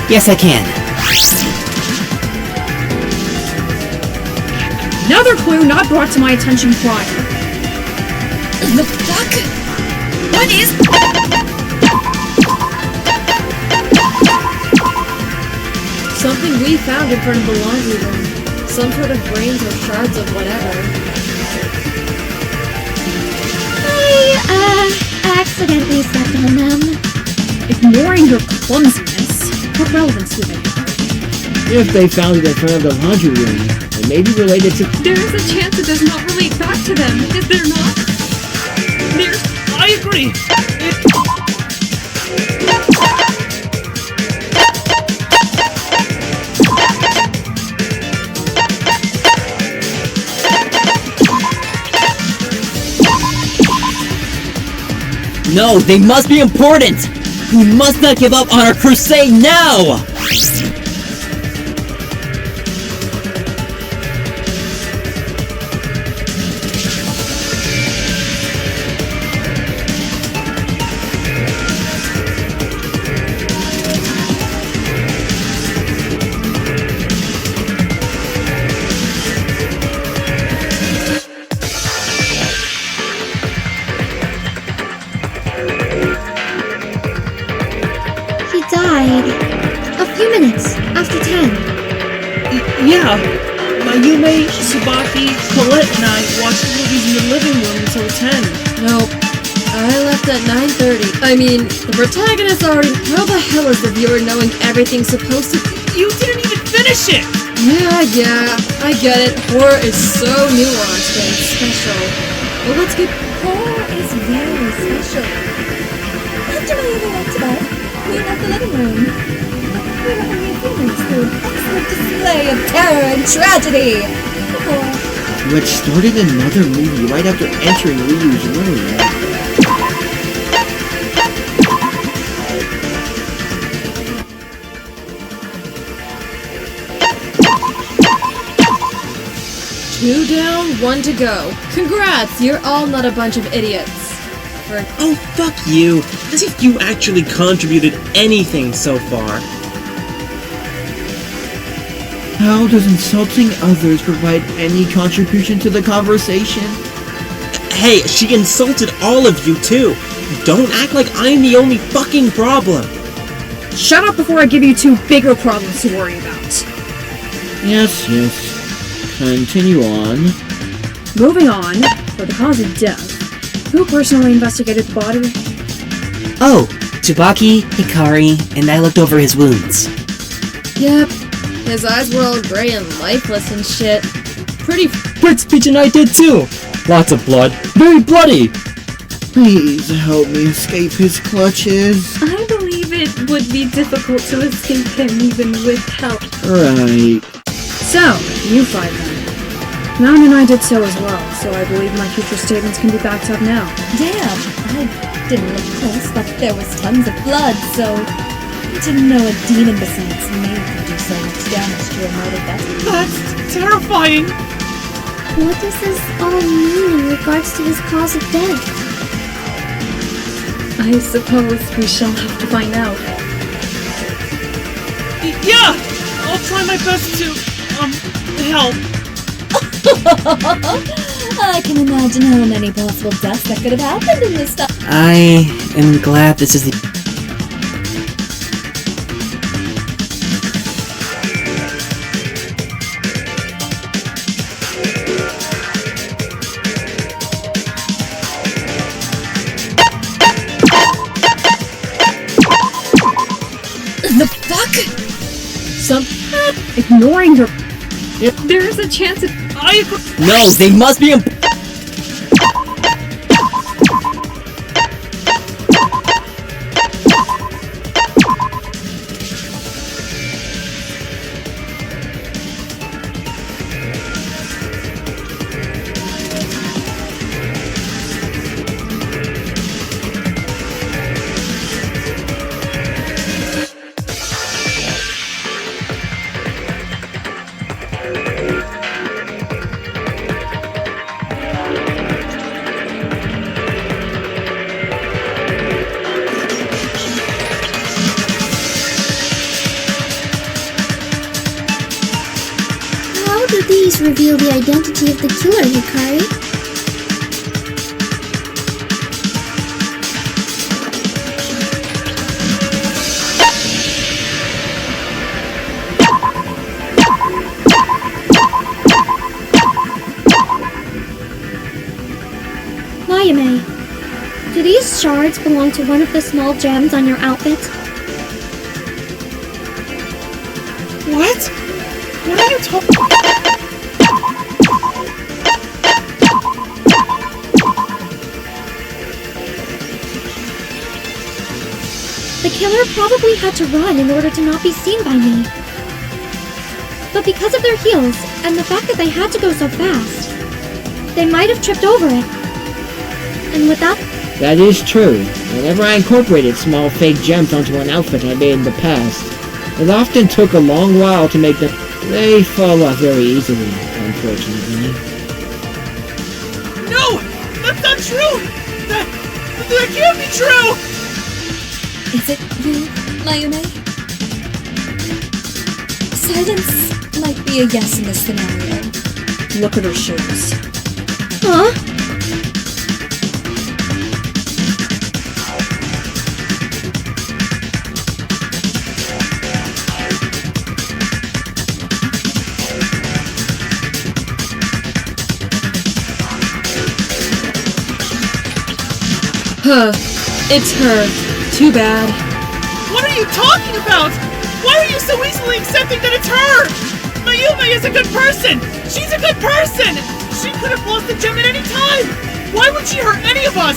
Yes, I can. Another clue not brought to my attention prior. The fuck? What is... Something we found in front of the laundry room. Some sort of brains or shards of whatever. I accidentally stepped on them. Ignoring your clumsiness, what relevance do they have? If they found it in front of the laundry room, it may be related to... There is a chance it does not relate back to them, is there not? I agree. No, they must be important! We must not give up on our crusade now! A few minutes after 10. Yeah. Mayume, Tsubaki, Colette and I watched movies in the living room until 10. Nope. I left at 9:30. I mean, the protagonist already... How the hell is the viewer knowing everything's supposed to... You didn't even finish it! Yeah, I get it. Horror is so nuanced and special. Well, let's get... Horror is very special. After Mayume went to bed, we left the living room. We were only a few minutes through an excellent display of terror and tragedy. Which started another movie right after entering Ryu's room. Two down, one to go. Congrats, you're all not a bunch of idiots. Oh, fuck you. As if you actually contributed anything so far. How does insulting others provide any contribution to the conversation? Hey, she insulted all of you too. Don't act like I'm the only fucking problem. Shut up before I give you two bigger problems to worry about. Yes. Continue on. Moving on, for the cause of death, who personally investigated the body? Oh, Tsubaki, Hikari, and I looked over his wounds. Yep. His eyes were all gray and lifeless and shit. Pretty... Brit Speech and I did too! Lots of blood. Very bloody! Please help me escape his clutches. I believe it would be difficult to escape him even with help. Right. So, you five then. Mound and I did so as well, so I believe my future statements can be backed up now. Damn, I didn't look close, but there was tons of blood, so Didn't know a demon besides me could do so much damage to a mortal body. That's terrifying! What does this all mean in regards to his cause of death? I suppose we shall have to find out. Yeah! I'll try my best to, help. I can imagine how many possible deaths that could have happened in this time. I am glad this is the... The fuck? Ignoring her. There is a chance it... No, they must be... How do these reveal the identity of the killer, Hikari? Mayame, do these shards belong to one of the small gems on your outfit? What? What are you talking? The killer probably had to run in order to not be seen by me. But because of their heels, and the fact that they had to go so fast, they might have tripped over it. And with that... That is true. Whenever I incorporated small fake gems onto an outfit I made in the past, it often took a long while to make them. They fall off very easily, unfortunately. No! That's not true! That can't be true! Is it you, Mayume? Silence might be a yes in this scenario. Look at her shoes. Huh? Huh. It's her. Too bad. What are you talking about? Why are you so easily accepting that it's her? Mayume is a good person! She's a good person! She could have lost the gem at any time! Why would she hurt any of us?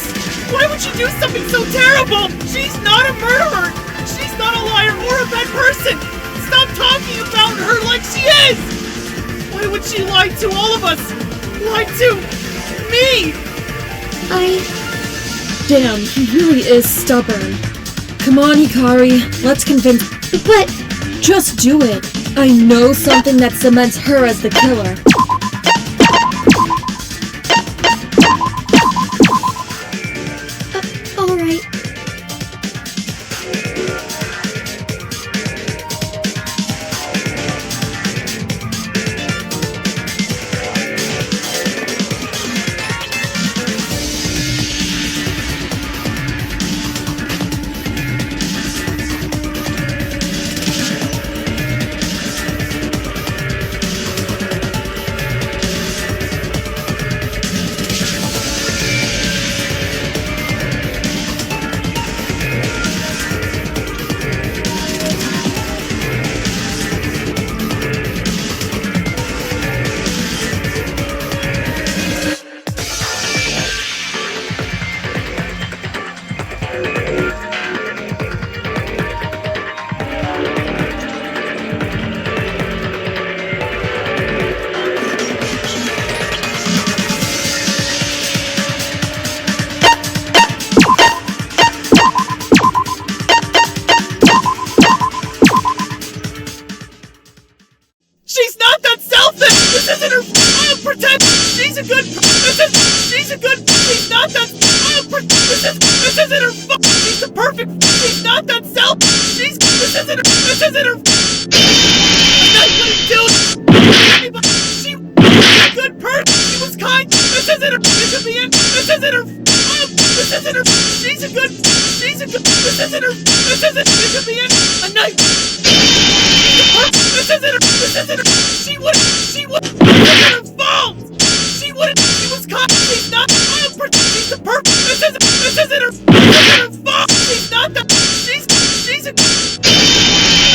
Why would she do something so terrible? She's not a murderer! She's not a liar or a bad person! Stop talking about her like she is! Why would she lie to all of us? Lie to me! Damn, he really is stubborn. Come on, Hikari, let's convince... But... Just do it. I know something that cements her as the killer. Alright. isn't her. That's what it do. She was a good person. She was kind. This isn't her. This could be it. This isn't her. This isn't her. She's a good. She's a good. This isn't her. This isn't. This could be it. A night. This isn't her. This isn't her. She wouldn't. She wouldn't. This isn't her fault. She wouldn't. She was kind. She's not. She's the perfect. This isn't. This isn't her. This isn't her fault. She's not the. She's a.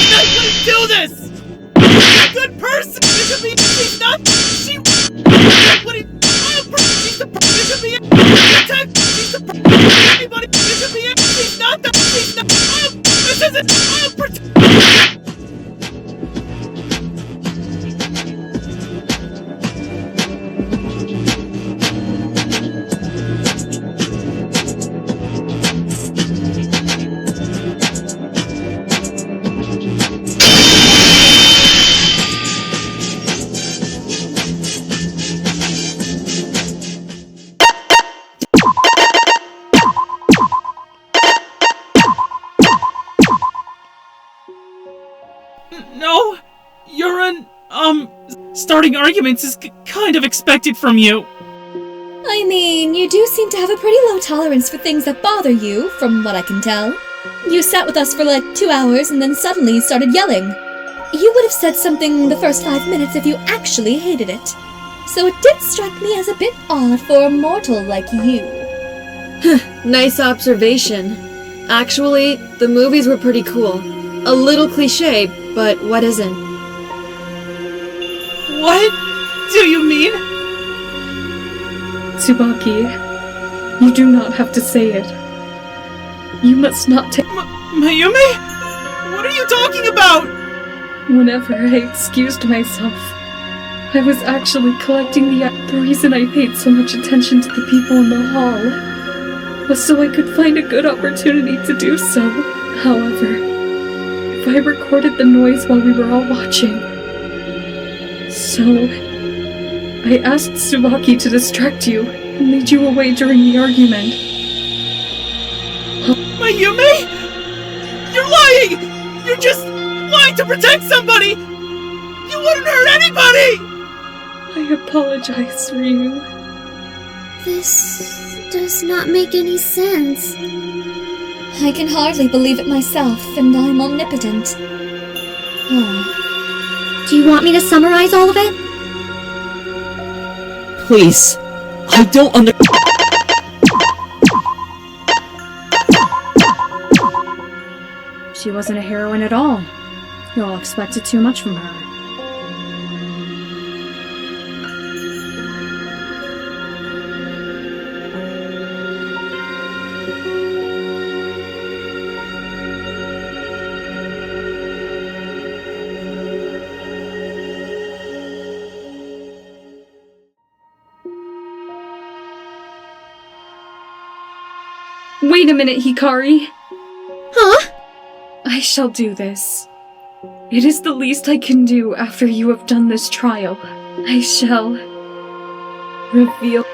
I wouldn't do this. She's a good person. This could be. She's not. She. Wouldn't. She's the. This could be it. Protect. She's the. Anybody. This could be it. She's not the. She's not. This isn't. Protect. No, you're starting arguments is kind of expected from you. I mean, you do seem to have a pretty low tolerance for things that bother you, from what I can tell. You sat with us for like 2 hours and then suddenly started yelling. You would have said something the first 5 minutes if you actually hated it. So it did strike me as a bit odd for a mortal like you. Nice observation. Actually, the movies were pretty cool. A little cliche, but what isn't? What do you mean? Tsubaki, you do not have to say it. You must not take— Mayumi? What are you talking about? Whenever I excused myself, I was actually collecting the reason I paid so much attention to the people in the hall was so I could find a good opportunity to do so. However, if I recorded the noise while we were all watching. So, I asked Tsubaki to distract you and lead you away during the argument. Mayumi? You're lying! You're just lying to protect somebody! You wouldn't hurt anybody! I apologize, Ryu. This does not make any sense. I can hardly believe it myself, and I'm omnipotent. Do you want me to summarize all of it? Please, I don't She wasn't a heroine at all. You all expected too much from her. Wait a minute, Hikari. Huh? I shall do this. It is the least I can do after you have done this trial. I shall reveal.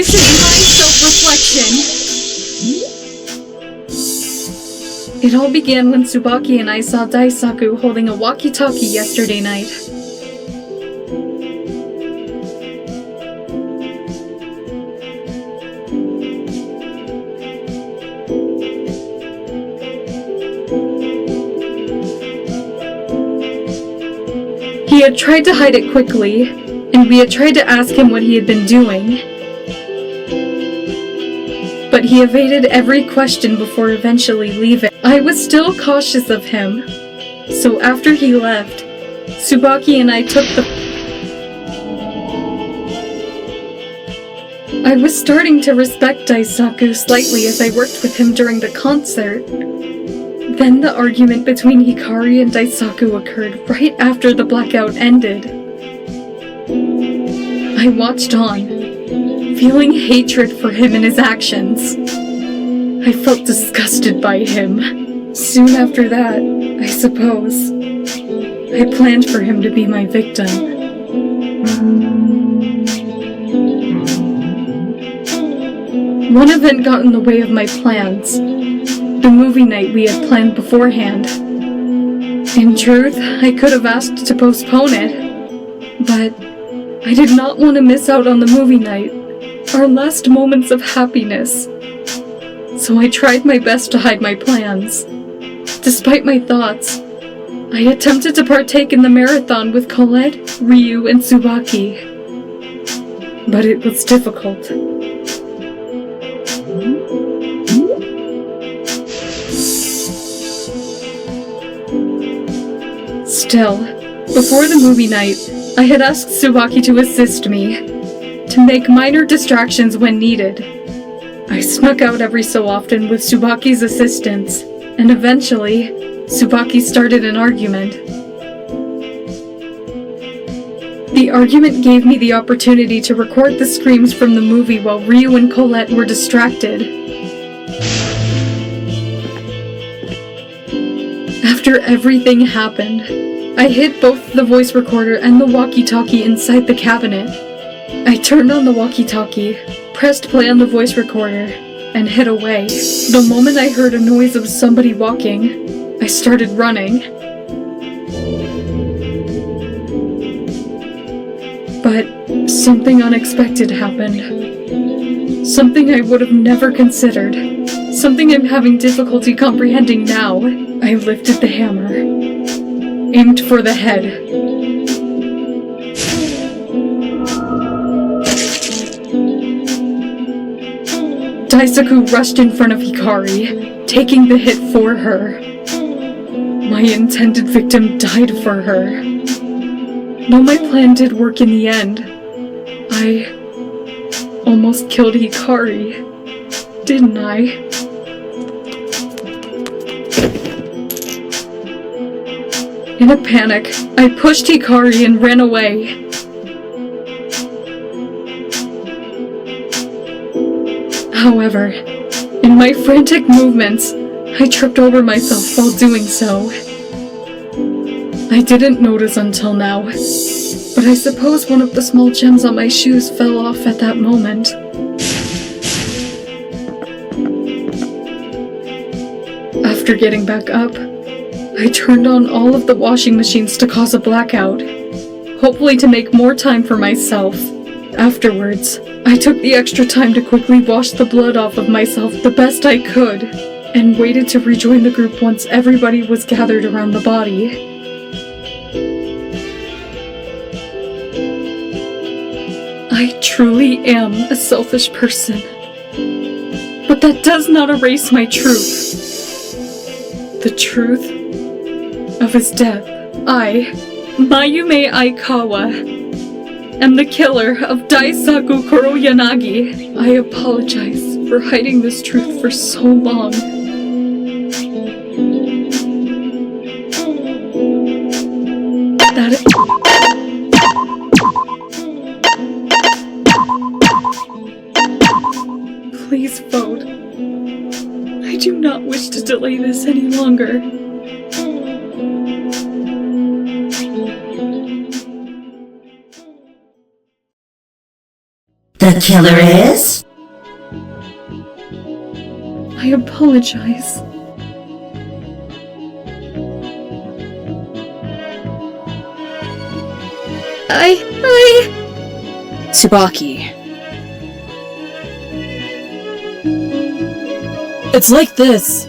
This is my self-reflection. It all began when Tsubaki and I saw Daisaku holding a walkie-talkie yesterday night. He had tried to hide it quickly, and we had tried to ask him what he had been doing. But he evaded every question before eventually leaving. I was still cautious of him, so after he left, Tsubaki and I took the... I was starting to respect Daisaku slightly as I worked with him during the concert. Then the argument between Hikari and Daisaku occurred right after the blackout ended. I watched on, feeling hatred for him and his actions. I felt disgusted by him. Soon after that, I suppose, I planned for him to be my victim. One event got in the way of my plans. The movie night we had planned beforehand. In truth, I could have asked to postpone it, but I did not want to miss out on the movie night, our last moments of happiness. So I tried my best to hide my plans. Despite my thoughts, I attempted to partake in the marathon with Colette, Ryu, and Tsubaki. But it was difficult. Still, before the movie night, I had asked Tsubaki to assist me, to make minor distractions when needed. I snuck out every so often with Tsubaki's assistance, and eventually, Tsubaki started an argument. The argument gave me the opportunity to record the screams from the movie while Ryu and Colette were distracted. After everything happened, I hid both the voice recorder and the walkie-talkie inside the cabinet. I turned on the walkie-talkie, pressed play on the voice recorder, and hid away. The moment I heard a noise of somebody walking, I started running. But something unexpected happened. Something I would have never considered. Something I'm having difficulty comprehending now. I lifted the hammer, aimed for the head. Daisaku rushed in front of Hikari, taking the hit for her. My intended victim died for her. Though my plan did work in the end, I almost killed Hikari, didn't I? In a panic, I pushed Hikari and ran away. However, in my frantic movements, I tripped over myself while doing so. I didn't notice until now, but I suppose one of the small gems on my shoes fell off at that moment. After getting back up, I turned on all of the washing machines to cause a blackout, hopefully to make more time for myself. Afterwards, I took the extra time to quickly wash the blood off of myself the best I could, and waited to rejoin the group once everybody was gathered around the body. I truly am a selfish person, but that does not erase my truth. The truth of his death. I, Mayume Aikawa, am the killer of Daisaku Kuroyanagi. I apologize for hiding this truth for so long. That is... Please vote. I do not wish to delay this any longer. The killer is? I apologize. Tsubaki. It's like this.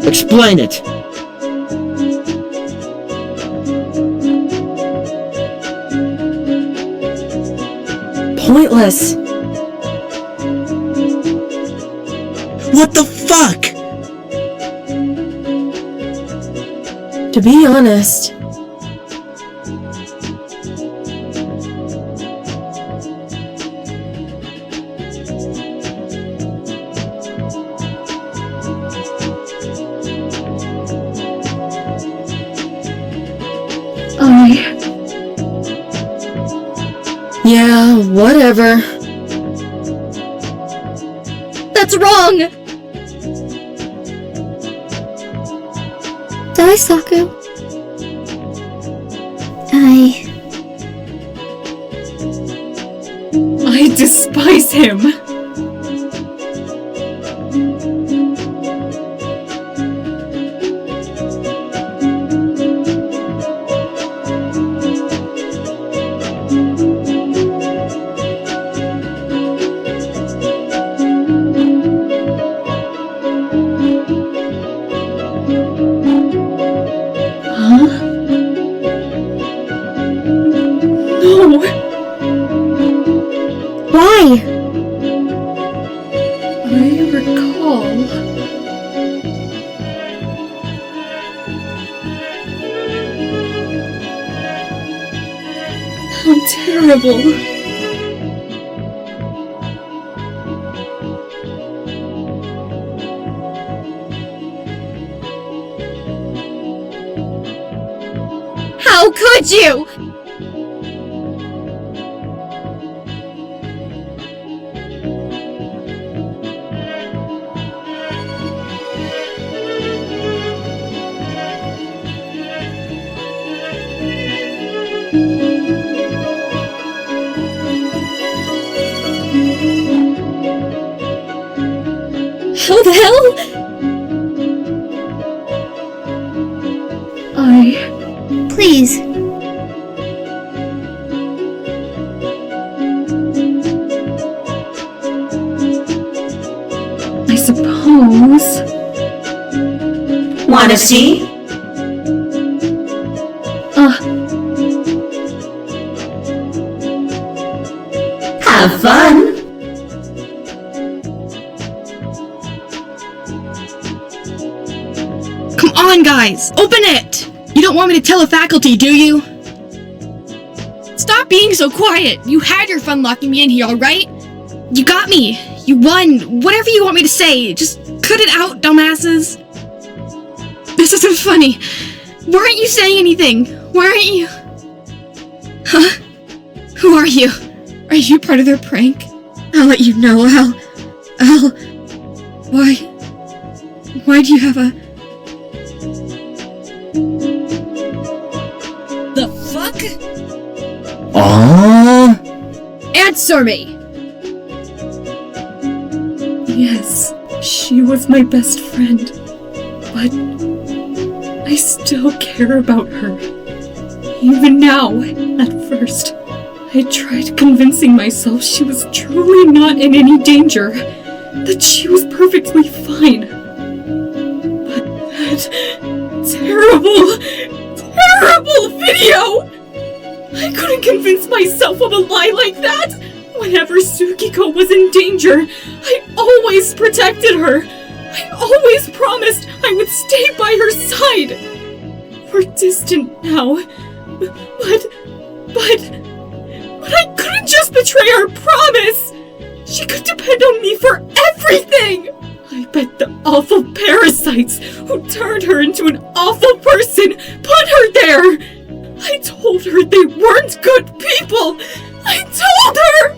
Explain it. Pointless. What the fuck? To be honest, yeah, whatever. That's wrong! Daisaku. I despise him! Why? I recall... How terrible. How could you? How the hell? Please. I suppose... Wanna see? Have fun! Come on, guys! Open it! You don't want me to tell the faculty, do you? Stop being so quiet! You had your fun locking me in here, alright? You got me! You won! Whatever you want me to say, just cut it out, dumbasses! This isn't funny! Why aren't you saying anything? Why aren't you... Huh? Who are you? Are you part of their prank? I'll let you know, I'll... Why do you have a... The fuck? Answer me! Yes, she was my best friend, but I still care about her. Even now, at first, I tried convincing myself she was truly not in any danger, that she was perfectly fine. But that terrible video! I couldn't convince myself of a lie like that! Whenever Tsukiko was in danger, I always protected her! I always promised I would stay by her side! We're distant now, but I couldn't just betray our promise! She could depend on me for everything! I bet the awful parasites who turned her into an awful person put her there! I told her they weren't good people! I told her!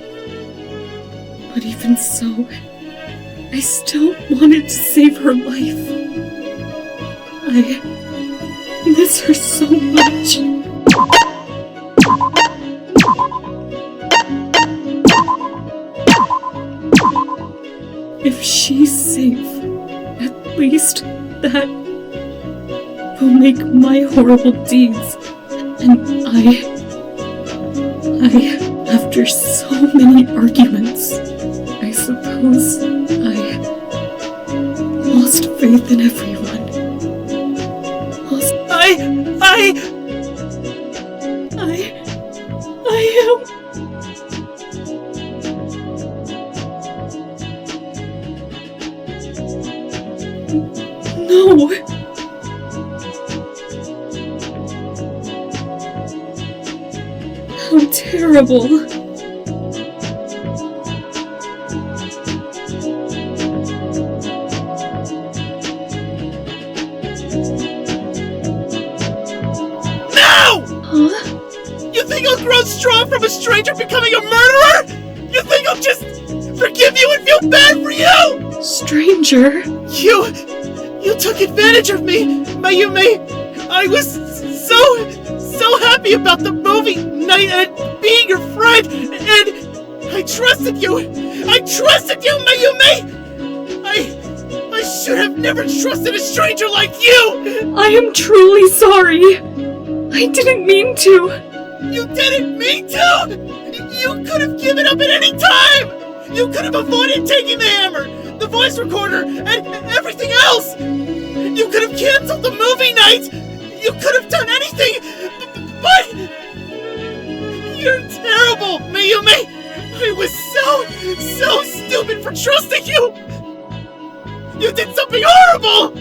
Even so, I still wanted to save her life. I miss her so much. If she's safe, at least that will make my horrible deeds. And after so many arguments, I suppose I lost faith in everyone. I am... No! How terrible! No! Huh? You think I'll grow strong from a stranger becoming a murderer? You think I'll just forgive you and feel bad for you? Stranger? You took advantage of me, Mayume! I was so happy about the movie night and being your friend, and I trusted you! I trusted you, Mayume! I should have never trusted a stranger like you! I am truly sorry! I didn't mean to! You didn't mean to! You could have given up at any time! You could have avoided taking the hammer, the voice recorder, and everything else! You could have canceled the movie night! You could have done anything! But... You're terrible, Mayume! I was so stupid for trusting you! You did something horrible!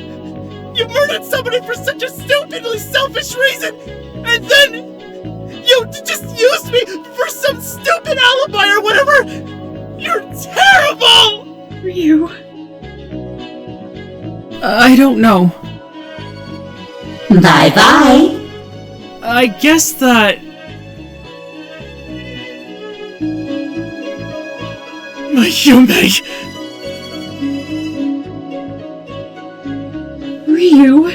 You murdered somebody for such a stupidly selfish reason! And then... You just used me for some stupid alibi or whatever! You're terrible! Ryu... I don't know. Bye-bye. I guess that... Mayume! Ryu...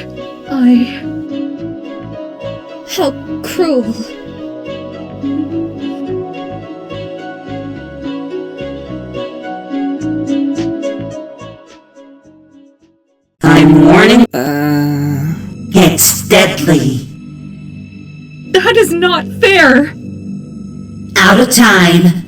How cruel. I'm warning. It's deadly. That is not fair! Out of time.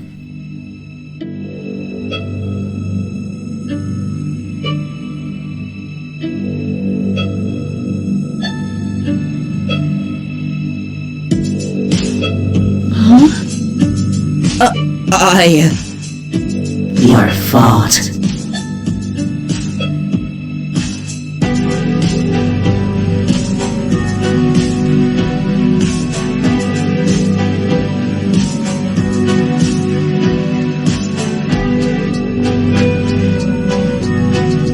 Your fault.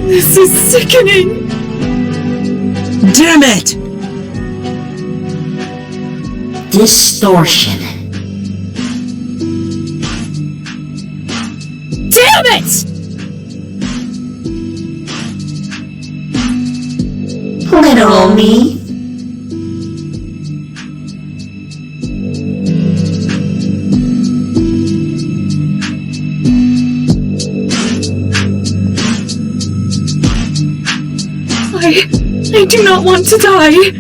This is sickening! Damn it! Distortion. Damn it! Literal me. I do not want to die.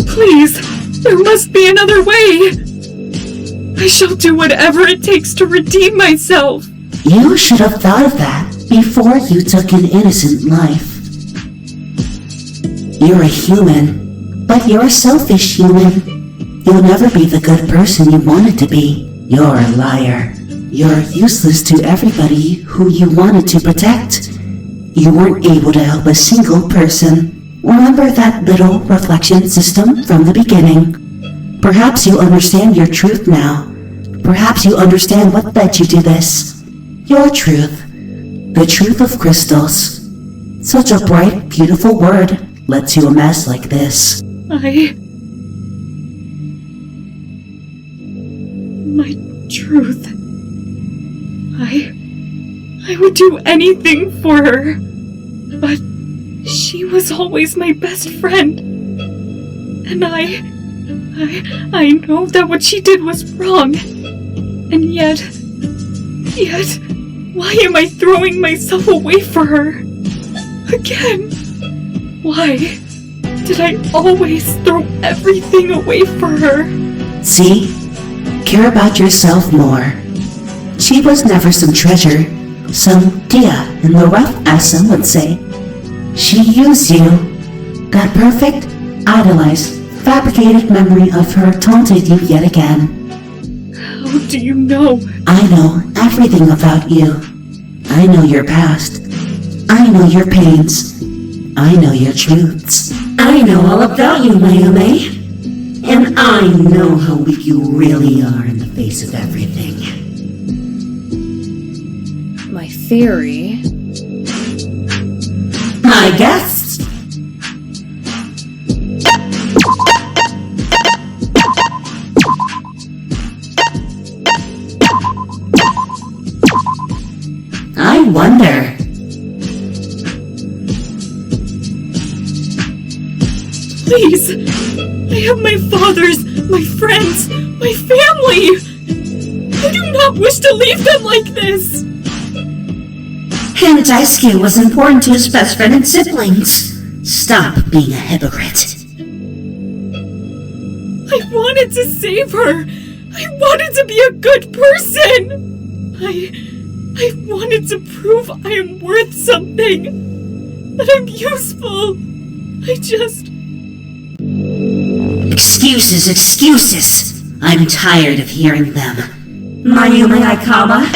Please, there must be another way. I shall do whatever it takes to redeem myself. You should have thought of that before you took an innocent life. You're a human, but you're a selfish human. You'll never be the good person you wanted to be. You're a liar. You're useless to everybody who you wanted to protect. You weren't able to help a single person. Remember that little reflection system from the beginning. Perhaps you understand your truth now. Perhaps you understand what led you to this. Your truth. The truth of crystals. Such a bright, beautiful word led to a mess like this. My truth. I would do anything for her. But she was always my best friend. And I know that what she did was wrong. And yet, why am I throwing myself away for her? Again? Why did I always throw everything away for her? See? Care about yourself more. She was never some treasure, some dia in the rough, as some would say. She used you. That perfect, idolized, fabricated memory of her taunted you yet again. How do you know? I know everything about you. I know your past. I know your pains. I know your truths. I know all about you, Mayume. And I know how weak you really are in the face of everything. My theory... My guess? I wonder. Please! I have my father's, my friends, my family! I do not wish to leave them like this! And Daisuke was important to his best friend and siblings. Stop being a hypocrite. I wanted to save her! I wanted to be a good person! I wanted to prove I am worth something! That I'm useful! I just... Excuses. I'm tired of hearing them. Mayume Aikaba?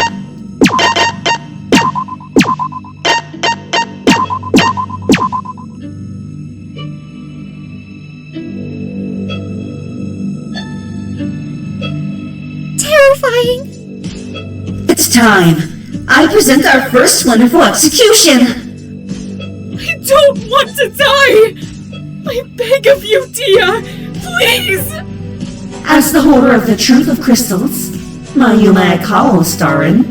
Terrifying. It's time. I present our first wonderful execution. I don't want to die! I beg of you, Dia! Please! As the holder of the truth of crystals, Mayume Aikaba will star in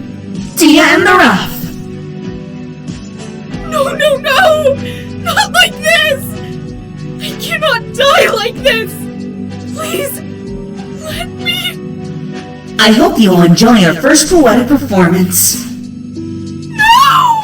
Dia in the Rough. No! Not like this! I cannot die like this! Please, let me... I hope you'll enjoy your first poetic performance. No!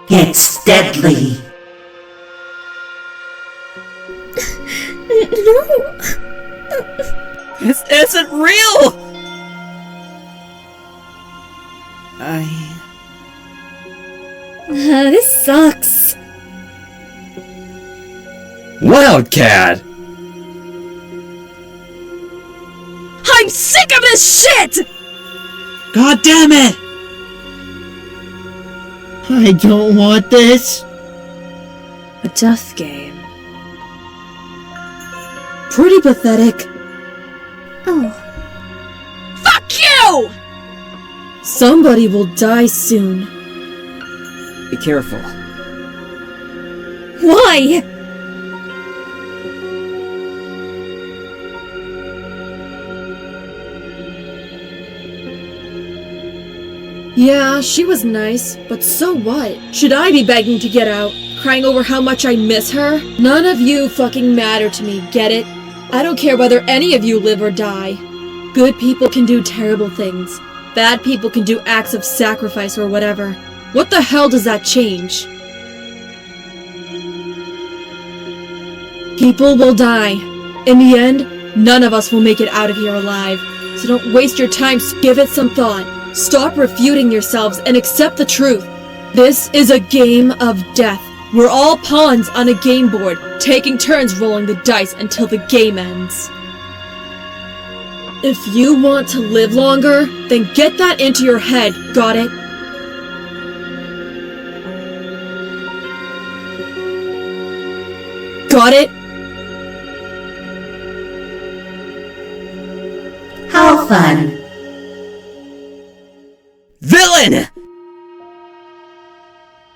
It's deadly. No. This isn't real! This sucks. I'm sick of this shit! God damn it! I don't want this. A death game. Pretty pathetic. Oh, Fuck you! Somebody will die soon. Be careful. Why? Yeah, she was nice, but so what? Should I be begging to get out? Crying over how much I miss her? None of you fucking matter to me, get it? I don't care whether any of you live or die. Good people can do terrible things. Bad people can do acts of sacrifice or whatever. What the hell does that change? People will die. In the end, none of us will make it out of here alive. So don't waste your time, give it some thought. Stop refuting yourselves and accept the truth. This is a game of death. We're all pawns on a game board, taking turns rolling the dice until the game ends. If you want to live longer, then get that into your head, got it? Got it? How fun! Villain!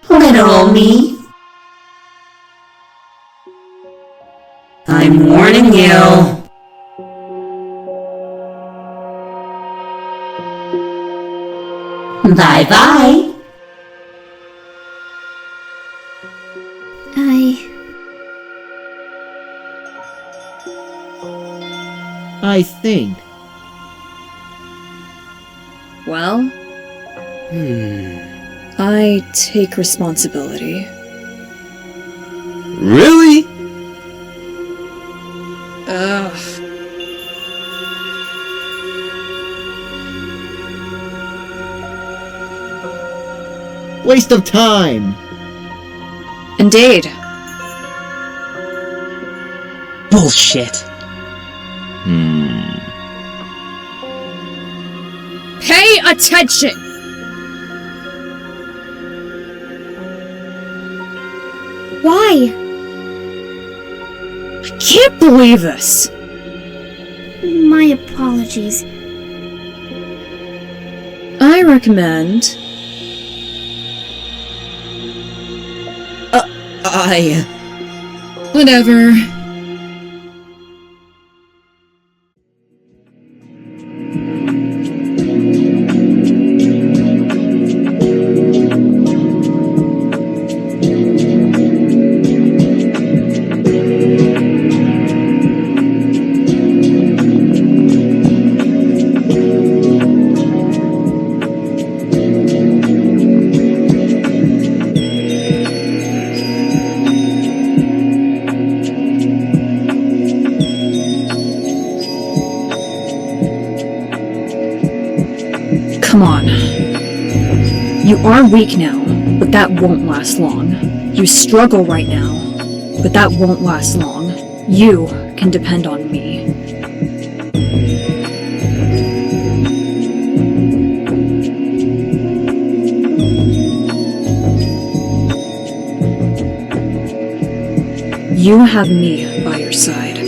Little old me. I'm warning you. Bye-bye. I think. Well, I take responsibility. Really? Ugh. Waste of time. Indeed. Bullshit. Pay attention! why? I can't believe this! My apologies. I recommend... Whatever. Come on. You are weak now, but that won't last long. You struggle right now, but that won't last long. You can depend on me. You have me by your side.